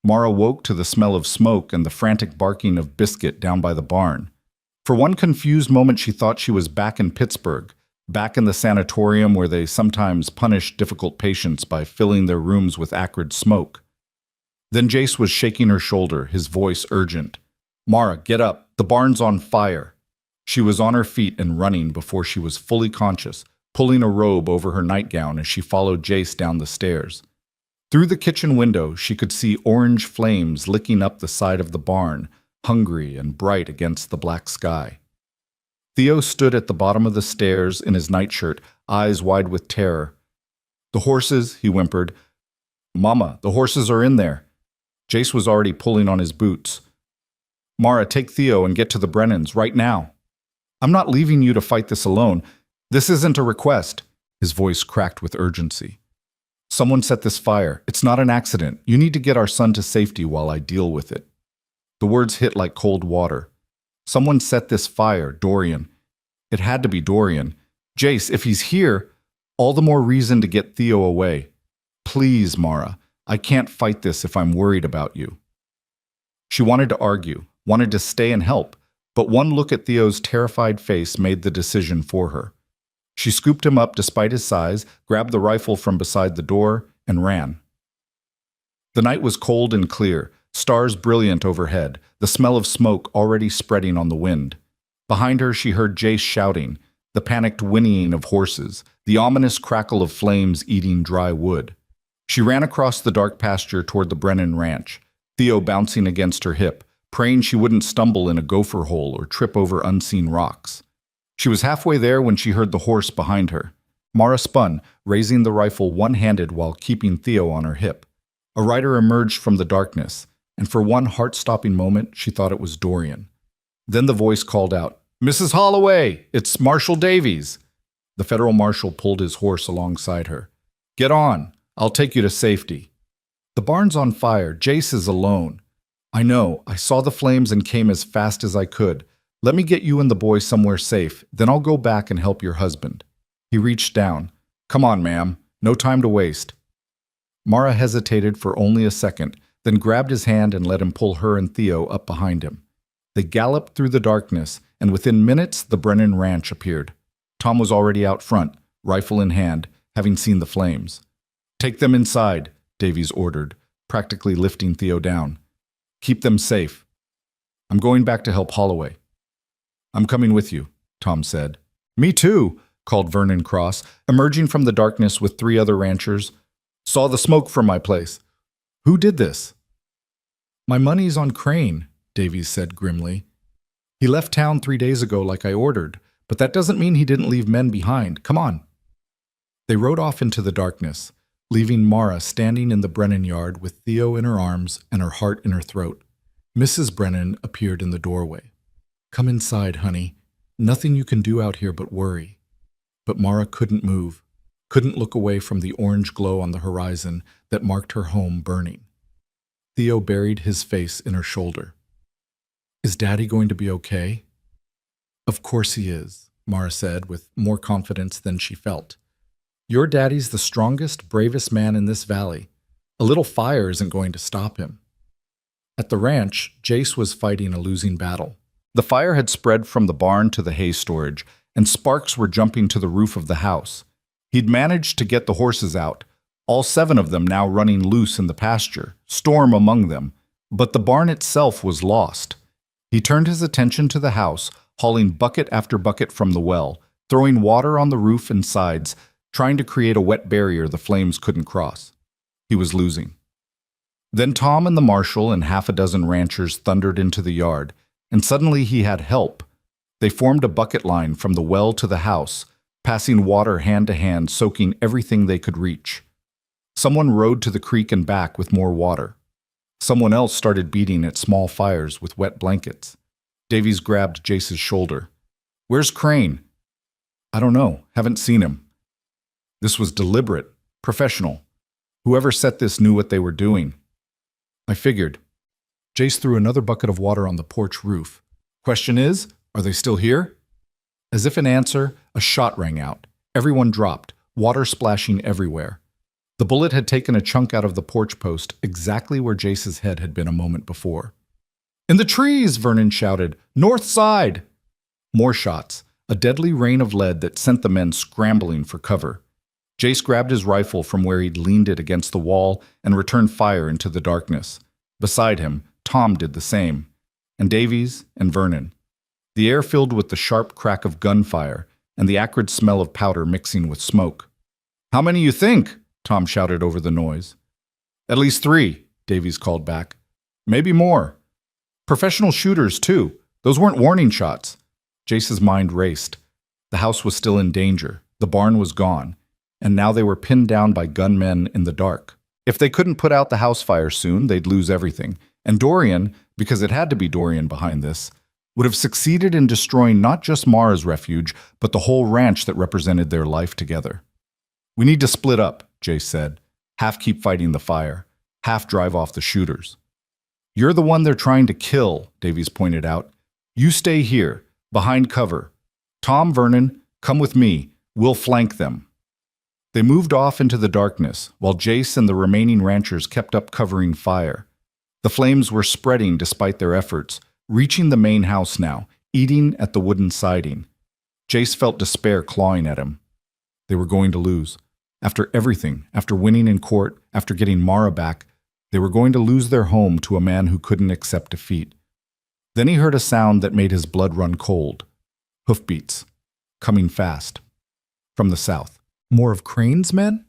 Mara woke to the smell of smoke and the frantic barking of Biscuit down by the barn. For one confused moment she thought she was back in Pittsburgh, back in the sanatorium where they sometimes punish difficult patients by filling their rooms with acrid smoke. Then Jace was shaking her shoulder, his voice urgent. "Mara, get up. The barn's on fire." She was on her feet and running before she was fully conscious, pulling a robe over her nightgown as she followed Jace down the stairs. Through the kitchen window, she could see orange flames licking up the side of the barn, hungry and bright against the black sky. Theo stood at the bottom of the stairs in his nightshirt, eyes wide with terror. "The horses," he whimpered. "Mama, the horses are in there." Jace was already pulling on his boots. "Mara, take Theo and get to the Brennans right now." I'm not leaving you to fight this alone. This isn't a request. His voice cracked with urgency. Someone set this fire. It's not an accident. You need to get our son to safety while I deal with it. The words hit like cold water. Someone set this fire, Dorian. It had to be Dorian. Jace, if he's here, all the more reason to get Theo away. Please, Mara, I can't fight this if I'm worried about you. She wanted to argue, wanted to stay and help, but one look at Theo's terrified face made the decision for her. She scooped him up despite his size, grabbed the rifle from beside the door, and ran. The night was cold and clear, stars brilliant overhead, the smell of smoke already spreading on the wind. Behind her she heard Jace shouting, the panicked whinnying of horses, the ominous crackle of flames eating dry wood. She ran across the dark pasture toward the Brennan ranch, Theo bouncing against her hip, praying she wouldn't stumble in a gopher hole or trip over unseen rocks. She was halfway there when she heard the horse behind her. Mara spun, raising the rifle one-handed while keeping Theo on her hip. A rider emerged from the darkness, and for one heart-stopping moment she thought it was Dorian. Then the voice called out, "Mrs. Holloway, it's Marshal Davies." The federal marshal pulled his horse alongside her. "Get on. I'll take you to safety." "The barn's on fire. Jace is alone." "I know. I saw the flames and came as fast as I could. Let me get you and the boy somewhere safe, then I'll go back and help your husband." He reached down. "Come on, ma'am. No time to waste." Mara hesitated for only a second, then grabbed his hand and let him pull her and Theo up behind him. They galloped through the darkness, and within minutes the Brennan ranch appeared. Tom was already out front, rifle in hand, having seen the flames. "Take them inside," Davies ordered, practically lifting Theo down. "Keep them safe. I'm going back to help Holloway." "I'm coming with you," Tom said. "Me too," called Vernon Cross, emerging from the darkness with 3 other ranchers. "Saw the smoke from my place. Who did this?" "My money's on Crane," Davies said grimly. "He left town 3 days ago like I ordered, but that doesn't mean he didn't leave men behind. Come on." They rode off into the darkness, leaving Mara standing in the Brennan yard with Theo in her arms and her heart in her throat. Mrs. Brennan appeared in the doorway. "Come inside, honey. Nothing you can do out here but worry." But Mara couldn't move, couldn't look away from the orange glow on the horizon that marked her home burning. Theo buried his face in her shoulder. "Is Daddy going to be okay?" "Of course he is," Mara said with more confidence than she felt. "Your daddy's the strongest, bravest man in this valley. A little fire isn't going to stop him." At the ranch, Jace was fighting a losing battle. The fire had spread from the barn to the hay storage, and sparks were jumping to the roof of the house. He'd managed to get the horses out, all 7 of them now running loose in the pasture, Storm among them, but the barn itself was lost. He turned his attention to the house, hauling bucket after bucket from the well, throwing water on the roof and sides, trying to create a wet barrier the flames couldn't cross. He was losing. Then Tom and the marshal and half a dozen ranchers thundered into the yard, and suddenly he had help. They formed a bucket line from the well to the house, passing water hand to hand, soaking everything they could reach. Someone rode to the creek and back with more water. Someone else started beating at small fires with wet blankets. Davies grabbed Jace's shoulder. "Where's Crane?" "I don't know. Haven't seen him." This was deliberate, professional. Whoever set this knew what they were doing. "I figured." Jace threw another bucket of water on the porch roof. "Question is, are they still here?" As if in answer, a shot rang out. Everyone dropped, water splashing everywhere. The bullet had taken a chunk out of the porch post, exactly where Jace's head had been a moment before. "In the trees!" Vernon shouted. "North side!" More shots, a deadly rain of lead that sent the men scrambling for cover. Jace grabbed his rifle from where he'd leaned it against the wall and returned fire into the darkness. Beside him, Tom did the same, and Davies and Vernon. The air filled with the sharp crack of gunfire and the acrid smell of powder mixing with smoke. "How many you think?" Tom shouted over the noise. "At least 3, Davies called back. "Maybe more. Professional shooters, too. Those weren't warning shots." Jace's mind raced. The house was still in danger. The barn was gone. And now they were pinned down by gunmen in the dark. If they couldn't put out the house fire soon, they'd lose everything. And Dorian, because it had to be Dorian behind this, would have succeeded in destroying not just Mara's refuge, but the whole ranch that represented their life together. "We need to split up," Jace said. "Half keep fighting the fire, half drive off the shooters." "You're the one they're trying to kill," Davies pointed out. "You stay here, behind cover. Tom, Vernon, come with me. We'll flank them." They moved off into the darkness, while Jace and the remaining ranchers kept up covering fire. The flames were spreading despite their efforts, reaching the main house now, eating at the wooden siding. Jace felt despair clawing at him. They were going to lose. After everything, after winning in court, after getting Mara back, they were going to lose their home to a man who couldn't accept defeat. Then he heard a sound that made his blood run cold. Hoofbeats. Coming fast. From the south. More of Crane's men?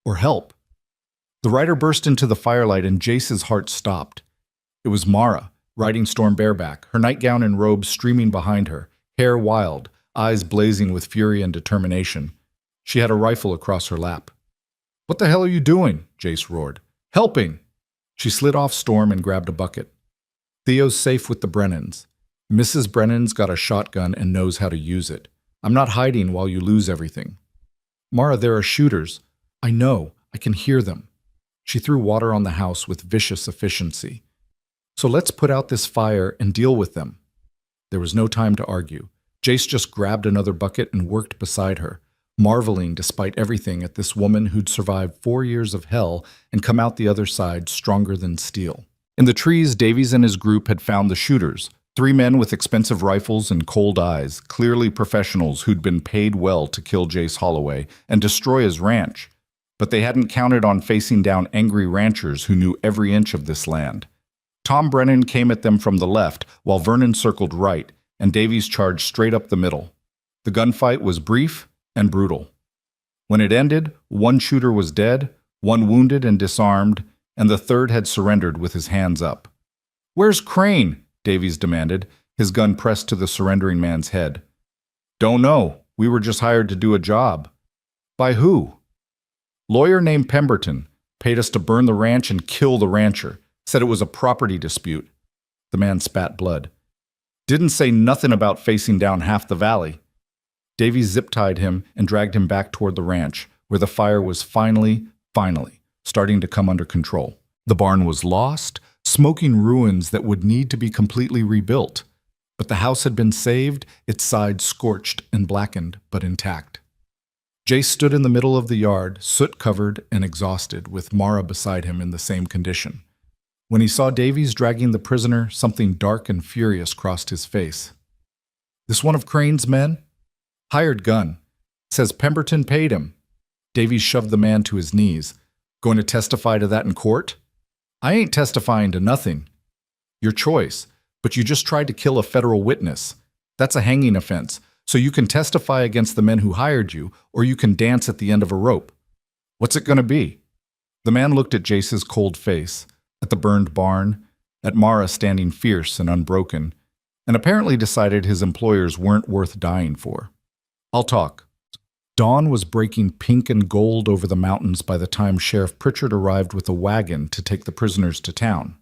Or help? The rider burst into the firelight and Jace's heart stopped. It was Mara, riding Storm bareback, her nightgown and robe streaming behind her, hair wild, eyes blazing with fury and determination. She had a rifle across her lap. "What the hell are you doing?" Jace roared. "Helping!" She slid off Storm and grabbed a bucket. "Theo's safe with the Brennans. Mrs. Brennan's got a shotgun and knows how to use it. I'm not hiding while you lose everything." "Mara, there are shooters." "I know. I can hear them." She threw water on the house with vicious efficiency. "So let's put out this fire and deal with them." There was no time to argue. Jace just grabbed another bucket and worked beside her, marveling despite everything at this woman who'd survived 4 years of hell and come out the other side stronger than steel. In the trees, Davies and his group had found the shooters, 3 men with expensive rifles and cold eyes, clearly professionals who'd been paid well to kill Jace Holloway and destroy his ranch. But they hadn't counted on facing down angry ranchers who knew every inch of this land. Tom Brennan came at them from the left, while Vernon circled right, and Davies charged straight up the middle. The gunfight was brief and brutal. When it ended, 1 shooter was dead, 1 wounded and disarmed, and the 3rd had surrendered with his hands up. "Where's Crane?" Davies demanded, his gun pressed to the surrendering man's head. "Don't know. We were just hired to do a job." "By who?" "Lawyer named Pemberton. Paid us to burn the ranch and kill the rancher. Said it was a property dispute." The man spat blood. "Didn't say nothing about facing down half the valley." Davies zip-tied him and dragged him back toward the ranch, where the fire was finally, starting to come under control. The barn was lost, smoking ruins that would need to be completely rebuilt. But the house had been saved, its sides scorched and blackened, but intact. Jace stood in the middle of the yard, soot-covered and exhausted, with Mara beside him in the same condition. When he saw Davies dragging the prisoner, something dark and furious crossed his face. "This one of Crane's men?" "Hired gun. Says Pemberton paid him." Davies shoved the man to his knees. "Going to testify to that in court?" "I ain't testifying to nothing." "Your choice, but you just tried to kill a federal witness. That's a hanging offense, so you can testify against the men who hired you, or you can dance at the end of a rope. What's it going to be?" The man looked at Jace's cold face, at the burned barn, at Mara standing fierce and unbroken, and apparently decided his employers weren't worth dying for. "I'll talk." Dawn was breaking pink and gold over the mountains by the time Sheriff Pritchard arrived with a wagon to take the prisoners to town.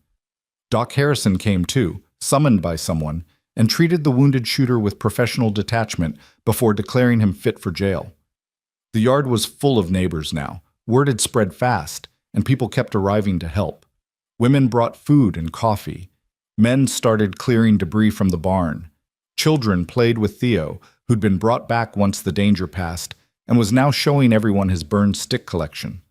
Doc Harrison came too, summoned by someone, and treated the wounded shooter with professional detachment before declaring him fit for jail. The yard was full of neighbors now. Word had spread fast, and people kept arriving to help. Women brought food and coffee. Men started clearing debris from the barn. Children played with Theo, who'd been brought back once the danger passed, and was now showing everyone his burned stick collection.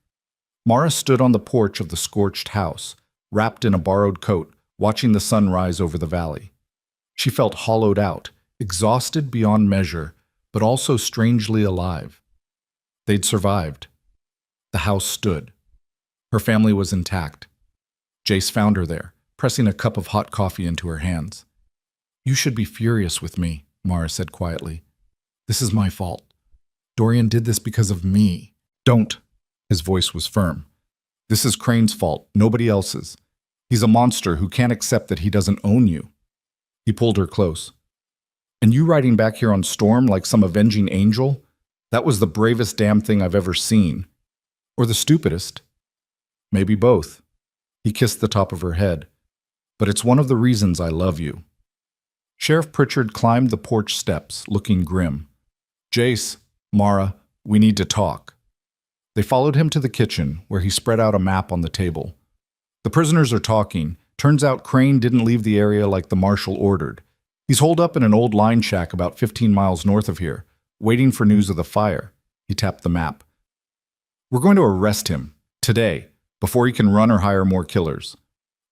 Mara stood on the porch of the scorched house, wrapped in a borrowed coat, watching the sun rise over the valley. She felt hollowed out, exhausted beyond measure, but also strangely alive. They'd survived. The house stood. Her family was intact. Jace found her there, pressing a cup of hot coffee into her hands. "You should be furious with me," Mara said quietly. "This is my fault. Dorian did this because of me." "Don't." His voice was firm. "This is Crane's fault, nobody else's. He's a monster who can't accept that he doesn't own you." He pulled her close. "And you riding back here on Storm like some avenging angel? That was the bravest damn thing I've ever seen. Or the stupidest. Maybe both." He kissed the top of her head. "But it's one of the reasons I love you." Sheriff Pritchard climbed the porch steps, looking grim. Jace, Mara, we need to talk. They followed him to the kitchen, where he spread out a map on the table. The prisoners are talking. Turns out Crane didn't leave the area like the marshal ordered. He's holed up in an old line shack about 15 miles north of here, waiting for news of the fire. He tapped the map. We're going to arrest him, today, before he can run or hire more killers.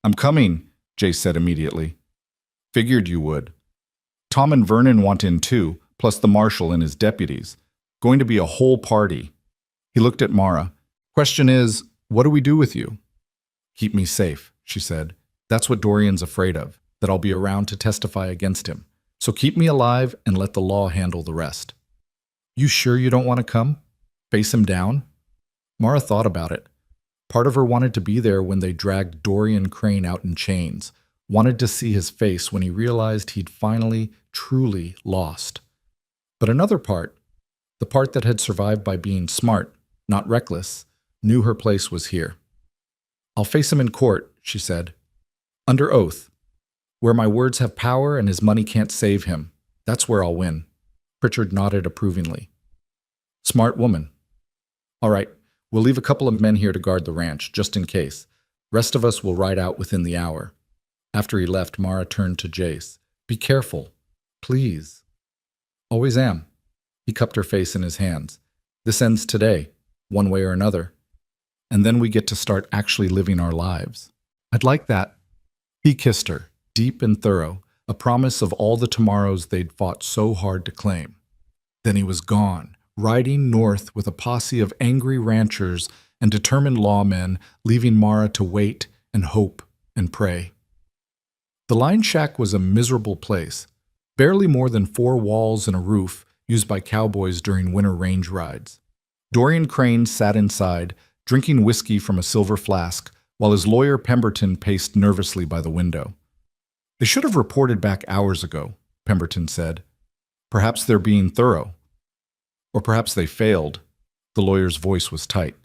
I'm coming, Jace said immediately. Figured you would. Tom and Vernon want in too, plus the marshal and his deputies. Going to be a whole party. He looked at Mara. Question is, what do we do with you? Keep me safe, she said. That's what Dorian's afraid of, that I'll be around to testify against him. So keep me alive and let the law handle the rest. You sure you don't want to come? Face him down? Mara thought about it. Part of her wanted to be there when they dragged Dorian Crane out in chains, wanted to see his face when he realized he'd finally, truly lost. But another part, the part that had survived by being smart, not reckless, knew her place was here. I'll face him in court, she said. Under oath. Where my words have power and his money can't save him. That's where I'll win. Pritchard nodded approvingly. Smart woman. All right, we'll leave a couple of men here to guard the ranch, just in case. Rest of us will ride out within the hour. After he left, Mara turned to Jace. Be careful. Please. Always am. He cupped her face in his hands. This ends today, one way or another. And then we get to start actually living our lives. I'd like that. He kissed her, deep and thorough, a promise of all the tomorrows they'd fought so hard to claim. Then he was gone, riding north with a posse of angry ranchers and determined lawmen, leaving Mara to wait and hope and pray. The line shack was a miserable place, barely more than 4 walls and a roof used by cowboys during winter range rides. Dorian Crane sat inside, drinking whiskey from a silver flask, while his lawyer Pemberton paced nervously by the window. They should have reported back hours ago, Pemberton said. Perhaps they're being thorough. Or perhaps they failed. The lawyer's voice was tight.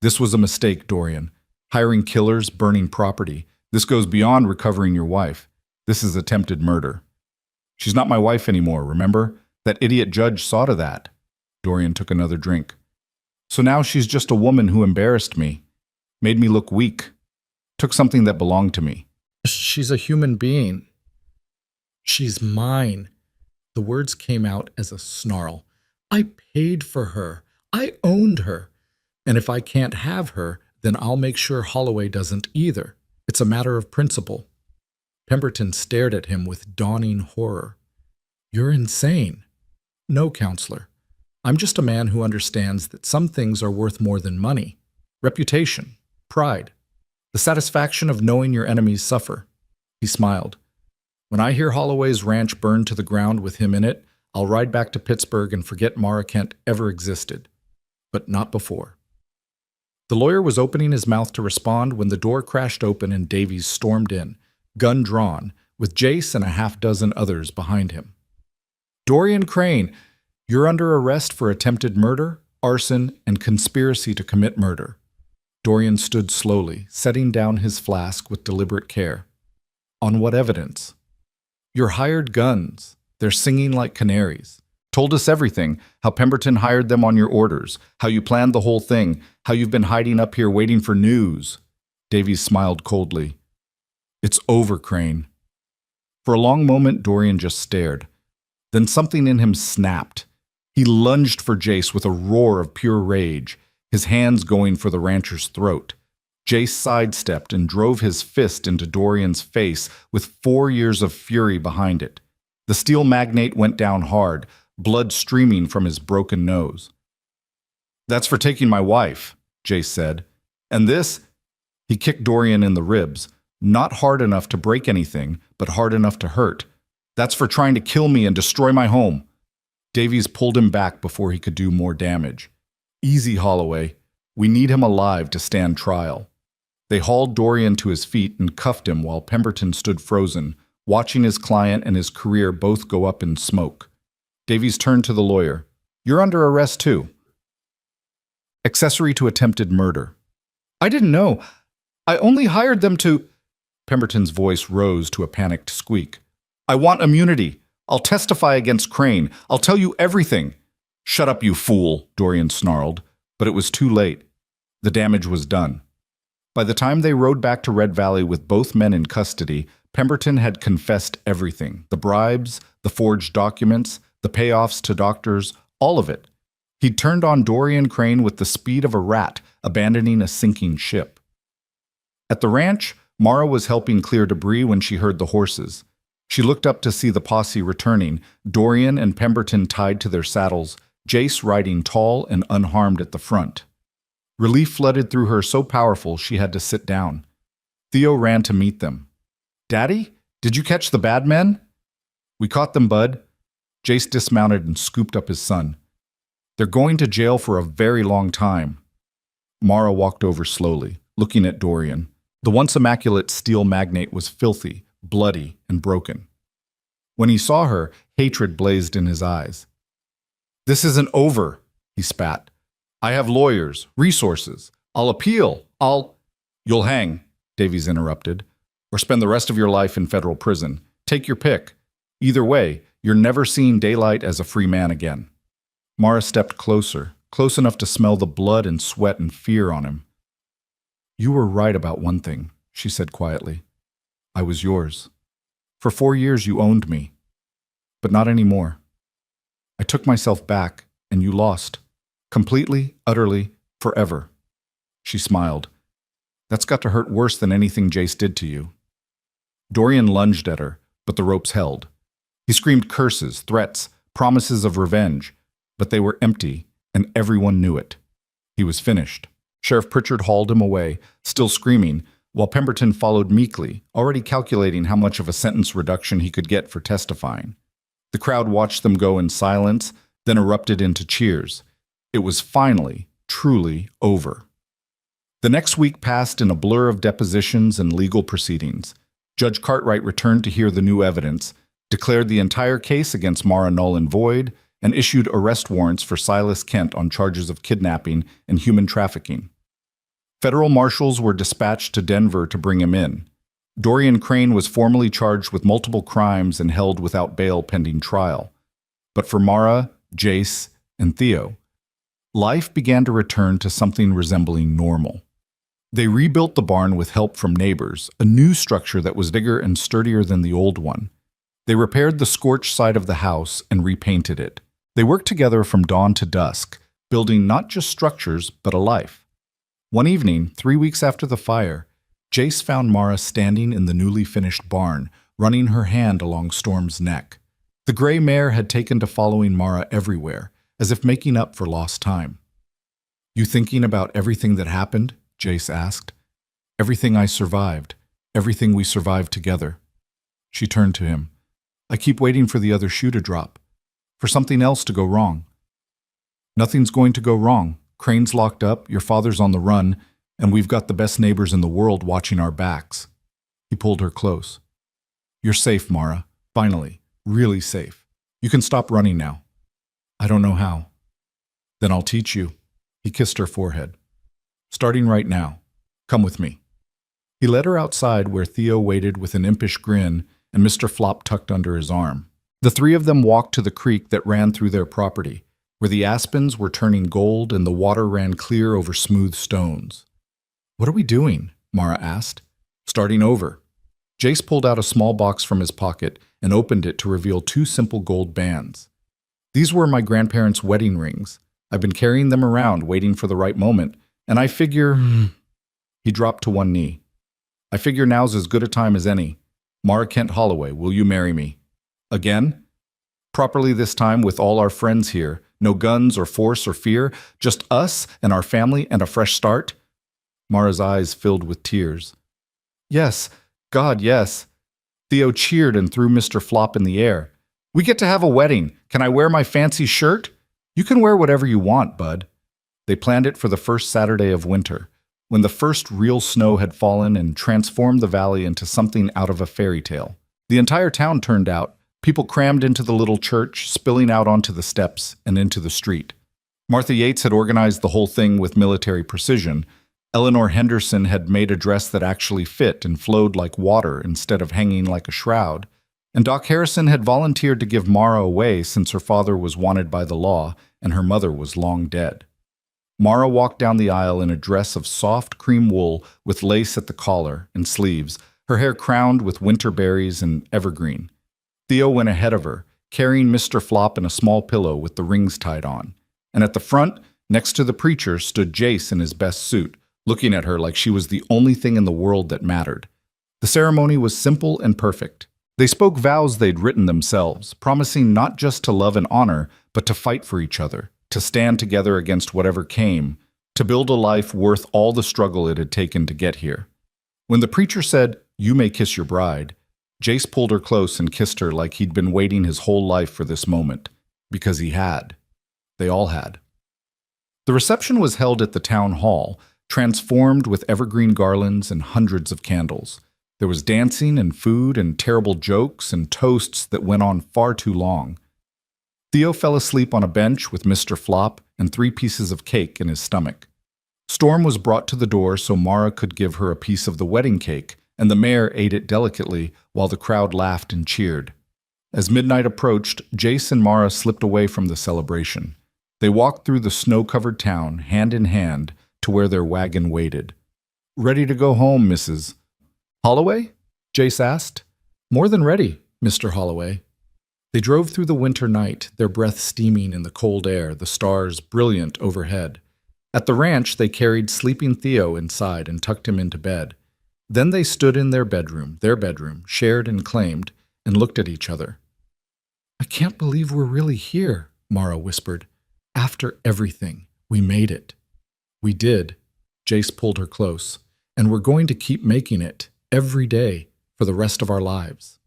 This was a mistake, Dorian. Hiring killers, burning property. This goes beyond recovering your wife. This is attempted murder. She's not my wife anymore, remember? That idiot judge saw to that. Dorian took another drink. So now she's just a woman who embarrassed me, made me look weak, took something that belonged to me. She's a human being. She's mine. The words came out as a snarl. I paid for her. I owned her. And if I can't have her, then I'll make sure Holloway doesn't either. It's a matter of principle. Pemberton stared at him with dawning horror. You're insane. No, counselor. I'm just a man who understands that some things are worth more than money. Reputation, pride, the satisfaction of knowing your enemies suffer. He smiled. When I hear Holloway's ranch burned to the ground with him in it, I'll ride back to Pittsburgh and forget Mara Kent ever existed. But not before. The lawyer was opening his mouth to respond when the door crashed open and Davies stormed in, gun drawn, with Jace and a half-dozen others behind him. Dorian Crane, you're under arrest for attempted murder, arson, and conspiracy to commit murder. Dorian stood slowly, setting down his flask with deliberate care. On what evidence? Your hired guns. They're singing like canaries. Told us everything, how Pemberton hired them on your orders, how you planned the whole thing, how you've been hiding up here waiting for news. Davies smiled coldly. It's over, Crane. For a long moment, Dorian just stared. Then something in him snapped. He lunged for Jace with a roar of pure rage, his hands going for the rancher's throat. Jace sidestepped and drove his fist into Dorian's face with 4 years of fury behind it. The steel magnate went down hard, blood streaming from his broken nose. That's for taking my wife, Jace said. And this? He kicked Dorian in the ribs, not hard enough to break anything, but hard enough to hurt. That's for trying to kill me and destroy my home. Davies pulled him back before he could do more damage. Easy, Holloway. We need him alive to stand trial. They hauled Dorian to his feet and cuffed him while Pemberton stood frozen, watching his client and his career both go up in smoke. Davies turned to the lawyer. You're under arrest too. Accessory to attempted murder. I didn't know. I only hired them to... Pemberton's voice rose to a panicked squeak. I want immunity. I'll testify against Crane. I'll tell you everything. Shut up, you fool, Dorian snarled, but it was too late. The damage was done. By the time they rode back to Red Valley with both men in custody, Pemberton had confessed everything. The bribes, the forged documents, the payoffs to doctors, all of it. He'd turned on Dorian Crane with the speed of a rat, abandoning a sinking ship. At the ranch, Mara was helping clear debris when she heard the horses. She looked up to see the posse returning, Dorian and Pemberton tied to their saddles, Jace riding tall and unharmed at the front. Relief flooded through her so powerful she had to sit down. Theo ran to meet them. "Daddy, did you catch the bad men?" "We caught them, bud." Jace dismounted and scooped up his son. "They're going to jail for a very long time." Mara walked over slowly, looking at Dorian. The once immaculate steel magnate was filthy, bloody, and broken. When he saw her, hatred blazed in his eyes. "This isn't over," he spat. "I have lawyers, resources. I'll appeal. You'll hang," Davies interrupted, "or spend the rest of your life in federal prison. Take your pick. Either way, you're never seeing daylight as a free man again." Mara stepped closer, close enough to smell the blood and sweat and fear on him. "You were right about one thing," she said quietly. "I was yours. For 4 years you owned me. But not anymore. I took myself back, and you lost. Completely, utterly, forever." She smiled. "That's got to hurt worse than anything Jace did to you." Dorian lunged at her, but the ropes held. He screamed curses, threats, promises of revenge, but they were empty, and everyone knew it. He was finished. Sheriff Pritchard hauled him away, still screaming, while Pemberton followed meekly, already calculating how much of a sentence reduction he could get for testifying. The crowd watched them go in silence, then erupted into cheers. It was finally, truly over. The next week passed in a blur of depositions and legal proceedings. Judge Cartwright returned to hear the new evidence, declared the entire case against Mara null and void, and issued arrest warrants for Silas Kent on charges of kidnapping and human trafficking. Federal marshals were dispatched to Denver to bring him in. Dorian Crane was formally charged with multiple crimes and held without bail pending trial. But for Mara, Jace, and Theo, life began to return to something resembling normal. They rebuilt the barn with help from neighbors, a new structure that was bigger and sturdier than the old one. They repaired the scorched side of the house and repainted it. They worked together from dawn to dusk, building not just structures, but a life. One evening, 3 weeks after the fire, Jace found Mara standing in the newly finished barn, running her hand along Storm's neck. The gray mare had taken to following Mara everywhere, as if making up for lost time. "You thinking about everything that happened?" Jace asked. "Everything I survived, everything we survived together." She turned to him. "I keep waiting for the other shoe to drop, for something else to go wrong." "Nothing's going to go wrong. Crane's locked up, your father's on the run, and we've got the best neighbors in the world watching our backs." He pulled her close. "You're safe, Mara. Finally. Really safe. You can stop running now." "I don't know how." "Then I'll teach you." He kissed her forehead. "Starting right now. Come with me." He led her outside where Theo waited with an impish grin and Mr. Flop tucked under his arm. The three of them walked to the creek that ran through their property, where the aspens were turning gold and the water ran clear over smooth stones. "What are we doing?" Mara asked. "Starting over." Jace pulled out a small box from his pocket and opened it to reveal 2 simple gold bands. "These were my grandparents' wedding rings. I've been carrying them around, waiting for the right moment, and I figure—" He dropped to one knee. "I figure now's as good a time as any. Mara Kent Holloway, will you marry me? Again? Properly this time with all our friends here. No guns or force or fear, just us and our family and a fresh start?" Mara's eyes filled with tears. "Yes, God, yes." Theo cheered and threw Mr. Flop in the air. "We get to have a wedding. Can I wear my fancy shirt?" "You can wear whatever you want, bud." They planned it for the first Saturday of winter, when the first real snow had fallen and transformed the valley into something out of a fairy tale. The entire town turned out. People crammed into the little church, spilling out onto the steps and into the street. Martha Yates had organized the whole thing with military precision. Eleanor Henderson had made a dress that actually fit and flowed like water instead of hanging like a shroud. And Doc Harrison had volunteered to give Mara away since her father was wanted by the law and her mother was long dead. Mara walked down the aisle in a dress of soft cream wool with lace at the collar and sleeves, her hair crowned with winter berries and evergreen. Theo went ahead of her, carrying Mr. Flop in a small pillow with the rings tied on. And at the front, next to the preacher, stood Jace in his best suit, looking at her like she was the only thing in the world that mattered. The ceremony was simple and perfect. They spoke vows they'd written themselves, promising not just to love and honor, but to fight for each other, to stand together against whatever came, to build a life worth all the struggle it had taken to get here. When the preacher said, "You may kiss your bride," Jace pulled her close and kissed her like he'd been waiting his whole life for this moment. Because he had. They all had. The reception was held at the town hall, transformed with evergreen garlands and hundreds of candles. There was dancing and food and terrible jokes and toasts that went on far too long. Theo fell asleep on a bench with Mr. Flop and 3 pieces of cake in his stomach. Storm was brought to the door so Mara could give her a piece of the wedding cake, and the mayor ate it delicately while the crowd laughed and cheered. As midnight approached, Jace and Mara slipped away from the celebration. They walked through the snow-covered town, hand in hand, to where their wagon waited. "Ready to go home, Mrs. Holloway?" Jace asked. "More than ready, Mr. Holloway." They drove through the winter night, their breath steaming in the cold air, the stars brilliant overhead. At the ranch, they carried sleeping Theo inside and tucked him into bed. Then they stood in their bedroom, shared and claimed, and looked at each other. "I can't believe we're really here," Mara whispered. "After everything, we made it." "We did," Jace pulled her close, "and we're going to keep making it, every day, for the rest of our lives."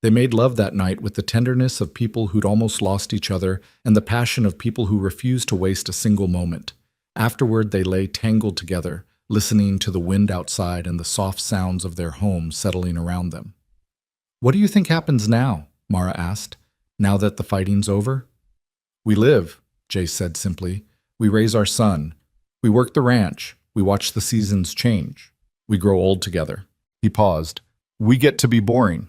They made love that night with the tenderness of people who'd almost lost each other and the passion of people who refused to waste a single moment. Afterward, they lay tangled together, listening to the wind outside and the soft sounds of their home settling around them. "What do you think happens now?" Mara asked. "Now that the fighting's over?" "We live," Jace said simply. "We raise our son. We work the ranch. We watch the seasons change. We grow old together." He paused. "We get to be boring."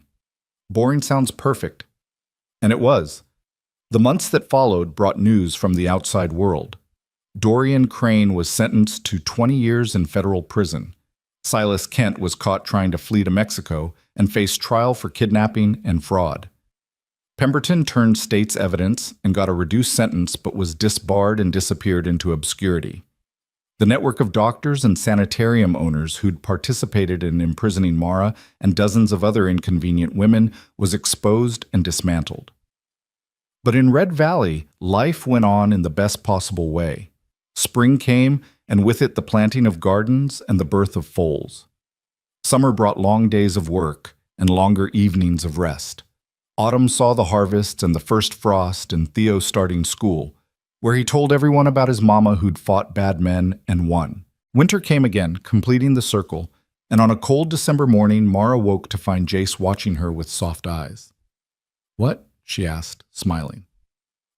Boring sounds perfect. And it was. The months that followed brought news from the outside world. Dorian Crane was sentenced to 20 years in federal prison. Silas Kent was caught trying to flee to Mexico and faced trial for kidnapping and fraud. Pemberton turned state's evidence and got a reduced sentence but was disbarred and disappeared into obscurity. The network of doctors and sanitarium owners who'd participated in imprisoning Mara and dozens of other inconvenient women was exposed and dismantled. But in Red Valley, life went on in the best possible way. Spring came, and with it the planting of gardens and the birth of foals. Summer brought long days of work and longer evenings of rest. Autumn saw the harvests and the first frost and Theo starting school, where he told everyone about his mama who'd fought bad men and won. Winter came again, completing the circle, and on a cold December morning, Mara woke to find Jace watching her with soft eyes. "What?" she asked, smiling.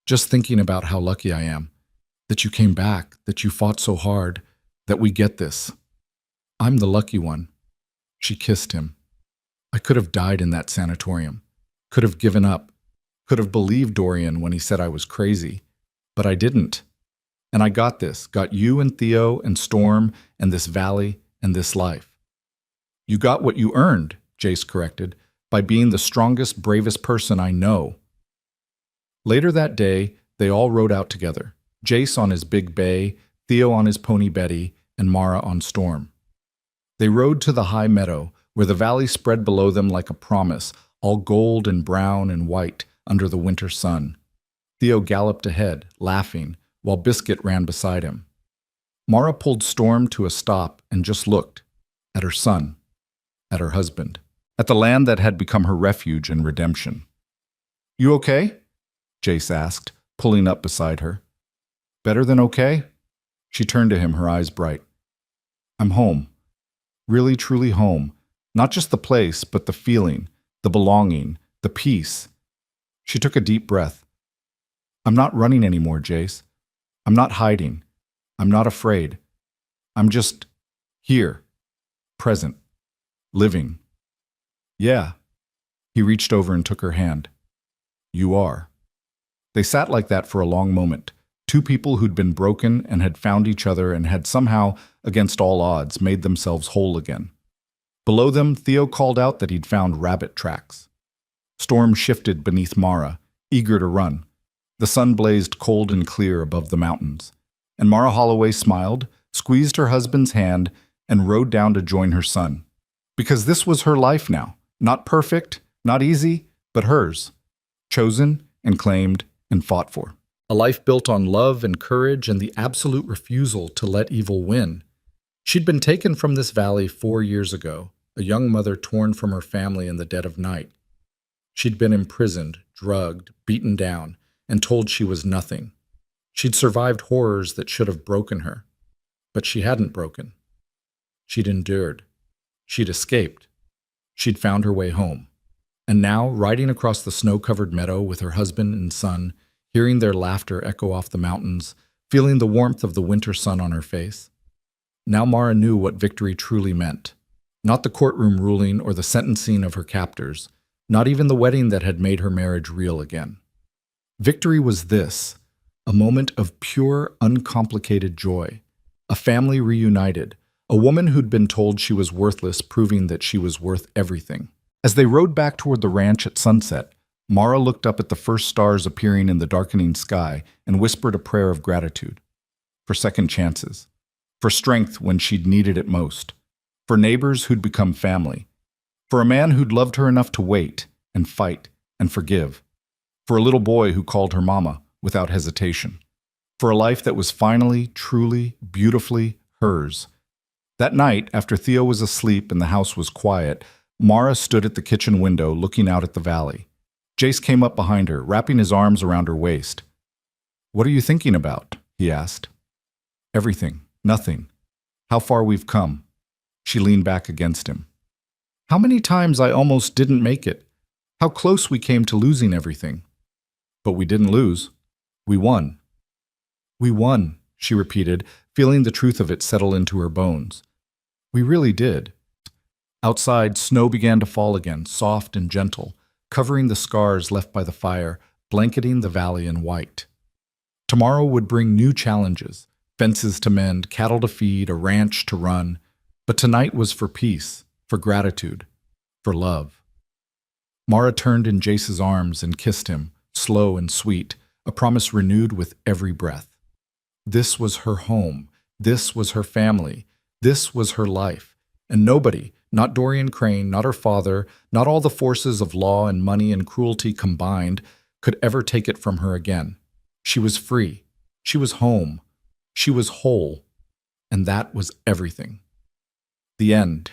"Just thinking about how lucky I am. That you came back, that you fought so hard, that we get this. I'm the lucky one." She kissed him. "I could have died in that sanatorium, could have given up, could have believed Dorian when he said I was crazy. But I didn't. And I got this, got you and Theo and Storm and this valley and this life." "You got what you earned," Jace corrected, "by being the strongest, bravest person I know." Later that day, they all rode out together. Jace on his big bay, Theo on his pony Betty, and Mara on Storm. They rode to the high meadow, where the valley spread below them like a promise, all gold and brown and white under the winter sun. Theo galloped ahead, laughing, while Biscuit ran beside him. Mara pulled Storm to a stop and just looked at her son, at her husband, at the land that had become her refuge and redemption. "You okay?" Jace asked, pulling up beside her. "Better than okay?" She turned to him, her eyes bright. "I'm home. Really, truly home. Not just the place, but the feeling, the belonging, the peace." She took a deep breath. "I'm not running anymore, Jace. I'm not hiding. I'm not afraid. I'm just here, present, living." "Yeah." He reached over and took her hand. You are. They sat like that for a long moment. Two people who'd been broken and had found each other and had somehow, against all odds, made themselves whole again. Below them, Theo called out that he'd found rabbit tracks. Storm shifted beneath Mara, eager to run. The sun blazed cold and clear above the mountains. And Mara Holloway smiled, squeezed her husband's hand, and rode down to join her son. Because this was her life now. Not perfect, not easy, but hers. Chosen and claimed and fought for. A life built on love and courage and the absolute refusal to let evil win. She'd been taken from this valley 4 years ago, a young mother torn from her family in the dead of night. She'd been imprisoned, drugged, beaten down, and told she was nothing. She'd survived horrors that should have broken her. But she hadn't broken. She'd endured. She'd escaped. She'd found her way home. And now, riding across the snow-covered meadow with her husband and son, hearing their laughter echo off the mountains, feeling the warmth of the winter sun on her face. Now Mara knew what victory truly meant. Not the courtroom ruling or the sentencing of her captors, not even the wedding that had made her marriage real again. Victory was this, a moment of pure, uncomplicated joy. A family reunited, a woman who'd been told she was worthless proving that she was worth everything. As they rode back toward the ranch at sunset, Mara looked up at the first stars appearing in the darkening sky and whispered a prayer of gratitude. For second chances. For strength when she'd needed it most. For neighbors who'd become family. For a man who'd loved her enough to wait and fight and forgive. For a little boy who called her mama without hesitation. For a life that was finally, truly, beautifully hers. That night, after Theo was asleep and the house was quiet, Mara stood at the kitchen window looking out at the valley. Jace came up behind her, wrapping his arms around her waist. "What are you thinking about?" he asked. "Everything. Nothing. How far we've come." She leaned back against him. "How many times I almost didn't make it. How close we came to losing everything. But we didn't lose. We won." "We won," she repeated, feeling the truth of it settle into her bones. "We really did." Outside, snow began to fall again, soft and gentle, covering the scars left by the fire, blanketing the valley in white. Tomorrow would bring new challenges, fences to mend, cattle to feed, a ranch to run. But tonight was for peace, for gratitude, for love. Mara turned in Jace's arms and kissed him, slow and sweet, a promise renewed with every breath. This was her home. This was her family. This was her life. And nobody, not Dorian Crane, not her father, not all the forces of law and money and cruelty combined, could ever take it from her again. She was free. She was home. She was whole. And that was everything. The end.